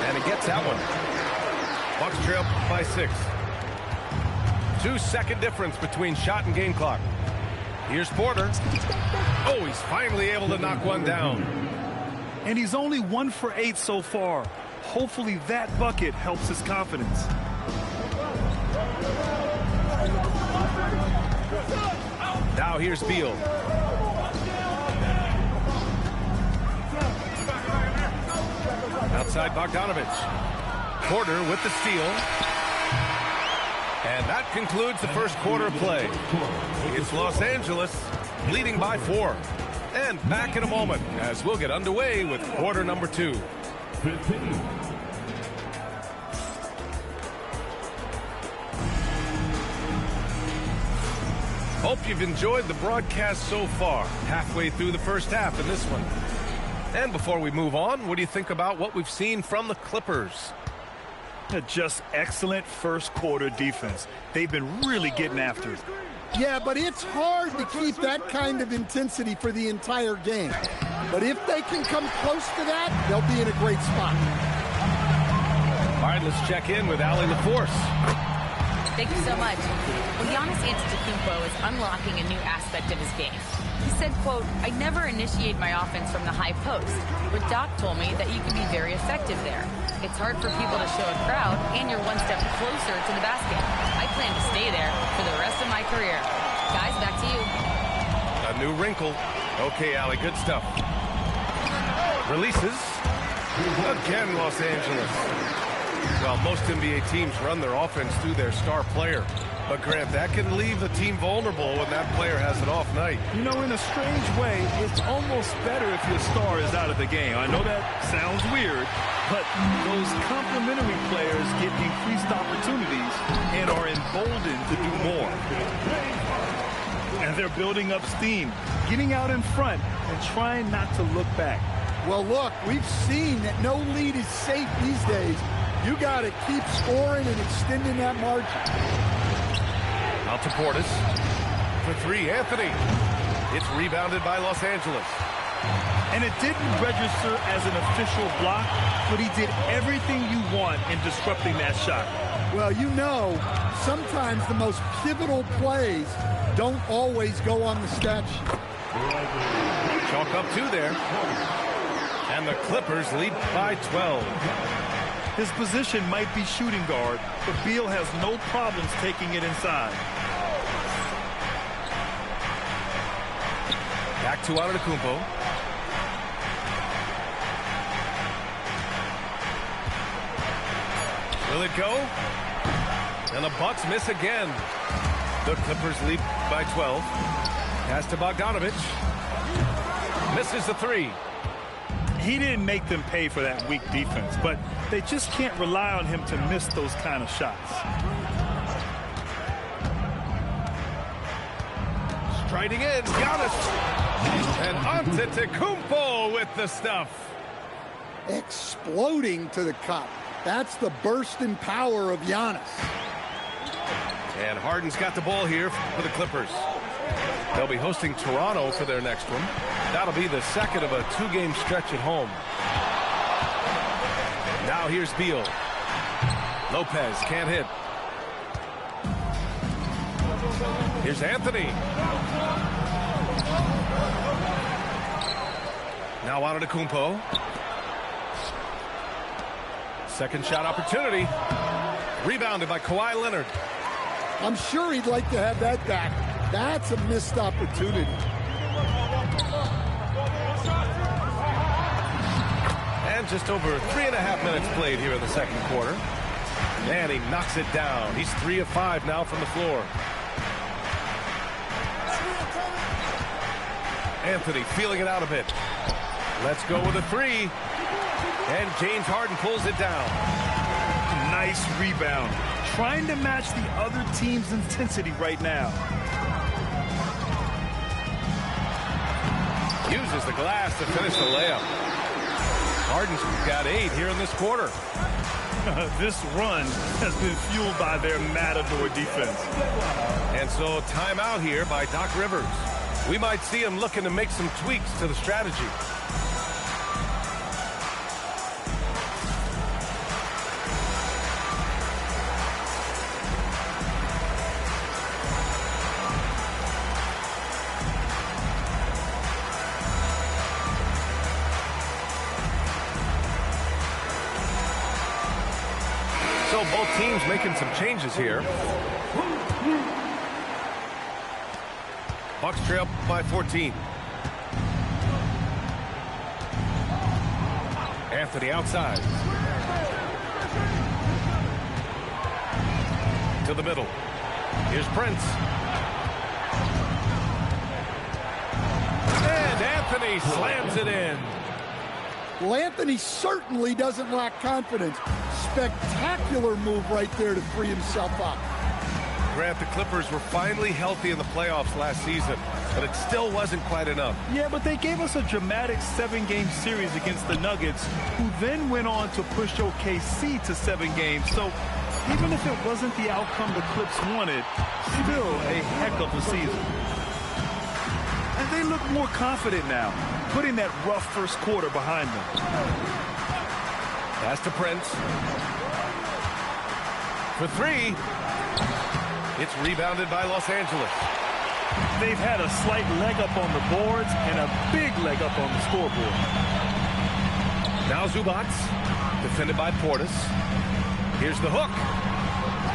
And he gets that one. Bucks trail by 6. 2-second difference between shot and game clock. Here's Porter. Oh, he's finally able to knock one down. And he's only 1 for 8 so far. Hopefully that bucket helps his confidence. Now here's Beal. Outside Bogdanovich. Porter with the steal. And that concludes the first quarter of play. It's Los Angeles leading by 4. And back in a moment as we'll get underway with quarter number 2. 15. Hope you've enjoyed the broadcast so far. Halfway through the first half in this one. And before we move on, what do you think about what we've seen from the Clippers? Just excellent first quarter defense. They've been really getting after it. Yeah, but it's hard to keep that kind of intensity for the entire game. But if they can come close to that, they'll be in a great spot. All right, let's check in with Allie LaForce. Thank you so much. Well, Giannis Antetokounmpo is unlocking a new aspect of his game. He said, quote, "I never initiate my offense from the high post, but Doc told me that you can be very effective there. It's hard for people to show a crowd, and you're one step closer to the basket. I plan to stay there for the rest of my career." Guys, back to you. A new wrinkle. Okay, Allie, good stuff. Releases. Again, Los Angeles. Well, most NBA teams run their offense through their star player. But, Grant, that can leave the team vulnerable when that player has an off night. You know, in a strange way, it's almost better if your star is out of the game. I know that sounds weird, but those complementary players get increased opportunities and are emboldened to do more. And they're building up steam, getting out in front and trying not to look back. Well, look, we've seen that no lead is safe these days. You got to keep scoring and extending that margin. Out to Portis. For 3, Anthony. It's rebounded by Los Angeles. And it didn't register as an official block, but he did everything you want in disrupting that shot. Well, you know, sometimes the most pivotal plays don't always go on the stat sheet. Chalk up 2 there. And the Clippers lead by 12. His position might be shooting guard, but Beal has no problems taking it inside. Back to Antetokounmpo. Will it go? And the Bucks miss again. The Clippers lead by 12. Pass to Bogdanovich. Misses the 3. He didn't make them pay for that weak defense, but they just can't rely on him to miss those kind of shots. Striding in, Giannis. And Antetokounmpo with the stuff. Exploding to the cup. That's the burst in power of Giannis. And Harden's got the ball here for the Clippers. They'll be hosting Toronto for their next one. That'll be the second of a 2-game stretch at home. Now here's Beal. Lopez can't hit. Here's Anthony. Now Antetokounmpo. Second shot opportunity. Rebounded by Kawhi Leonard. I'm sure he'd like to have that back. That's a missed opportunity. And just over 3.5 minutes played here in the second quarter. And he knocks it down. He's 3 of 5 now from the floor. Anthony feeling it out a bit. Let's go with a 3. And James Harden pulls it down. Nice rebound. Trying to match the other team's intensity right now. Uses the glass to finish the layup. Harden's got 8 here in this quarter. This run has been fueled by their matador defense. And so timeout here by Doc Rivers. We might see him looking to make some tweaks to the strategy. Both teams making some changes here. Bucks trail by 14. Anthony outside. To the middle. Here's Prince. And Anthony slams it in. Well, Anthony certainly doesn't lack confidence. Spectacular move right there to free himself up. Grant, the Clippers were finally healthy in the playoffs last season, but it still wasn't quite enough. Yeah, but they gave us a dramatic 7-game series against the Nuggets, who then went on to push OKC to 7 games. So even if it wasn't the outcome the Clips wanted, still a heck of a season. And they look more confident now, putting that rough first quarter behind them. Pass to Prince. For 3. It's rebounded by Los Angeles. They've had a slight leg up on the boards and a big leg up on the scoreboard. Now Zubac, defended by Portis. Here's the hook.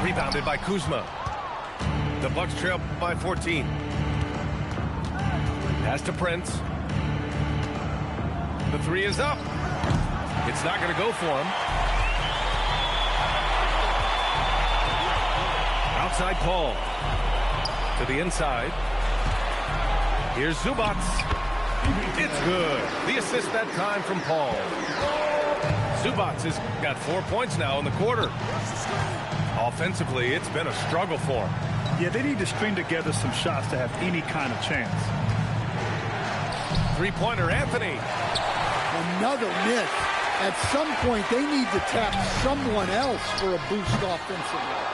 Rebounded by Kuzma. The Bucks trail by 14. Pass to Prince. The 3 is up. It's not going to go for him. Outside Paul. To the inside. Here's Zubac. It's good. The assist that time from Paul. Zubac has got 4 points now in the quarter. Offensively, it's been a struggle for him. Yeah, they need to string together some shots to have any kind of chance. 3-pointer, Anthony. Another miss. At some point, they need to tap someone else for a boost offensively.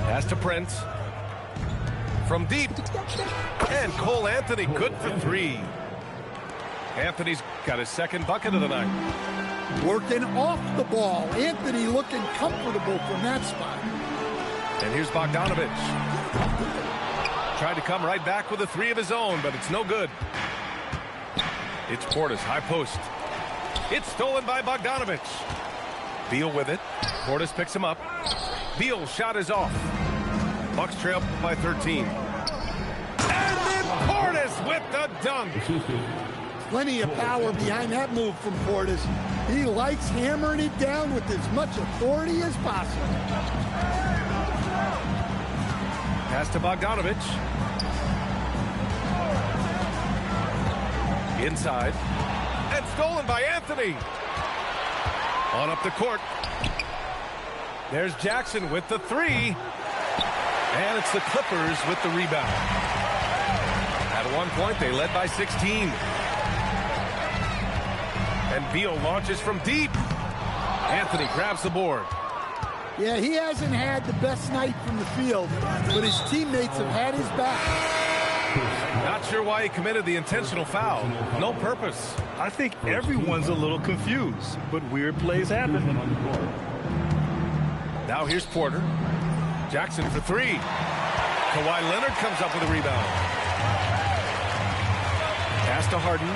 Pass to Prince. From deep. And Cole Anthony, good for 3. Anthony's got his second bucket of the night. Working off the ball. Anthony looking comfortable from that spot. And here's Bogdanovic. Tried to come right back with a 3 of his own, but it's no good. It's Portis, high post. It's stolen by Bogdanovic. Beal with it. Portis picks him up. Beal's shot is off. Bucks trail by 13. And then Portis with the dunk. Plenty of power behind that move from Portis. He likes hammering it down with as much authority as possible. Pass to Bogdanovic. Inside. And stolen by Anthony. On up the court. There's Jackson with the 3. And it's the Clippers with the rebound. At one point, they led by 16. And Beal launches from deep. Anthony grabs the board. Yeah, he hasn't had the best night from the field, but his teammates have had his back. Not sure why he committed the intentional foul. No purpose. I think everyone's a little confused, but weird plays happen. Now here's Porter. Jackson for 3. Kawhi Leonard comes up with a rebound. Pass to Harden.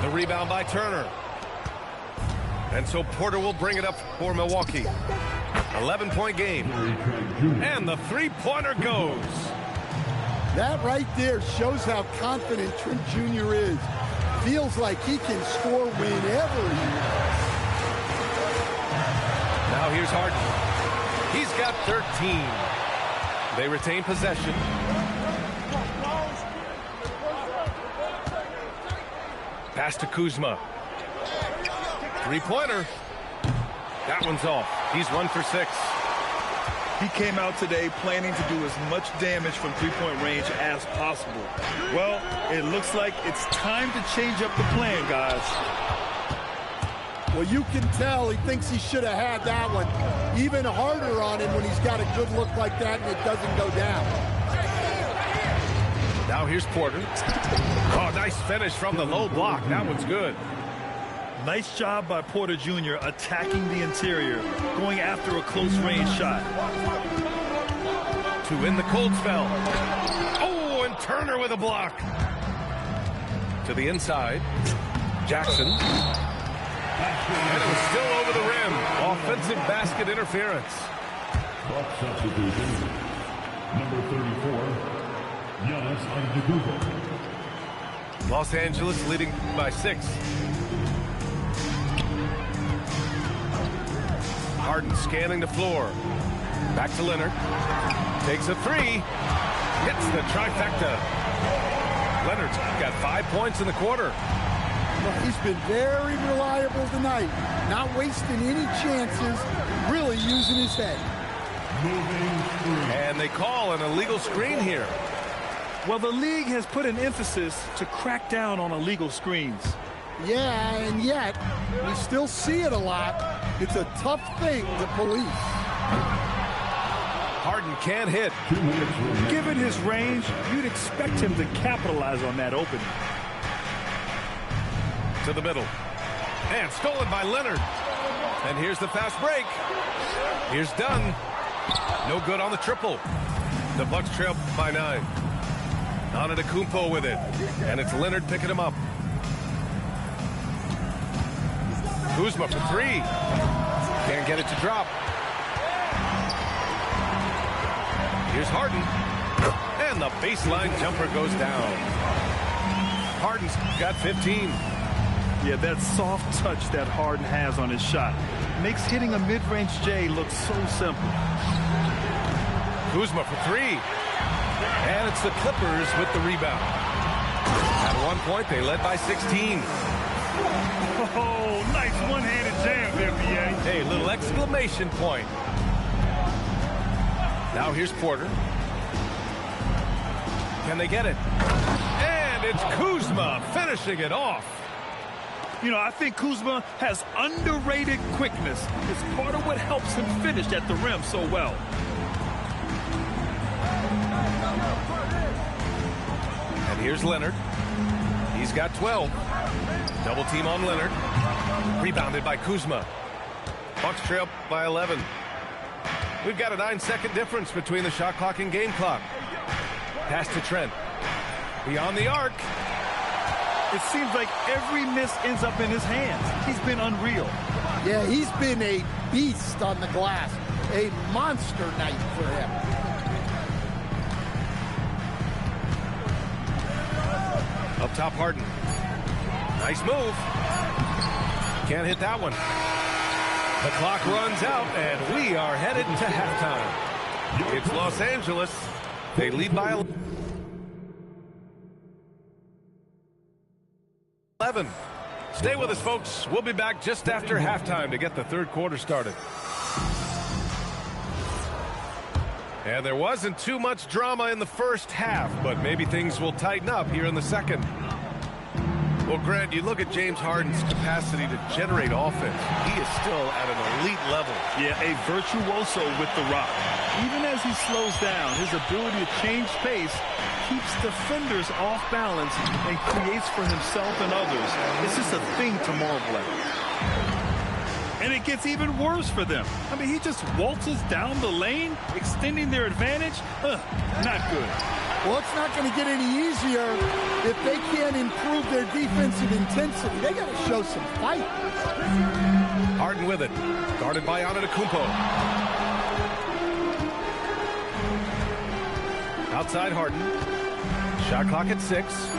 The rebound by Turner. And so Porter will bring it up for Milwaukee. 11-point game. And the 3-pointer goes. That right there shows how confident Trent Jr. is. Feels like he can score whenever he wants. Now here's Harden. He's got 13. They retain possession. Pass to Kuzma. 3-pointer. That one's off. He's 1 for 6. He came out today planning to do as much damage from three-point range as possible. Well, it looks like it's time to change up the plan, guys. Well, you can tell he thinks he should have had that one. Even harder on him when he's got a good look like that and it doesn't go down. Now here's Porter. Oh, nice finish from the low block. That one's good. Nice job by Porter Jr. attacking the interior, going after a close-range shot. To win the cold spell. And Turner with a block. To the inside. Jackson. And it was still over the rim. Offensive basket interference. Buck substitution. Number 34, Giannis Antetokounmpo. Los Angeles leading by 6. Harden scanning the floor. Back to Leonard. Takes a 3. Hits the trifecta. Leonard's got 5 points in the quarter. Well, he's been very reliable tonight. Not wasting any chances. Really using his head. And they call an illegal screen here. Well, the league has put an emphasis to crack down on illegal screens. Yeah, and yet, we still see it a lot. It's a tough thing to police. Harden can't hit. Given his range, you'd expect him to capitalize on that opening. To the middle. And stolen by Leonard. And here's the fast break. Here's Dunn. No good on the triple. The Bucks trail by 9. Antetokounmpo with it. And it's Leonard picking him up. Kuzma for 3. Can't get it to drop. Here's Harden. And the baseline jumper goes down. Harden's got 15. Yeah, that soft touch that Harden has on his shot makes hitting a mid-range J look so simple. Kuzma for 3. And it's the Clippers with the rebound. At one point, they led by 16. Oh, nice one-handed jam, NBA. Hey, little exclamation point. Now here's Porter. Can they get it? And it's Kuzma finishing it off. You know, I think Kuzma has underrated quickness. It's part of what helps him finish at the rim so well. And here's Leonard. He's got 12. Double team on Leonard. Rebounded by Kuzma. Bucks trail by 11. We've got a 9-second difference between the shot clock and game clock. Pass to Trent. Beyond the arc. It seems like every miss ends up in his hands. He's been unreal. Yeah, he's been a beast on the glass. A monster night for him. Up top, Harden. Nice move. Can't hit that one. The clock runs out, and we are headed to halftime. It's Los Angeles. They lead by 11. Stay with us, folks. We'll be back just after halftime to get the third quarter started. And there wasn't too much drama in the first half, but maybe things will tighten up here in the second. Well, Grant, you look at James Harden's capacity to generate offense. He is still at an elite level. Yeah, a virtuoso with the rock. Even as he slows down, his ability to change pace keeps defenders off balance and creates for himself and others. It's just a thing to marvel at. And it gets even worse for them. I mean, he just waltzes down the lane, extending their advantage. Not good. Well, it's not going to get any easier if they can't improve their defensive intensity. They got to show some fight. Harden with it. Guarded by Antetokounmpo. Outside Harden. Shot clock at 6.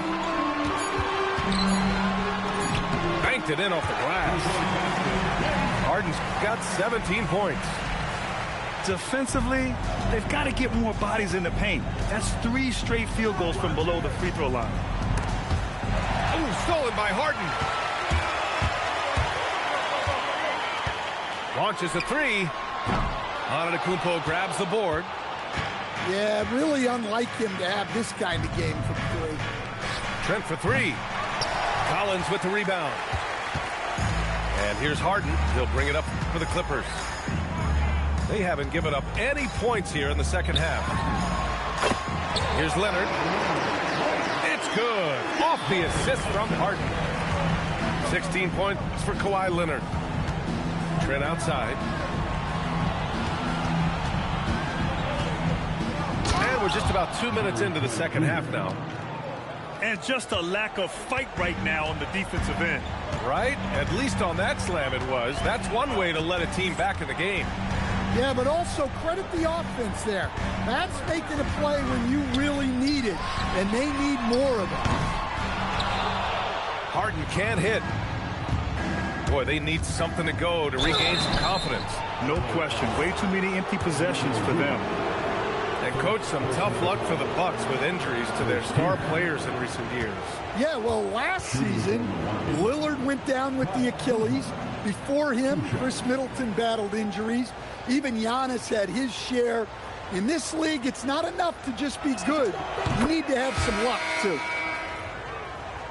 Banked it in off the glass. Harden's got 17 points. Defensively, they've got to get more bodies in the paint. That's 3 straight field goals from below the free throw line. Oh, stolen by Harden. Launches a 3. Antetokounmpo grabs the board. Yeah, really unlike him to have this kind of game from 3. Trent for 3. Collins with the rebound. And here's Harden. He'll bring it up for the Clippers. They haven't given up any points here in the second half. Here's Leonard. It's good. Off the assist from Harden. 16 points for Kawhi Leonard. Trent outside. And we're just about 2 minutes into the second half now. And just a lack of fight right now on the defensive end. Right? At least on that slam it was. That's one way to let a team back in the game. Yeah, but also credit the offense there. That's making a play when you really need it, and they need more of it. Harden can't hit. Boy, they need something to go to regain some confidence. No question. Way too many empty possessions for them. And, Coach, some tough luck for the Bucks with injuries to their star players in recent years. Yeah, well, last season, Lillard went down with the Achilles. Before him, Chris Middleton battled injuries. Even Giannis had his share. In this league, it's not enough to just be good. You need to have some luck, too.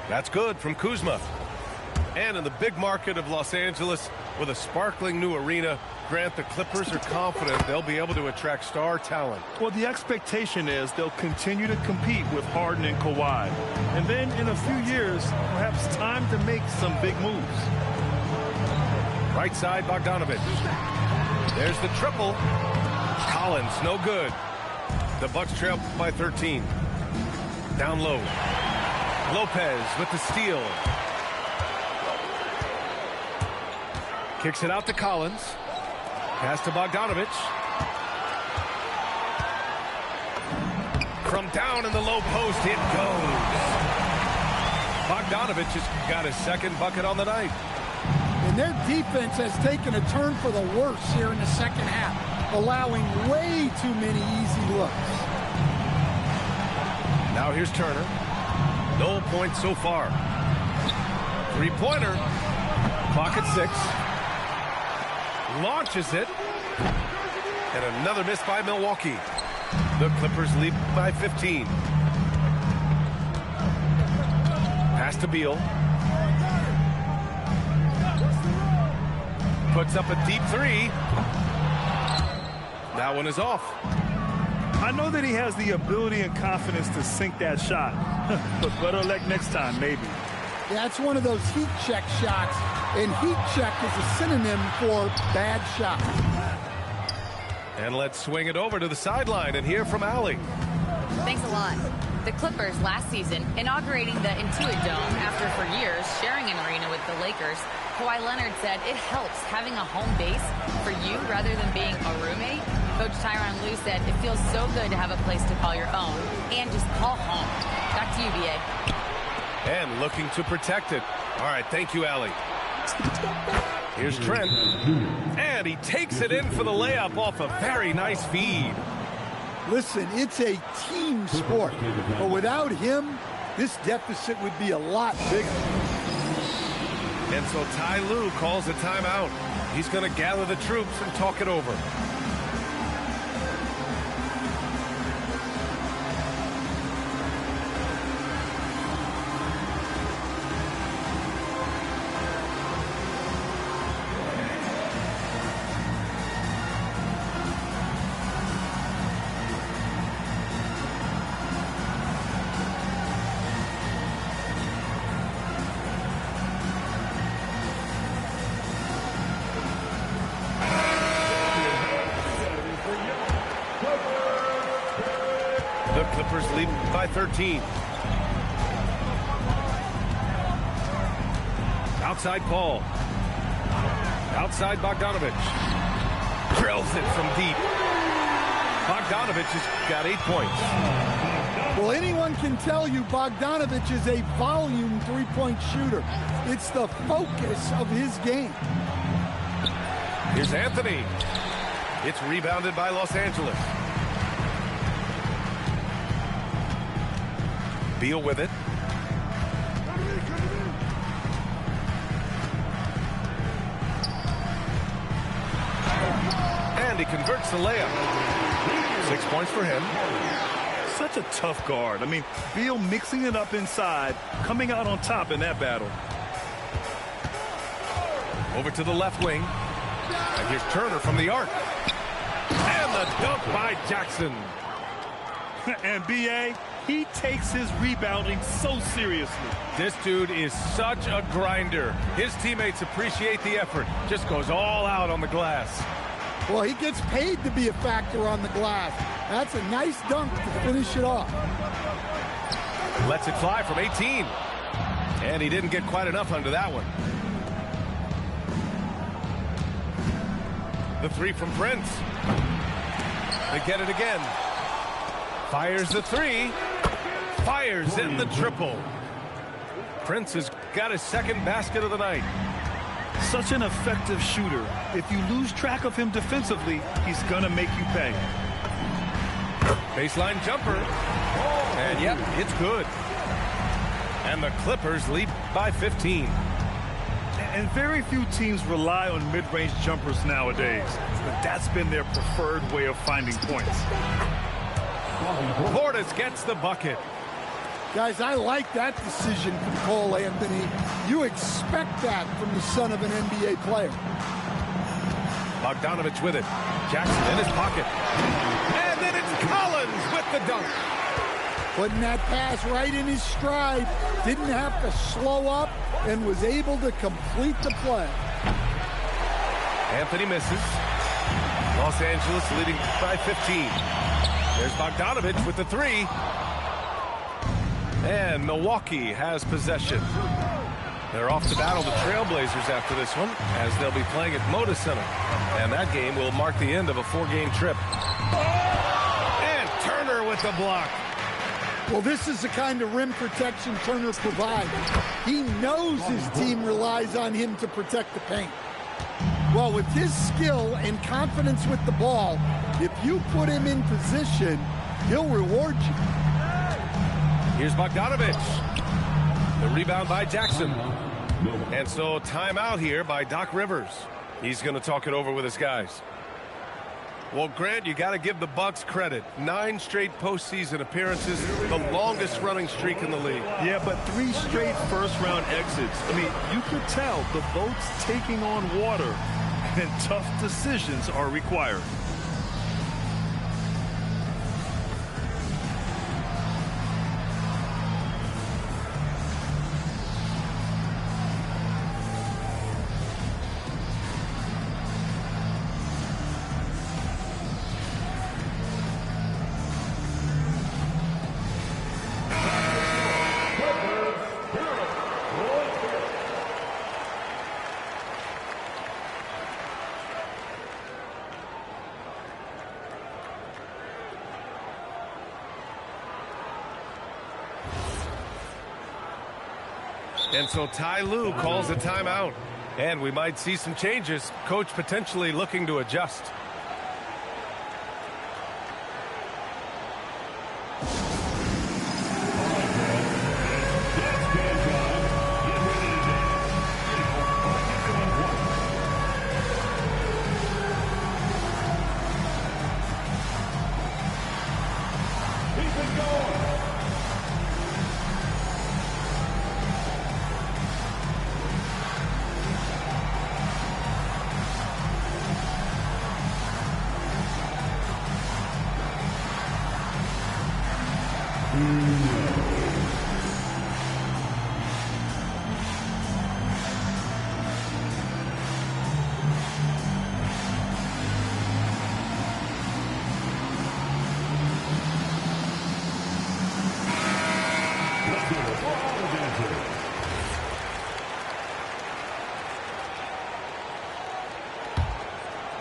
That's good from Kuzma. And in the big market of Los Angeles, with a sparkling new arena, Grant, the Clippers are confident they'll be able to attract star talent. Well, the expectation is they'll continue to compete with Harden and Kawhi. And then in a few years, perhaps time to make some big moves. Right side, Bogdanović. There's the triple. Collins, no good. The Bucks trail by 13. Down low. Lopez with the steal. Kicks it out to Collins. Pass to Bogdanović. From down in the low post, it goes. Bogdanović has got his second bucket on the night. And their defense has taken a turn for the worse here in the second half, allowing way too many easy looks. Now here's Turner. No points so far. Three-pointer. Clock at 6. Launches it. And another miss by Milwaukee. The Clippers lead by 15. Pass to Beal. Puts up a deep three. That one is off. I know that he has the ability and confidence to sink that shot. But better luck next time, maybe. That's one of those heat check shots. And heat check is a synonym for bad shot. And let's swing it over to the sideline and hear from Allie. Thanks a lot. The Clippers last season inaugurating the Intuit Dome after for years sharing an arena with the Lakers. Kawhi Leonard said it helps having a home base for you rather than being a roommate. Coach Tyronn Lue said it feels so good to have a place to call your own and just call home. Back to you, B.A. And looking to protect it. All right, thank you, Allie. Here's Trent. And he takes it in for the layup off a very nice feed. Listen, it's a team sport. But without him, this deficit would be a lot bigger. And so Ty Lue calls a timeout. He's going to gather the troops and talk it over. Clippers lead by 13. Outside Paul. Outside Bogdanović. Drills it from deep. Bogdanović has got 8 points. Well, anyone can tell you Bogdanović is a volume three-point shooter. It's the focus of his game. Here's Anthony. It's rebounded by Los Angeles. Beal with it. And he converts the layup. 6 points for him. Such a tough guard. I mean, Beal mixing it up inside, coming out on top in that battle. Over to the left wing. And here's Turner from the arc. And the dunk by Jackson. And B.A., he takes his rebounding so seriously. This dude is such a grinder. His teammates appreciate the effort. Just goes all out on the glass. Well, he gets paid to be a factor on the glass. That's a nice dunk to finish it off. Lets it fly from 18. And he didn't get quite enough under that one. The three from Prince. They get it again. Fires the three. Fires in the triple. Prince has got his second basket of the night. Such an effective shooter. If you lose track of him defensively, he's gonna make you pay. Baseline jumper. And yep, it's good. And the Clippers lead by 15. And very few teams rely on mid-range jumpers nowadays, but that's been their preferred way of finding points. Portis gets the bucket. Guys, I like that decision from Cole Anthony. You expect that from the son of an NBA player. Bogdanovich with it. Jackson in his pocket. And then it's Collins with the dunk. Putting that pass right in his stride. Didn't have to slow up and was able to complete the play. Anthony misses. Los Angeles leading by 15. There's Bogdanovich with the three. And Milwaukee has possession. They're off to battle the Trailblazers after this one, as they'll be playing at Moda Center. And that game will mark the end of a 4-game trip. And Turner with the block. Well, this is the kind of rim protection Turner provides. He knows his team relies on him to protect the paint. Well, with his skill and confidence with the ball, if you put him in position, he'll reward you. Here's Bogdanovich. The rebound by Jackson. And so timeout here by Doc Rivers. He's going to talk it over with his guys. Well, Grant, you got to give the Bucks credit. 9 straight postseason appearances, the longest running streak in the league. Yeah, but 3 straight first-round exits. I mean, you could tell the boat's taking on water, and tough decisions are required. And so Ty Lue calls a timeout. And we might see some changes. Coach potentially looking to adjust.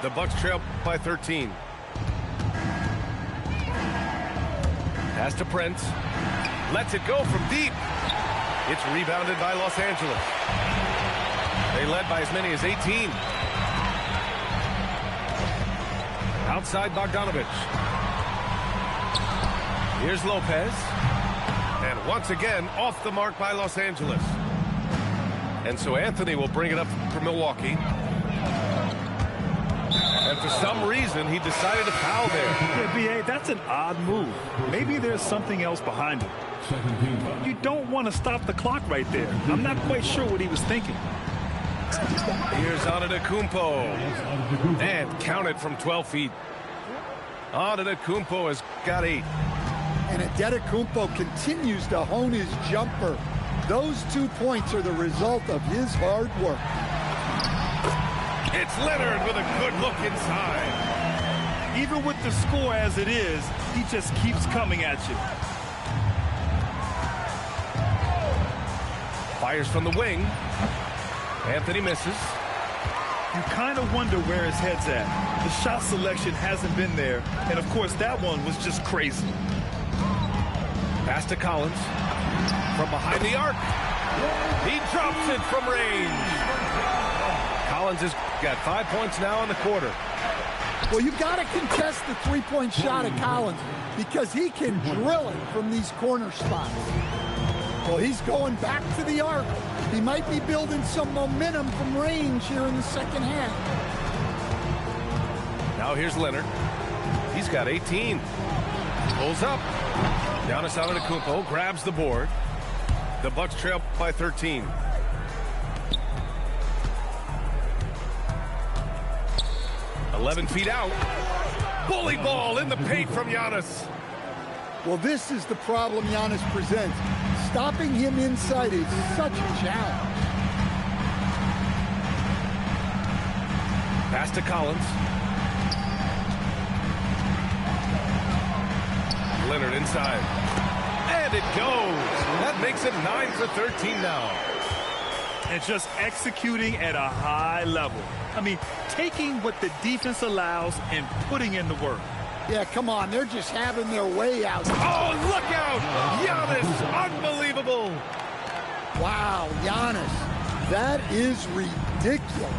The Bucks trail by 13. Pass to Prince. Lets it go from deep. It's rebounded by Los Angeles. They led by as many as 18. Outside Bogdanovich. Here's Lopez. And once again, off the mark by Los Angeles. And so Anthony will bring it up for Milwaukee. And for some reason, he decided to foul there. Yeah, B.A., that's an odd move. Maybe there's something else behind it. You don't want to stop the clock right there. I'm not quite sure what he was thinking. Here's Antetokounmpo. And counted from 12 feet. Antetokounmpo has got 8. And Antetokounmpo continues to hone his jumper. Those 2 points are the result of his hard work. It's Leonard with a good look inside. Even with the score as it is, he just keeps coming at you. Fires from the wing. Anthony misses. You kind of wonder where his head's at. The shot selection hasn't been there, and of course that one was just crazy. Pass to Collins. From behind the arc. He drops it from range. Collins has got 5 points now in the quarter. Well, you got to contest the three-point shot of Collins because he can drill it from these corner spots. Well, he's going back to the arc. He might be building some momentum from range here in the second half. Now here's Leonard. He's got 18. Pulls up. Giannis Antetokounmpo grabs the board. The Bucks trail by 13. "11 feet out. Bully ball in the paint from Giannis. Well, this is the problem Giannis presents. Stopping him inside is such a challenge. Pass to Collins. Leonard inside. And it goes. That makes it 9 for 13 now. And just executing at a high level. I mean, taking what the defense allows and putting in the work. Yeah, come on. They're just having their way out. Oh, look out! Giannis, unbelievable. Wow, Giannis. That is ridiculous.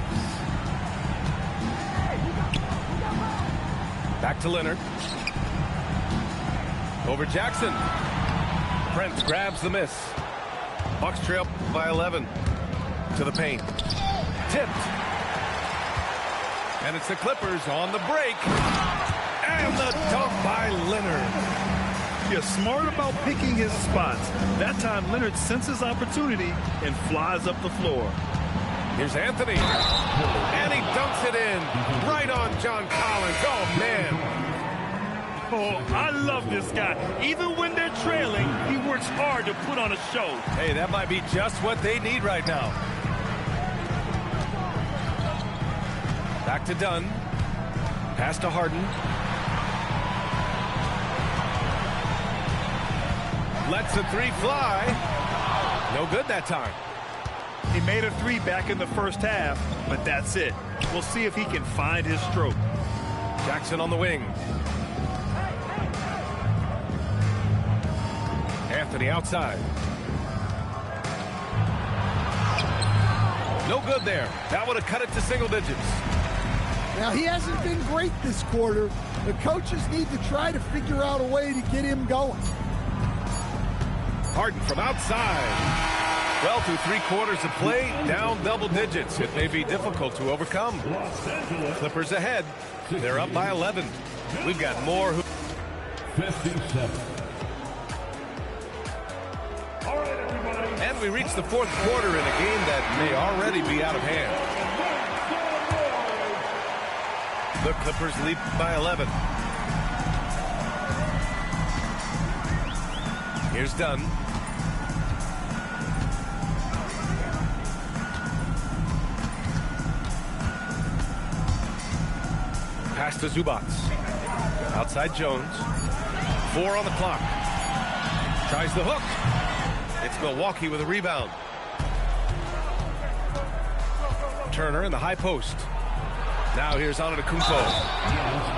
Back to Leonard. Over Jackson. Prince grabs the miss. Bucks trail by 11. To the paint. Tipped. And it's the Clippers on the break. And the dunk by Leonard. You're smart about picking his spots. That time, Leonard senses opportunity and flies up the floor. Here's Anthony. And he dunks it in. Right on John Collins. Oh, man. Oh, I love this guy. Even when they're trailing, he works hard to put on a show. Hey, that might be just what they need right now. Back to Dunn. Pass to Harden. Lets the three fly. No good that time. He made a three back in the first half, but that's it. We'll see if he can find his stroke. Jackson on the wing. Anthony outside. No good there. That would have cut it to single digits. Now, he hasn't been great this quarter. The coaches need to try to figure out a way to get him going. Harden from outside. Well, through 3 quarters of play, down double digits. It may be difficult to overcome. Clippers ahead. They're up by 11. We've got more. 57. And we reach the 4th quarter in a game that may already be out of hand. The Clippers lead by 11. Here's Dunn. Pass to Zubac. Outside Jones. 4 on the clock. Tries the hook. It's Milwaukee with a rebound. Turner in the high post. Now here's Antetokounmpo.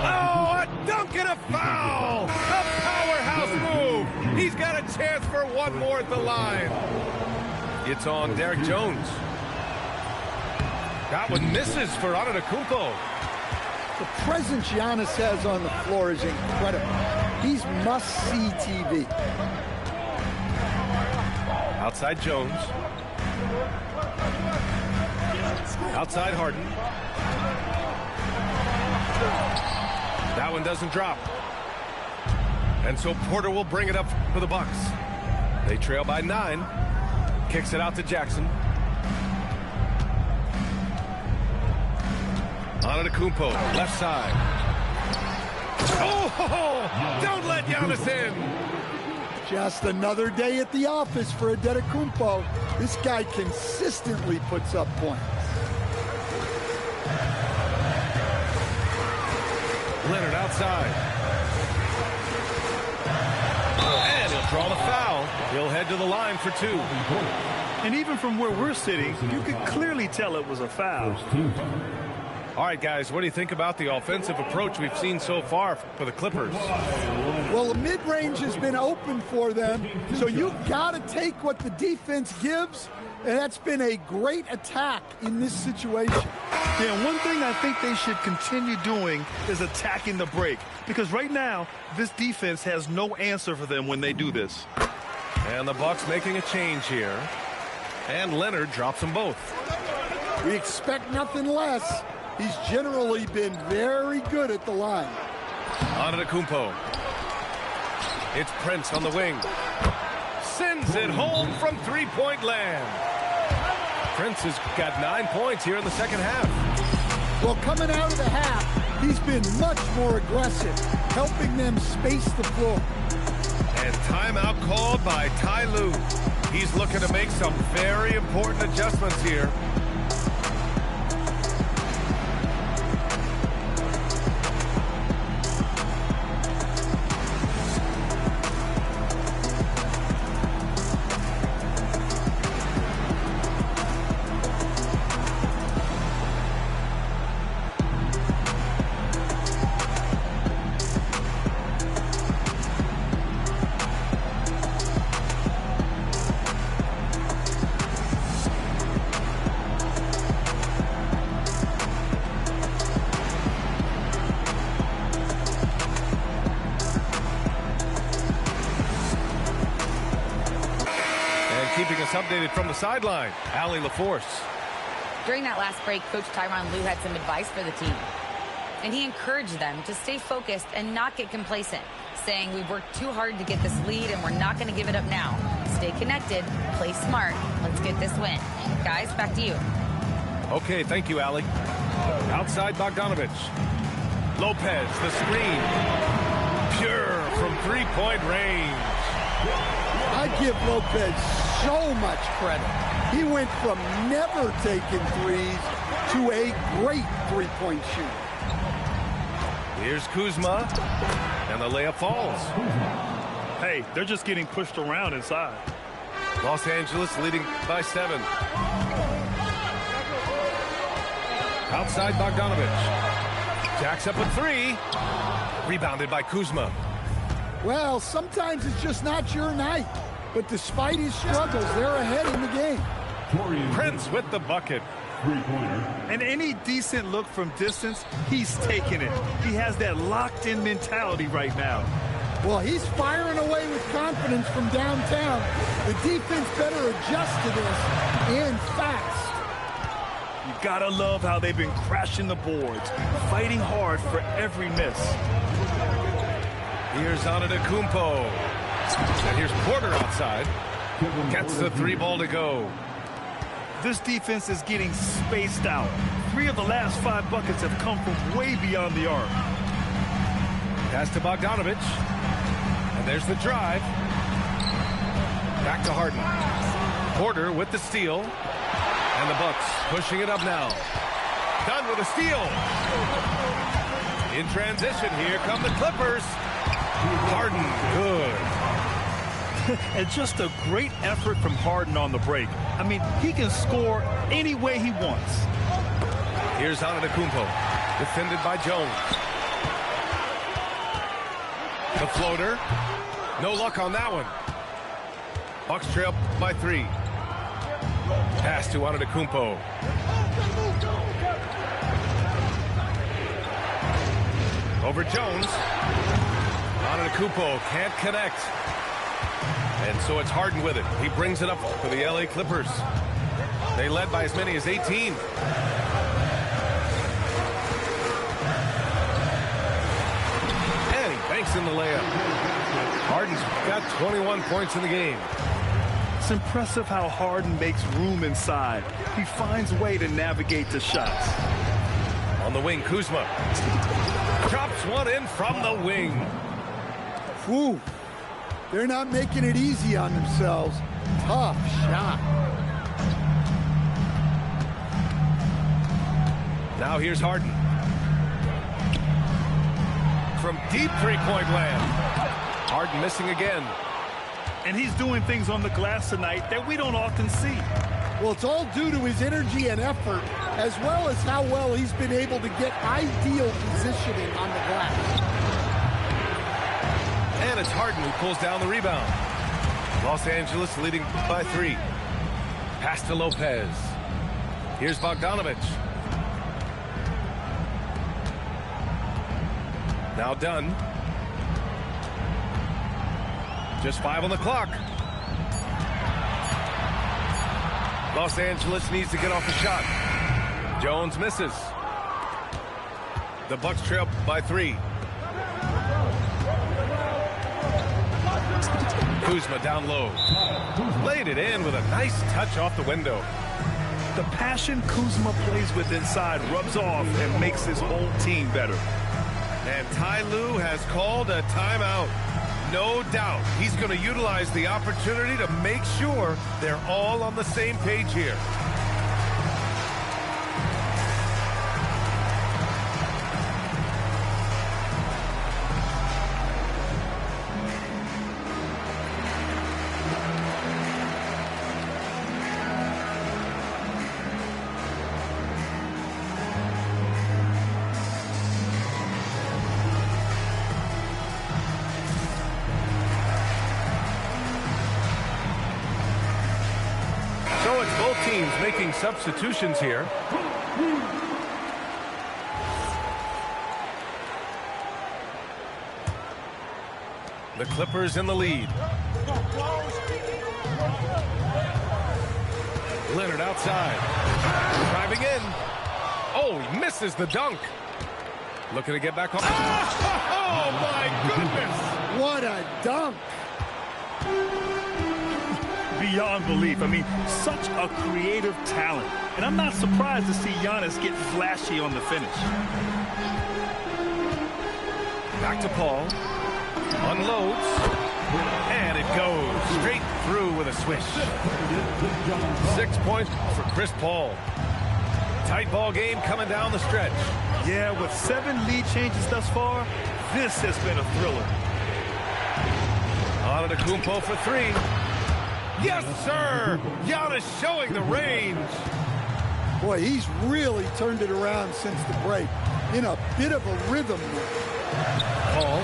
Oh, a dunk and a foul! A powerhouse move! He's got a chance for one more at the line. It's on Derek Jones. That one misses for Antetokounmpo. The presence Giannis has on the floor is incredible. He's must-see TV. Outside Jones. Outside Harden. That one doesn't drop. And so Porter will bring it up for the Bucks. They trail by 9. Kicks it out to Jackson. Antetokounmpo, left side. Oh, don't let Giannis in. Just another day at the office for Antetokounmpo. This guy consistently puts up points. Leonard outside. And he'll draw the foul. He'll head to the line for 2. And even from where we're sitting, you could clearly tell it was a foul. All right, guys, what do you think about the offensive approach we've seen so far for the Clippers? Well, the mid-range has been open for them, so you've got to take what the defense gives, and that's been a great attack in this situation. Yeah, one thing I think they should continue doing is attacking the break, because right now, this defense has no answer for them when they do this. And the Bucks making a change here. And Leonard drops them both. We expect nothing less. He's generally been very good at the line. Antetokounmpo. It's Prince on the wing. Sends it home from three-point land. Prince has got 9 points here in the second half. Well, coming out of the half, he's been much more aggressive, helping them space the floor. And timeout called by Ty Lue. He's looking to make some very important adjustments here. Keeping us updated from the sideline, Allie LaForce. During that last break, Coach Tyronn Lue had some advice for the team. And he encouraged them to stay focused and not get complacent, saying we've worked too hard to get this lead and we're not going to give it up now. Stay connected, play smart, let's get this win. Guys, back to you. Okay, thank you, Allie. Outside Bogdanovich. Lopez, the screen. Pure from three-point range. I give Lopez so much credit. He went from never taking threes to a great three-point shooter. Here's Kuzma, and the layup falls. Hey, they're just getting pushed around inside. Los Angeles leading by 7. Outside Bogdanovich. Jacks up a 3. Rebounded by Kuzma. Well, sometimes it's just not your night. But despite his struggles, they're ahead in the game. Prince with the bucket. And any decent look from distance, he's taking it. He has that locked-in mentality right now. Well, he's firing away with confidence from downtown. The defense better adjust to this, and fast. You gotta love how they've been crashing the boards, fighting hard for every miss. Here's Antetokounmpo. And here's Porter outside. Gets the 3 ball to go. This defense is getting spaced out. 3 of the last 5 buckets have come from way beyond the arc. Pass to Bogdanovich. And there's the drive. Back to Harden. Porter with the steal. And the Bucks pushing it up now. Done with a steal. In transition, here come the Clippers. Harden, good. And just a great effort from Harden on the break. I mean, he can score any way he wants. Here's Antetokounmpo, defended by Jones. The floater. No luck on that one. Bucks trail by 3. Pass to Antetokounmpo. Over Jones. Antetokounmpo can't connect. And so it's Harden with it. He brings it up for the LA Clippers. They led by as many as 18. And he banks in the layup. Harden's got 21 points in the game. It's impressive how Harden makes room inside. He finds a way to navigate the shots. On the wing, Kuzma. Drops one in from the wing. Whew. They're not making it easy on themselves. Tough shot. Now here's Harden. from deep three-point land. Harden missing again. And he's doing things on the glass tonight that we don't often see. Well, it's all due to his energy and effort, as well as how well he's been able to get ideal positioning on the glass. And it's Harden who pulls down the rebound. Los Angeles leading by 3. Pass to Lopez. Here's Bogdanovich. Now done. Just 5 on the clock. Los Angeles needs to get off the shot. Jones misses. The Bucks trail by 3. Kuzma down low. Laid it in with a nice touch off the window. The passion Kuzma plays with inside rubs off and makes his whole team better. And Ty Lue has called a timeout. No doubt he's going to utilize the opportunity to make sure they're all on the same page here. So it's both teams making substitutions here. The Clippers in the lead. Leonard outside. Driving in. Oh, he misses the dunk. Looking to get back on. Oh, my goodness. What a dunk. Beyond belief. I mean, such a creative talent. And I'm not surprised to see Giannis get flashy on the finish. Back to Paul. Unloads. And it goes straight through with a swish. 6 points for Chris Paul. Tight ball game coming down the stretch. Yeah, with 7 lead changes thus far, this has been a thriller. Antetokounmpo for 3. Yes, sir! Giannis showing the range. Boy, he's really turned it around since the break. In a bit of a rhythm. Paul.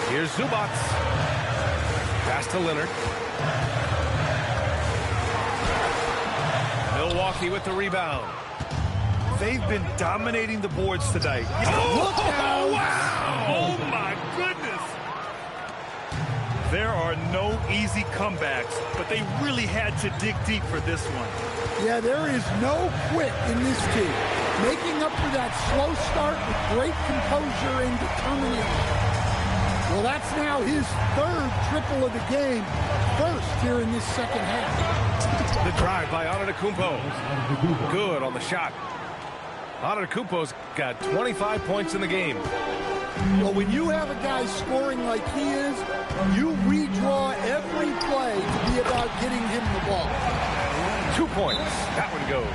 Here's Zubac. Pass to Leonard. Milwaukee with the rebound. They've been dominating the boards tonight. Look out! Wow! Oh, my goodness! There are no easy comebacks, but they really had to dig deep for this one. Yeah, there is no quit in this team. Making up for that slow start with great composure and determination. Well, that's now his 3rd triple of the game. First here in this second half. The drive by Antetokounmpo. Good on the shot. Antetokounmpo's got 25 points in the game. Well, when you have a guy scoring like he is, you redraw every play to be about getting him the ball. 2 points. That one goes.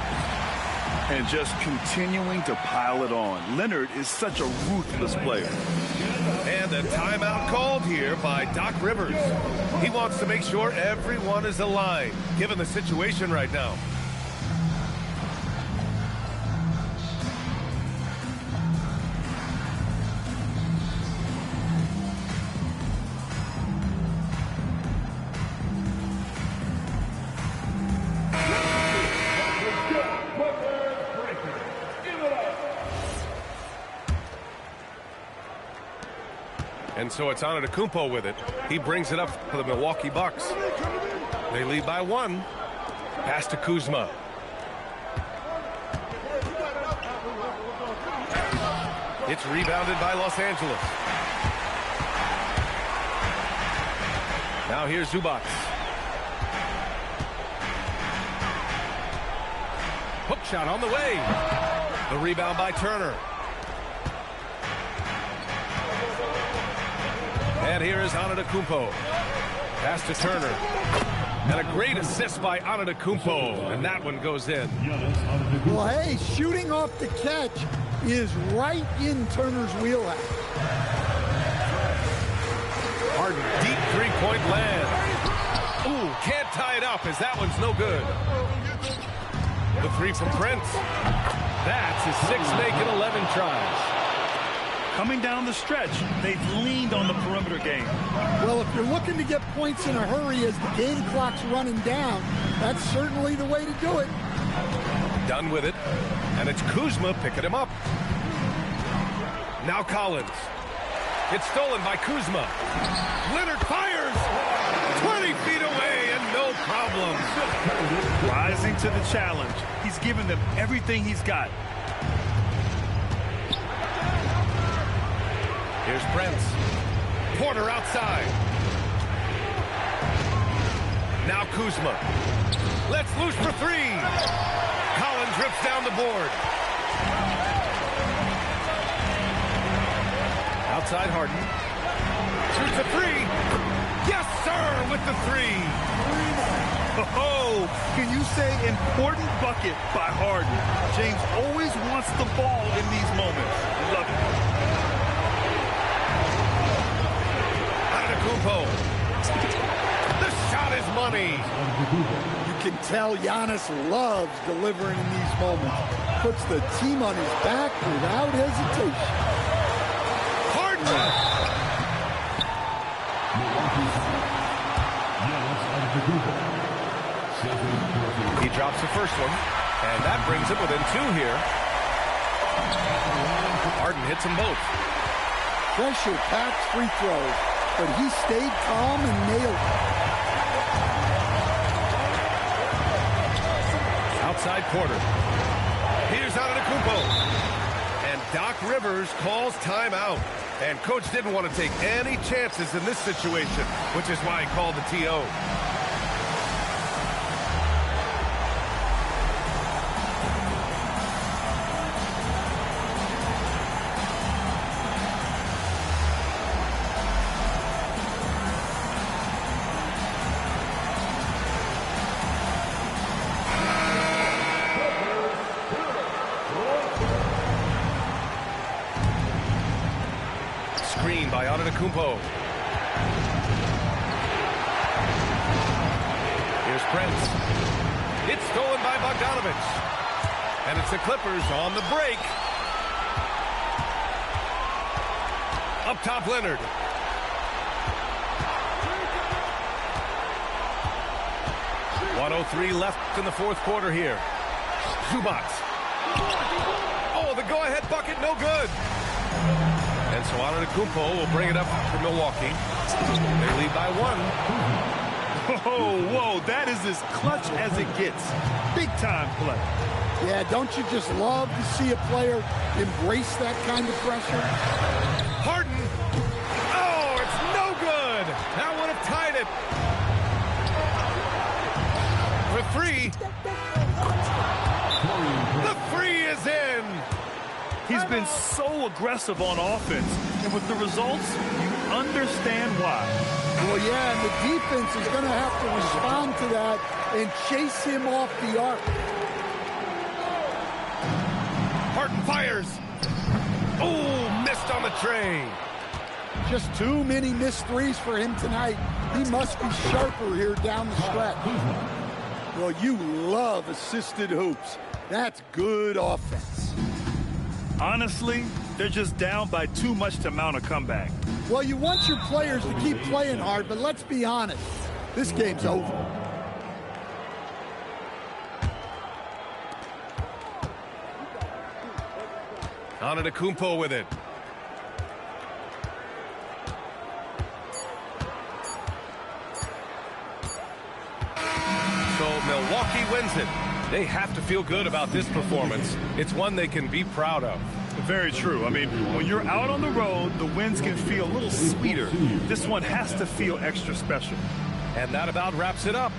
And just continuing to pile it on. Leonard is such a ruthless player. And a timeout called here by Doc Rivers. He wants to make sure everyone is aligned, given the situation right now. And so it's Antetokounmpo with it. He brings it up for the Milwaukee Bucks. They lead by 1. Pass to Kuzma. It's rebounded by Los Angeles. Now here's Zubac. Hook shot on the way. The rebound by Turner. And here is Antetokounmpo. Pass to Turner. And a great assist by Antetokounmpo, and that one goes in. Well, hey, shooting off the catch is right in Turner's wheelhouse. Harden, deep three-point land. Ooh, can't tie it up as that one's no good. The three from Prince. That's his sixth make in 11 tries. Coming down the stretch, they've leaned on the perimeter game. Well, if you're looking to get points in a hurry as the game clock's running down, that's certainly the way to do it. Done with it, and it's Kuzma picking him up. Now Collins. It's stolen by Kuzma. Leonard fires! 20 feet away and no problem. Rising to the challenge. He's given them everything he's got. Here's Prince. Porter outside. Now Kuzma. Let's loose for three. Collins rips down the board. Outside Harden. Shoots a three. Yes, sir, with the three. Oh, can you say important bucket by Harden? James always wants the ball in these moments. Love it. Antetokounmpo. The shot is money. You can tell Giannis loves delivering in these moments. Puts the team on his back without hesitation. Harden. He drops the first one, and that brings him within two here. Harden hits them both. Pressure-packed free throws, but he stayed calm and nailed it. Outside Porter. Here's Antetokounmpo. And Doc Rivers calls timeout. And Coach didn't want to take any chances in this situation, which is why he called the TO. Screen by Antetokounmpo. Here's Prince. It's stolen by Bogdanovich. And it's the Clippers on the break. Up top, Leonard. .103 left in the fourth quarter here. Zubac. Oh, the go-ahead bucket, no good. And so Antetokounmpo will bring it up for Milwaukee. They lead by one. Whoa, that is as clutch as it gets. Big time play. Yeah, don't you just love to see a player embrace that kind of pressure? Harden. Oh, it's no good. That would have tied it. For three. The three is in. He's been so aggressive on offense, and with the results, you understand why. Well, yeah, and the defense is going to have to respond to that and chase him off the arc. Harden fires. Oh, missed on the tray. Just too many missed threes for him tonight. He must be sharper here down the stretch. Well, you love assisted hoops. That's good offense. Honestly, they're just down by too much to mount a comeback. Well, you want your players to keep playing hard, but let's be honest. This game's over. Antetokounmpo with it. So Milwaukee wins it. They have to feel good about this performance. It's one they can be proud of. Very true. I mean, when you're out on the road, the wins can feel a little sweeter. This one has to feel extra special. And that about wraps it up.